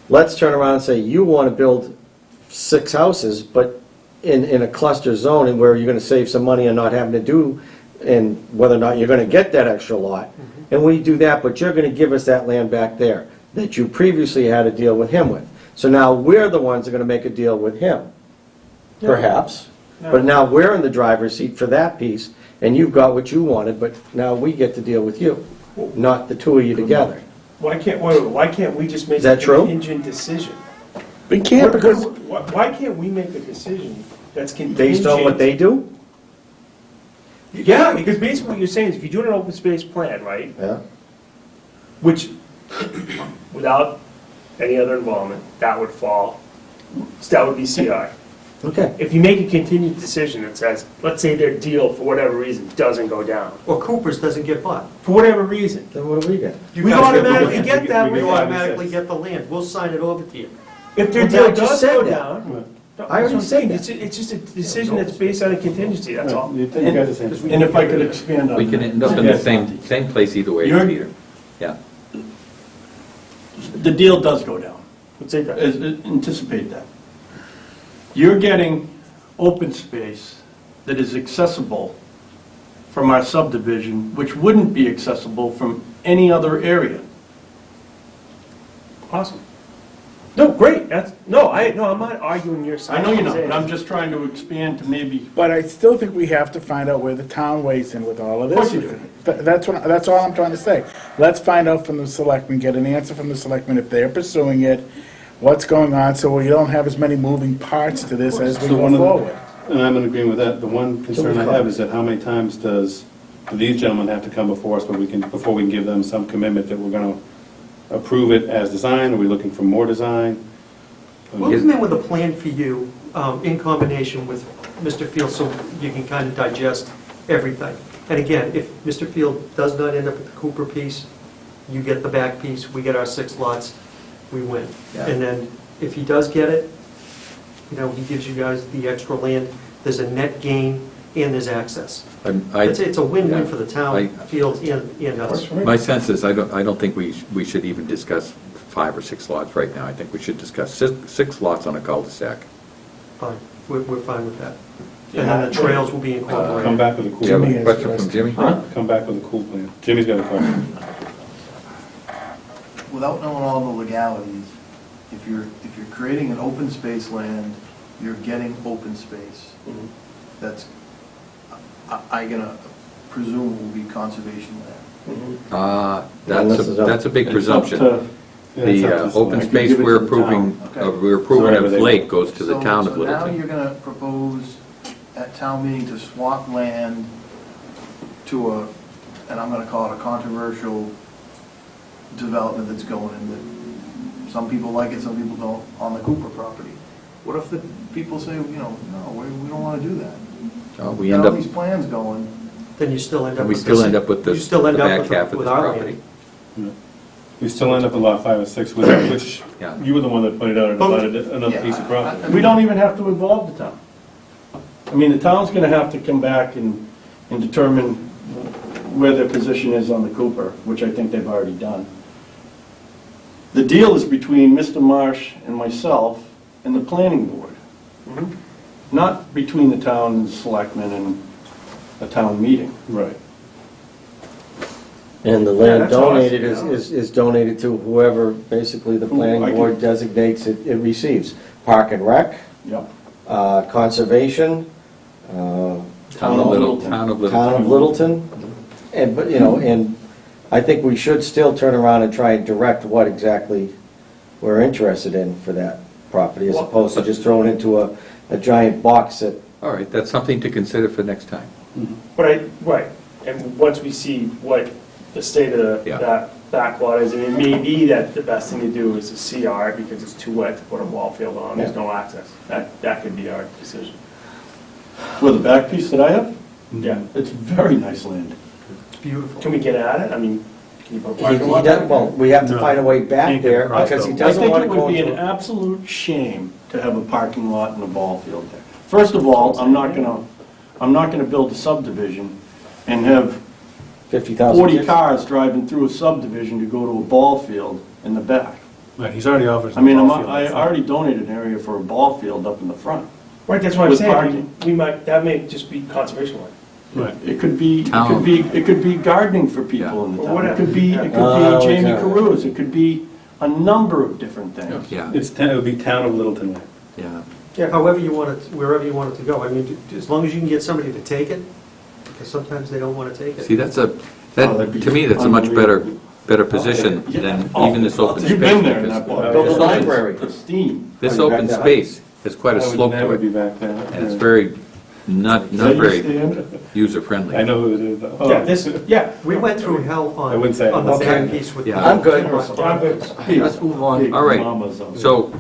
Let's turn around and say, you want to build 6 houses, but in a cluster zone and where you're going to save some money and not having to do, and whether or not you're going to get that extra lot. And we do that, but you're going to give us that land back there that you previously had a deal with him with. So now we're the ones that are going to make a deal with him, perhaps. But now we're in the driver's seat for that piece, and you've got what you wanted, but now we get to deal with you, not the two of you together. Why can't we just make Is that a true? contingent decision? we can't because, Why can't we make a decision that's contingent? Based on what they do? Yeah, because basically what you're saying is if you're doing an open space plan, right, Yeah. which, without any other involvement, that would fall, that would be CI. Okay. If you make a contingent decision that says, let's say their deal, for whatever reason, doesn't go down, Or Cooper's doesn't get bought. for whatever reason, Then what do we get? we automatically get that We land. automatically get the land. We'll sign it over to you. If their Well, deal I just does said go that. down, I that's already what I'm saying, said it's just a decision that's based on a contingency, that's all. You guys are saying. And if I could expand on we that. can end up in the same place either way, You're- Peter. Yeah. The deal does go down. Let's say that. Anticipate that. You're getting open space that is accessible from our subdivision, which wouldn't be accessible from any other area. Awesome. No, great, I'm not arguing your side. I know you're not, saying- but I'm just trying to expand to maybe, but I still think we have to find out where the town weighs in with all of this. Of course you do. That's all I'm trying to say. Let's find out from the selectmen, get an answer from the selectmen if they're pursuing it, what's going on, so we don't have as many moving parts to this as we So go one of the- forward. And I'm in agreement with that. The one concern I have is that how many times do these gentlemen have to come before us before we can give them some commitment that we're going to approve it as designed? Are we looking for more design? We'll come in with a plan for you in combination with Mr. Field so you can kind of digest everything. And again, if Mr. Field does not end up with the Cooper piece, you get the back piece, we get our 6 lots, we win. Yeah. And then if he does get it, he gives you guys the extra land, there's a net gain and there's access. It's a win-win for the town, Field, and us. My sense is, I don't think we should even discuss 5 or 6 lots right now. I think we should discuss 6 lots on a cul-de-sac. Fine, we're fine with that. And then the trails will be incorporated. Come back with a cool Do you have plan. a question from Jimmy? Come back with a cool plan. Jimmy's got a question. Without knowing all the legalities, if you're creating an open space land, you're getting open space. That's, I gonna presume will be conservation land. That's a big presumption. It's The up to open select. space give it to we're the approving, town. we're approving Whatever of they Lake want. goes to the town of So now Littleton. you're gonna propose at town meeting to swap land to and I'm gonna call it a controversial development that's going in that some people like it, some people don't, on the Cooper property. What if the people say, no, we don't wanna do that? Oh, we Got end all up, these plans going. Then you still end up we with still end up with you the still end up back with half of with this our property. land. We still end up with lot 5 or 6, which Yeah. you were the one that pointed out about another piece of property. We don't even have to involve the town. I mean, the town's gonna have to come back and determine where their position is on the Cooper, which I think they've already done. The deal is between Mr. Marsh and myself and the planning board, not between the town selectmen and a town meeting. Right. And the Yeah, land that's awesome, donated you know. is donated to whoever basically the Who planning I board can- designates it receives. Park and Rec, Yep. Conservation, Town of Littleton. Town of Littleton, and, but, you know, and I think we should still turn around and try and direct what exactly we're interested in for that property, as opposed to just throwing into a giant box that, All right, that's something to consider for next time. Right, and once we see what the state of Yeah. that backlot is, and it may be that the best thing to do is to CR it because it's too wet to put a ball field on, there's no access. That could be our decision. With the back piece that I have, Yeah. it's very nice land. It's beautiful. Can we get at it? I mean, can you put a he parking lot doesn't, well, we have to No. find a way back Can't get there, across because he though. I doesn't think want it to go would be an into. absolute shame to have a parking lot and a ball field there. First of all, I'm not gonna build a subdivision and have 50,000 40 kids. cars driving through a subdivision to go to a ball field in the back. Right, he's already offered I some mean, ball field I in front. already donated an area for a ball field up in the front. Right, that's what I'm With saying, parking. we might, that may just be conservation land. Right. It could be, Town. it could be gardening for people in the Or town. It whatever. could be Oh, Jamie okay. Carews, it could be a number of different things. Yeah, It would be Town of Littleton land. yeah. However you want it, wherever you want it to go. I mean, as long as you can get somebody to take it, because sometimes they don't want to take it. See, that's a, that'd be to me, that's a much better unbelievable. position Yeah. than Oh, even this open space. You've been there in because that part. Build a It's library. pristine. This Oh, you open back that space has quite a That would- slope that to would be it, back then. and it's Yeah. very, not Is that your very stand? user-friendly. I know who it is, though. Yeah. We went through hell I wouldn't say on the okay. back piece with. Yeah. I'm good. I'm good. Let's move on. Big All right, mamas on it. so,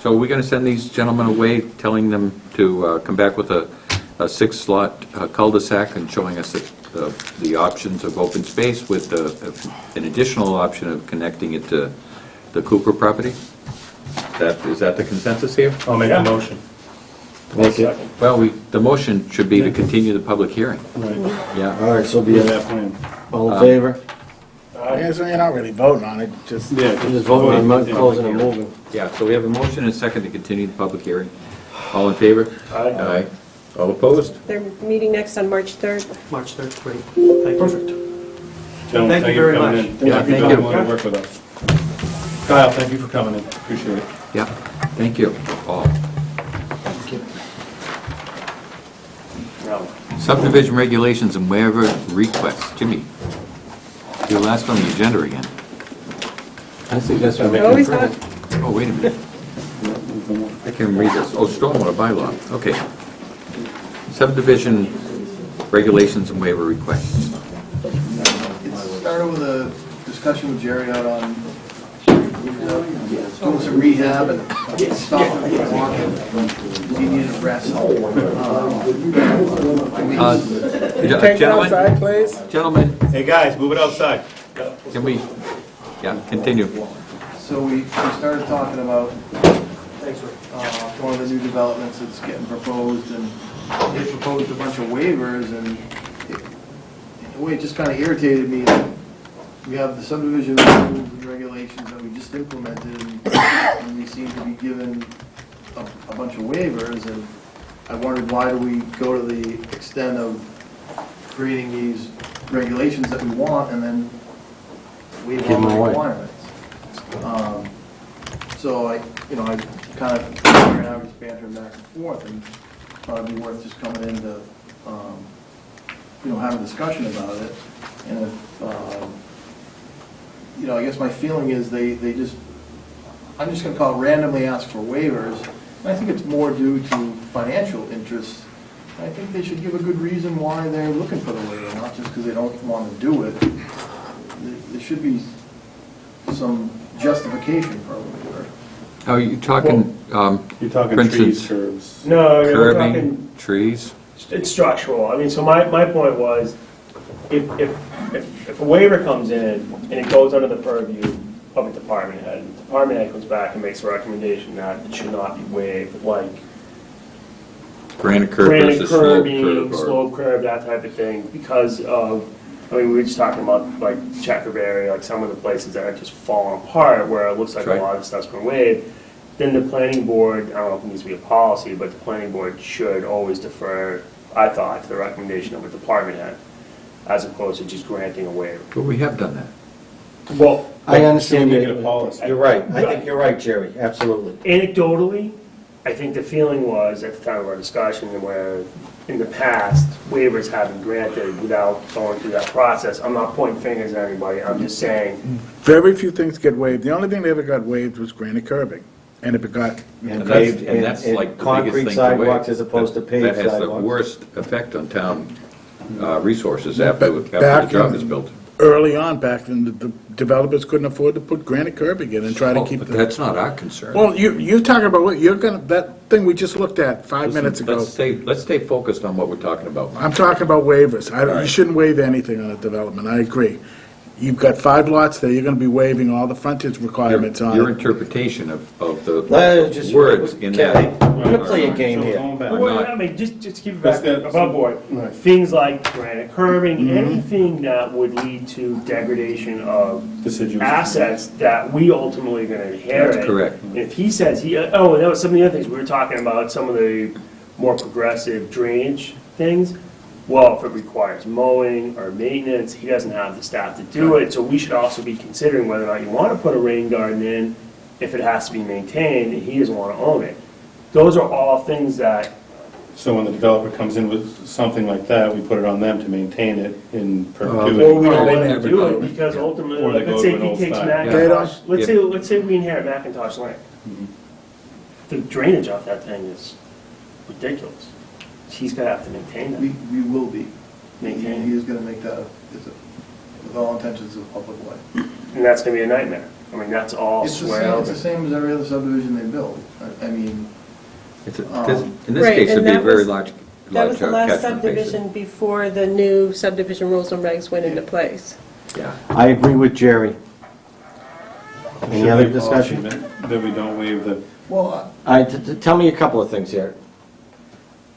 so we're gonna send these gentlemen away, telling them to come back with a 6-slot cul-de-sac and showing us the options of open space with an additional option of connecting it to the Cooper property? Is that the consensus here? I'll make Yeah. a motion. Make it. Well, the motion should be to continue the public hearing. Right. Yeah. All right, so be With it. that plan. All in favor? Yeah, so you're not really voting on it, just. Yeah. We're just voting on closing and moving. Yeah, so we have a motion and a second to continue the public hearing. All in favor? Aye. Aye. All opposed? They're meeting next on March 3rd. March 3rd, great. Thank you. Perfect. Gentlemen, Thank you very for coming much. in. Yeah, Thank you thank for you. wanting to work with us. Kyle, thank you for coming in. Appreciate it. Yeah, thank you all. Subdivision regulations and waiver requests. Jimmy, you're last on the agenda again. I think that's what Always hot. Oh, wait a minute. I can read this. Oh, stormwater bylaw. Okay. Subdivision regulations and waiver requests. It started with a discussion with Jerry out on doing some rehab and stuff, walking. He needed rest. Take it outside, please. Gentlemen, Hey, guys, move it outside. can we, yeah, continue. So we started talking about one of the new developments that's getting proposed, and they proposed a bunch of waivers, and in a way, it just kind of irritated me that we have the subdivision rules and regulations that we just implemented, and we seem to be given a bunch of waivers, and I wondered, why do we go to the extent of creating these regulations that we want, and then waive all Give them the away. requirements? So I kind of, Karen and I were just bantering back and forth, and thought it'd be worth just coming in to, have a discussion about it. And if, I guess my feeling is they just, I'm just gonna call it randomly ask for waivers. And I think it's more due to financial interests. I think they should give a good reason why they're looking for the waiver, not just because they don't want to do it. There should be some justification for a waiver. Are you talking, You're talking for trees, instance, curves. No, we're talking, curbing, trees? it's structural. I mean, so my point was, if a waiver comes in and it goes under the purview of a department head, and the department head comes back and makes a recommendation that it should not be waived, like Granite curb granite versus slope curbing, curb? or- slope curb, that type of thing, because of I mean, we were just talking about like Checkerberry, like some of the places that are just falling apart where it looks like That's a right. lot of stuff's been waived. Then the planning board, I don't know if it needs to be a policy, but the planning board should always defer, I thought, to the recommendation of a department head, as opposed to just granting a waiver. But we have done that. Well, I understand. Should we make it a policy? You're right. I think you're right, Jerry, absolutely. anecdotally, I think the feeling was, at the time of our discussion, where in the past, waivers have been granted without going through that process. I'm not pointing fingers at anybody, I'm just saying, Very few things get waived. The only thing that ever got waived was granite curbing. And if it got, And And paved, that's, and that's and like the concrete biggest thing to waive. sidewalks as opposed to paved That has the sidewalks. worst effect on town resources after the back job in- is built. early on, back then, the developers couldn't afford to put granite curbing in and try to Oh, keep But the... that's not our concern. Well, you're talking about what, you're gonna, that thing we just looked at 5 Listen, minutes ago. Let's stay focused on what we're talking about. I'm talking about waivers. You right. shouldn't waive anything on a development, I agree. You've got 5 lots there, you're gonna be waiving all the frontage requirements on Your it. interpretation of Just- the words in Kelly, that. I'm gonna play a game here. well, I mean, just keep it back That's good. above board. Right. Things like granite curbing, anything that would lead to degradation of Deciduous. assets that we ultimately are gonna inherit. That's correct. And if he says, oh, and that was some of the other things, we were talking about some of the more progressive drainage things. Well, if it requires mowing or maintenance, he doesn't have the staff to do it, so we should also be considering whether or not you wanna put a rain garden in, if it has to be maintained, and he doesn't wanna own it. Those are all things that, So when the developer comes in with something like that, we put it on them to maintain it in or perpetuity. we don't they let him never do do it, it. because ultimately, Or they let's go say to if an he old takes style. Macintosh, Yeah. let's say we inherit Macintosh Lane. The drainage off that thing is ridiculous. He's gonna have to maintain We, that, we will be. maintain He it, is gonna make that, with all intentions, a public way. and that's gonna be a nightmare. I mean, that's all It's the swale. same, it's the same as every other subdivision they build. I mean, In this Right, case, it'd and be a that very was- large That was the last catchment basin. subdivision before the new subdivision rules and regs went into place. Yeah. I agree with Jerry. Any Should other be a policy discussion? That we don't waive the, well, Tell me a couple of things here.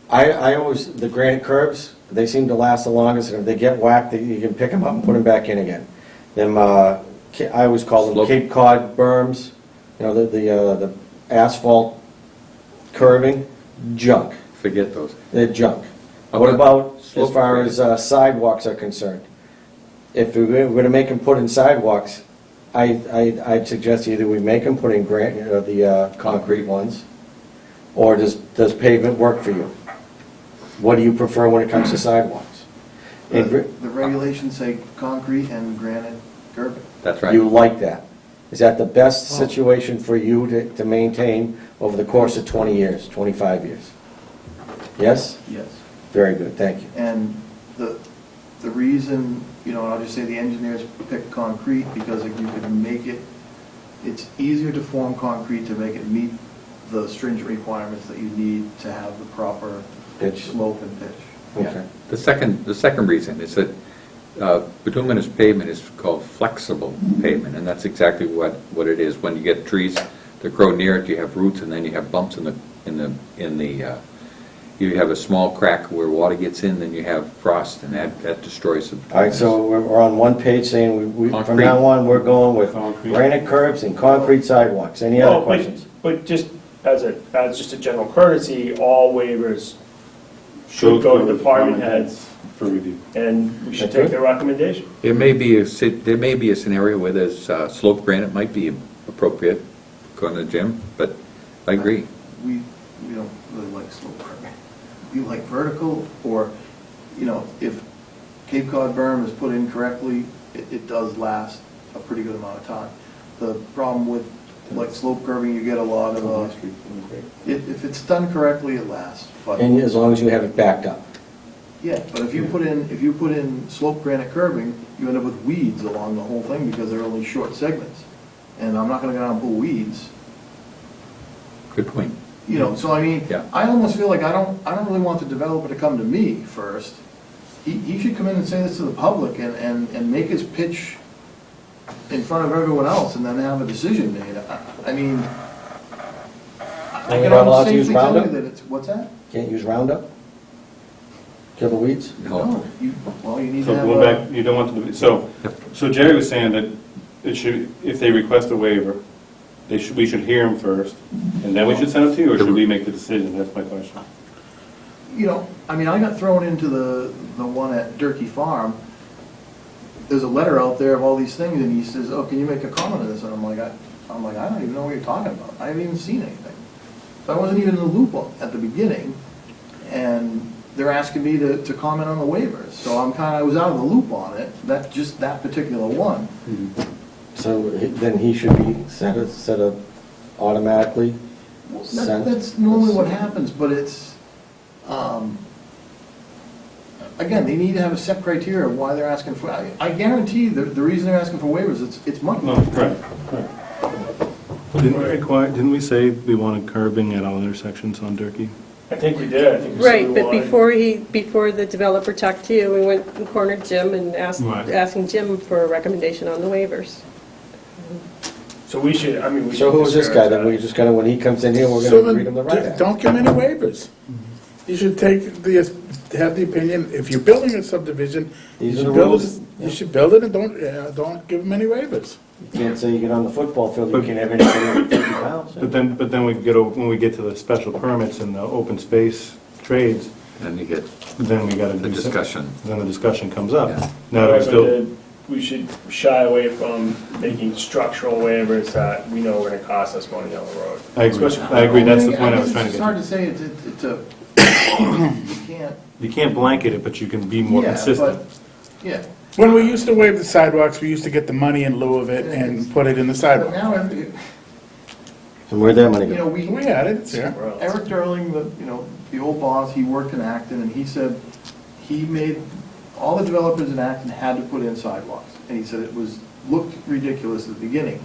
I always, the granite curbs, they seem to last the longest, and if they get whacked, you can pick them up and put them back in again. Them, I always call them Slope. Cape Cod berms, you know, the asphalt curbing, junk. Forget those. They're junk. How What about about as slope far as sidewalks are concerned? If we're gonna make them put in sidewalks, I'd suggest either we make them put in the concrete ones, or does pavement work for you? What do you prefer when it comes to sidewalks? the And the regulations say concrete and granite curbing. That's right. you like that? Is that the best situation for you to maintain over the course of 20 years, 25 years? Yes? Yes. Very good, thank you. And the reason, and I'll just say the engineers pick concrete because if you can make it, it's easier to form concrete to make it meet the stringent requirements that you need to have the proper Pitch. slope and pitch. Okay. The second reason is that bituminous pavement is called flexible pavement, and that's exactly what it is. When you get trees that grow near it, you have roots, and then you have bumps you have a small crack where water gets in, then you have frost, and that destroys the. All right, so we're on one page saying from Concrete. now on, we're going with Concrete. granite curbs and concrete sidewalks. Any other Well, questions? But just as just a general courtesy, all waivers should go to department heads, for review. and we should That's take good. their recommendation. There may be a scenario where there's sloped granite might be appropriate, according to Jim, but I agree. We don't really like slope curbing. We like vertical, or, if Cape Cod berm is put in correctly, it does last a pretty good amount of time. The problem with, like, slope curbing, you get a lot of, if it's done correctly, it lasts, but, And as long as you have it backed up. yeah, but if you put in slope granite curbing, you end up with weeds along the whole thing because they're only short segments. And I'm not gonna go down and pull weeds. Good point. So I mean, Yeah. I almost feel like I don't really want the developer to come to me first. He should come in and say this to the public and make his pitch in front of everyone else and then have a decision made. I mean, I And can you're not allowed almost to use safely tell you Roundup? that it's, what's that? Can't use Roundup? Kill the weeds? No. Well, you need to So have going a, back, you don't want to, so Jerry was saying that it should, if they request a waiver, we should hear them first, and then we should send it to you, or should we make the decision? That's my question. I mean, I got thrown into the one at Durkee Farm. There's a letter out there of all these things, and he says, "Oh, can you make a comment on this?" And I'm like, I don't even know what you're talking about. I haven't even seen anything. So I wasn't even in the loop at the beginning, and they're asking me to comment on the waivers. So I was out of the loop on it, just that particular one. So then he should be set up automatically sent? That's normally what happens, but it's, again, they need to have a set criteria of why they're asking for, I guarantee the reason they're asking for waivers, it's money. No, right. Didn't we say we wanted curbing at all intersections on Durkee? I think we did, I think we said Right, we but wanted- before the developer talked to you, we went and cornered Jim and Right. asking Jim for a recommendation on the waivers. So we should, I mean, we should. So who's this guy discourage that we just gotta, when he comes in here, we're So gonna read him the right then, act? don't give him any waivers. You should have the opinion, if you're building a subdivision, you These are should the build rules. it, you should build it and don't give him any waivers. You can't say you get on the football field, you can't have anything over 50 pounds. But then when we get to the special permits and the open space trades, And you get then we gotta the do some- discussion. Then the discussion comes up. Yeah. Now, do we still, We should shy away from making structural waivers that we know are gonna cost us money down the road. I agree, Especially- I agree, that's the point I was trying to It's get hard to. to say, it's a, you can't, You can't blanket it, but you can be more yeah, consistent. but, yeah. When we used to waive the sidewalks, we used to get the money in lieu of it and put it in the But sidewalk. now, And where'd that money you know, go? We had it, it's there. Eric Durling, the old boss, he worked in Acton, and he said he made, all the developers in Acton had to put in sidewalks. And he said looked ridiculous at the beginning.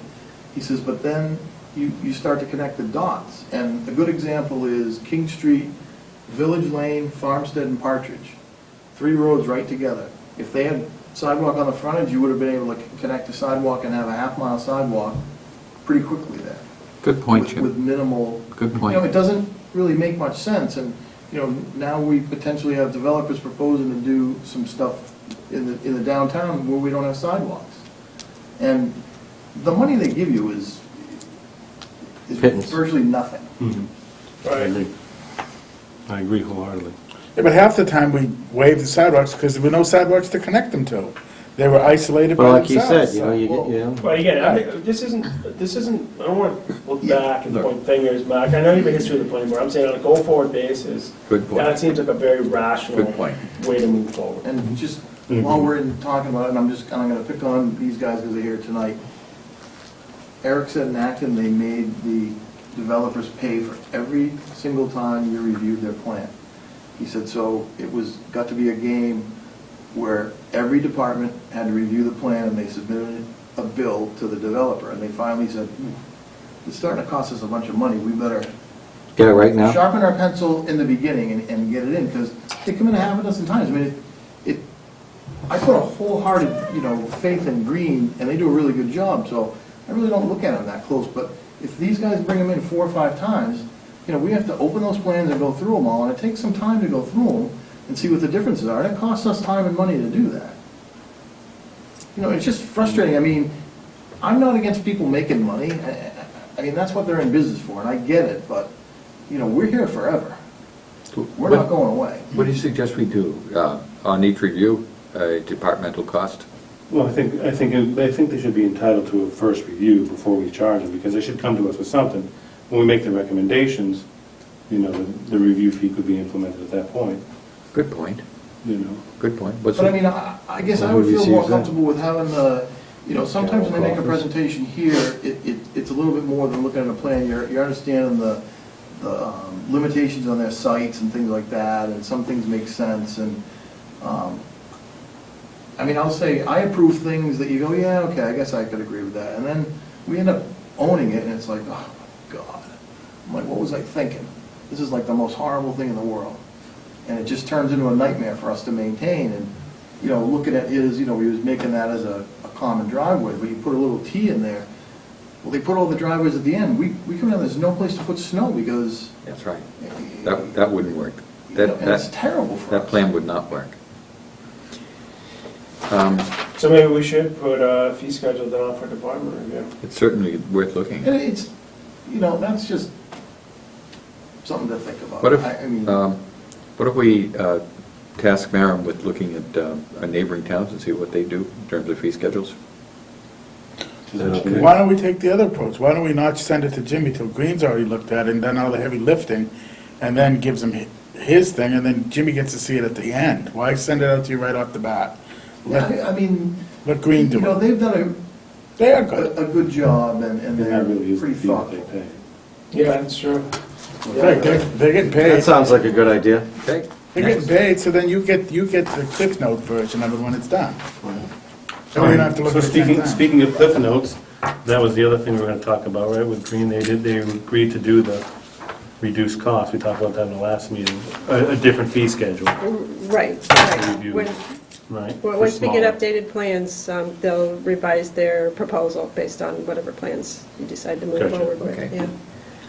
He says, but then you start to connect the dots. And a good example is King Street, Village Lane, Farmstead, and Partridge. 3 roads right together. If they had sidewalk on the frontage, you would have been able to connect the sidewalk and have a half-mile sidewalk pretty quickly there. Good point, With Jim. minimal. Good point. It doesn't really make much sense, and, now we potentially have developers proposing to do some stuff in the downtown where we don't have sidewalks. And the money they give you is Pittance. virtually nothing. Mhm. I agree wholeheartedly. Yeah, but half the time we waived the sidewalks because there were no sidewalks to connect them to. They were isolated Well, by like he said, themselves. you get, But again, I think this isn't, I don't want to look back and point fingers, Mark. I know you have a history of the planning board. I'm saying on a go-forward basis, Good point. that seems like a very rational Good point. way to move forward. And just while we're talking about it, and I'm gonna pick on these guys because they're here tonight. Eric said in Acton, they made the developers pay for every single time you reviewed their plan. He said, so got to be a game where every department had to review the plan and they submitted a bill to the developer. And they finally said, it's starting to cost us a bunch of money, we better get it right now? sharpen our pencil in the beginning and get it in, because they come in a half a dozen times. I mean, I put a wholehearted, faith in Green, and they do a really good job, so I really don't look at them that close. But if these guys bring them in 4 or 5 times, we have to open those plans and go through them all, and it takes some time to go through them and see what the differences are, and it costs us time and money to do that. It's just frustrating. I mean, I'm not against people making money. I mean, that's what they're in business for, and I get it, but, we're here forever. We're not going away. What do you suggest we do? On each review, departmental cost? Well, I think they should be entitled to a first review before we charge them, because they should come to us with something. When we make the recommendations, the review fee could be implemented at that point, Good point. Good point. What's But I the- mean, I guess I Why would would we feel see more that? comfortable with having the, sometimes when they make a Office. presentation here, it's a little bit more than looking at a plan. You're understanding the limitations on their sites and things like that, and some things make sense, and, I mean, I'll say, I approve things that you go, yeah, okay, I guess I could agree with that, and then we end up owning it, and it's like, oh my God. I'm like, what was I thinking? This is like the most horrible thing in the world. And it just turns into a nightmare for us to maintain, and, looking at his, he was making that as a common driveway, but you put a little T in there. Well, they put all the driveways at the end. We come down, there's no place to put snow because, That's right. That wouldn't work. That, And it's that, terrible for that us. plan would not work. So maybe we should put a fee schedule down for department review. It's certainly worth looking And at. it's, that's just something to think about. What if, I mean, what if we task Merrim with looking at our neighboring towns and see what they do in terms of fee schedules? Why don't we take the other approach? Why don't we not send it to Jimmy till Green's already looked at it and done all the heavy lifting, and then gives him his thing, and then Jimmy gets to see it at the end? Why send it out to you right off the bat? I mean, Let Green do it. they've done They are good. a good job, and And they're that really is the pretty fee that they thoughtful. pay. Yeah, that's true. Right, they're getting paid. That sounds like a good idea. Okay. They're getting paid, so then you get the Cliff Note version of it when it's done. So we don't have to look So at it 10 times. speaking of Cliff Notes, that was the other thing we were gonna talk about, right, with Green, they agreed to do the reduced cost, we talked about that in the last meeting, a different fee schedule, Right, Review. right. right? Well, for once we get smaller. updated plans, they'll revise their proposal based on whatever plans you decide to move Gotcha. forward with, Okay. yeah.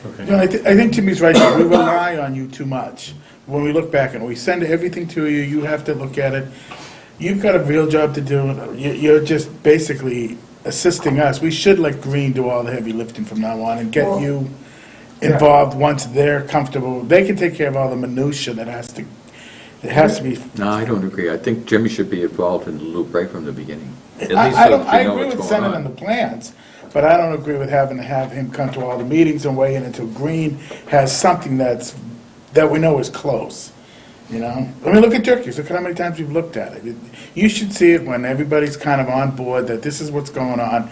Okay. No, I think Jimmy's right, we rely on you too much. When we look back and we send everything to you, you have to look at it. You've got a real job to do, you're just basically assisting us. We should let Green do all the heavy lifting from now on and get you involved once they're comfortable. They can take care of all the minutia that has to be. No, I don't agree. I think Jimmy should be involved in the loop right from the beginning. At least I so don't, that I you know agree what's with going sending them on. the plans, but I don't agree with having to have him come to all the meetings and weigh in until Green has something that we know is close, I mean, look at turkeys, look at how many times we've looked at it. You should see it when everybody's kind of on board, that this is what's going on,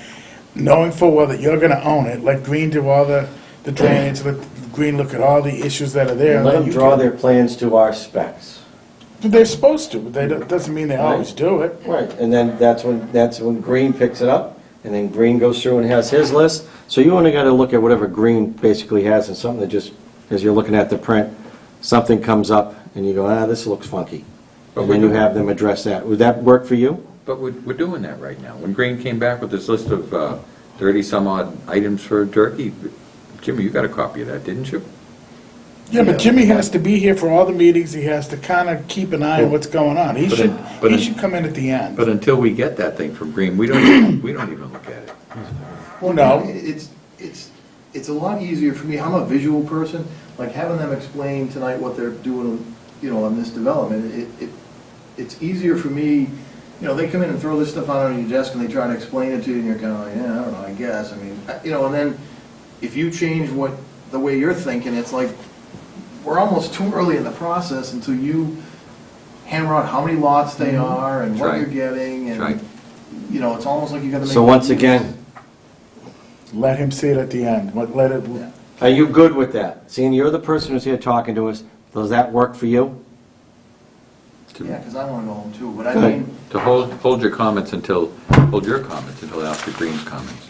knowing full well that you're gonna own it, let Green do all the drainage, let Green look at all the issues that are there. and Let then them you draw can- their plans to our specs. They're supposed to, but that doesn't mean they always do it. Right, and then that's when Green picks it up, and then Green goes through and has his list. So you only gotta look at whatever Green basically has, and something that just, as you're looking at the print, something comes up, and you go, this looks funky. And then you have them address that. Would that work for you? But we're doing that right now. When Green came back with this list of 30-some-odd items for turkey, Jimmy, you got a copy of that, didn't you? Yeah, but Jimmy has to be here for all the meetings, he has to kind of keep an eye on what's going on. He should come in at the end. But until we get that thing from Green, we don't even look at it. Well, No. It's a lot easier for me, I'm a visual person, like having them explain tonight what they're doing, on this development, it's easier for me, they come in and throw this stuff out on your desk and they try to explain it to you, and you're kind of like, yeah, I don't know, I guess, and then if you change the way you're thinking, it's like, we're almost too early in the process until you hammer out how many lots they are and what Right. you're getting, and, Right. it's almost like you gotta make. So once again, Let him see it at the end, let it, are you good with that? Seeing you're the person who's here talking to us, does that work for you? Yeah, because I want to go home too, but I Good. mean, To hold your comments until after Green's comments.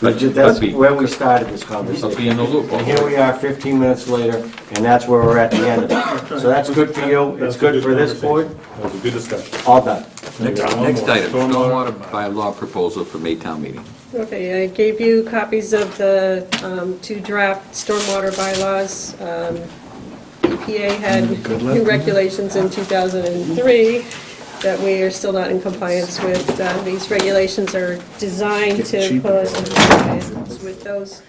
But that's where we started this conversation. I'll be in the loop. And here we are 15 minutes later, and that's where we're at the end of it. So that's good for you, it's good for this board, That was a good discussion. all done. Next item, stormwater bylaw proposal for Maytown meeting. Okay, I gave you copies of the two draft stormwater bylaws. EPA had new regulations in 2003 that we are still not in compliance with. These regulations are designed to put us in compliance with those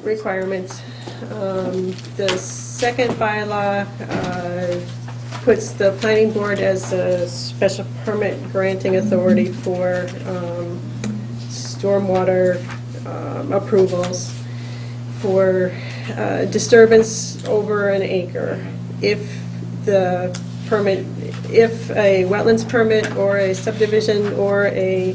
requirements. The second bylaw puts the planning board as a special permit granting authority for stormwater approvals for disturbance over an acre. If a wetlands permit or a subdivision or a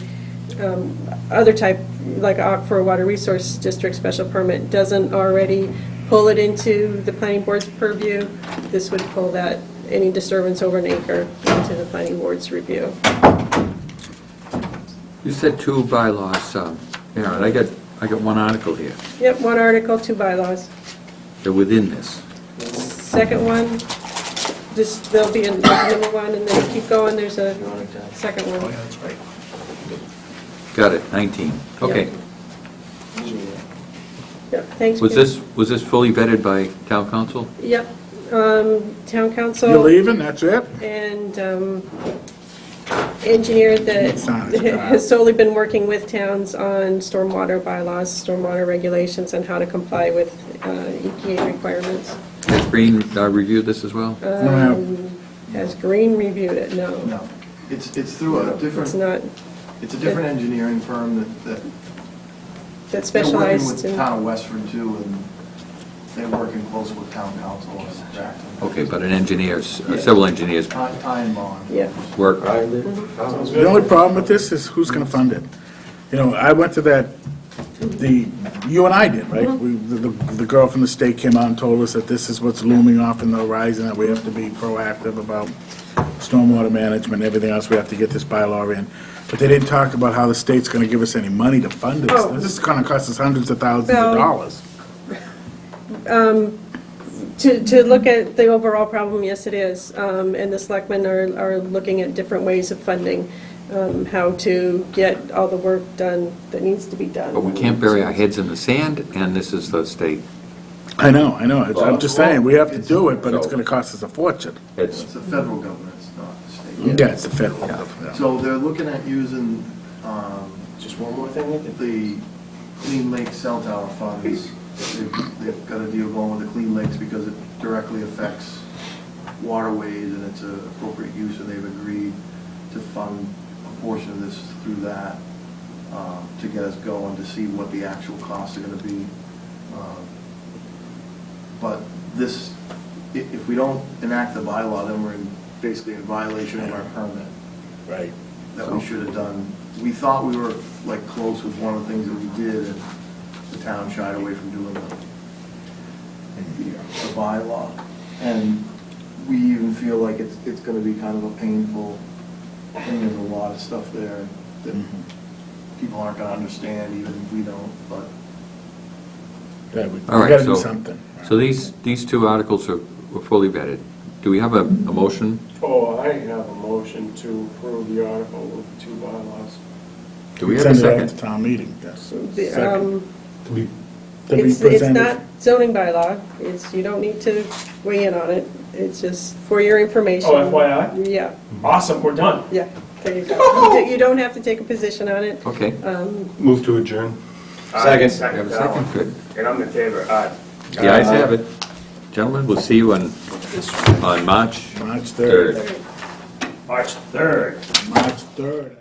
other type, like for a water resource district special permit, doesn't already pull it into the planning board's purview, this would pull that, any disturbance over an acre, into the planning board's review. You said two bylaws, Aaron, I got one article here. Yep, one article, two bylaws. They're within this. Second one, there'll be a number one, and then keep going, there's a second one. Got it, 19. Okay. Yep, thanks. Was Peter. this fully vetted by town council? Yep, town council. You're leaving, that's it? And engineer that has solely been working with towns on stormwater bylaws, stormwater regulations, and how to comply with EPA requirements. Has Green reviewed this as well? Has Green reviewed it? No. No, it's through a It's different, not, it's a different engineering firm that that they're working specialized with in. town of Westford too, and they're working close with town council. Okay, but an engineer's, several engineers Iron bond. Yeah. work. The only problem with this is who's gonna fund it? You know, I went to that, you and I did, right? The girl from the state came out and told us that this is what's looming off in the horizon, that we have to be proactive about stormwater management, everything else, we have to get this bylaw in. But they didn't talk about how the state's gonna give us any money to fund this. Oh. This is gonna cost us hundreds of thousands of Well- dollars. To look at the overall problem, yes, it is. And the selectmen are looking at different ways of funding, how to get all the work done that needs to be done. But we can't bury our heads in the sand, and this is the state. I know, I'm just saying, we have to do it, but it's gonna cost us a fortune. It's, It's the federal government, it's not the state. Yeah, it's the federal government. So they're looking at using, Just one more thing, Nathan. the Clean Lake cell tower funds. They've got a deal going with the Clean Lakes because it directly affects waterways and it's an appropriate use, and they've agreed to fund a portion of this through that, to get us going, to see what the actual costs are gonna be. But this, if we don't enact the bylaw, then we're basically in violation of our permit Right. that we should have done. We thought we were like close with one of the things that we did, and the town shied away from doing the bylaw. And we even feel like it's gonna be kind of a painful thing. There's a lot of stuff there that people aren't gonna understand, even if we don't, but. Yeah, we all right, gotta do so, something. so these two articles were fully vetted. Do we have a motion? Oh, I have a motion to approve the article with two bylaws. Do we have a Send it out second? to town meeting, yes. The, Second. To be It's presented. not zoning bylaw, you don't need to weigh in on it, it's just for your information. Oh, FYI? Yeah, Awesome, we're done. yeah, there you go. You don't have to take a position on it. Okay. Move to adjourn. Second. We have a second, good. And I'm in favor, aye. The ayes have it. Gentlemen, we'll see you on March March 3rd. 3rd. March 3rd. March 3rd.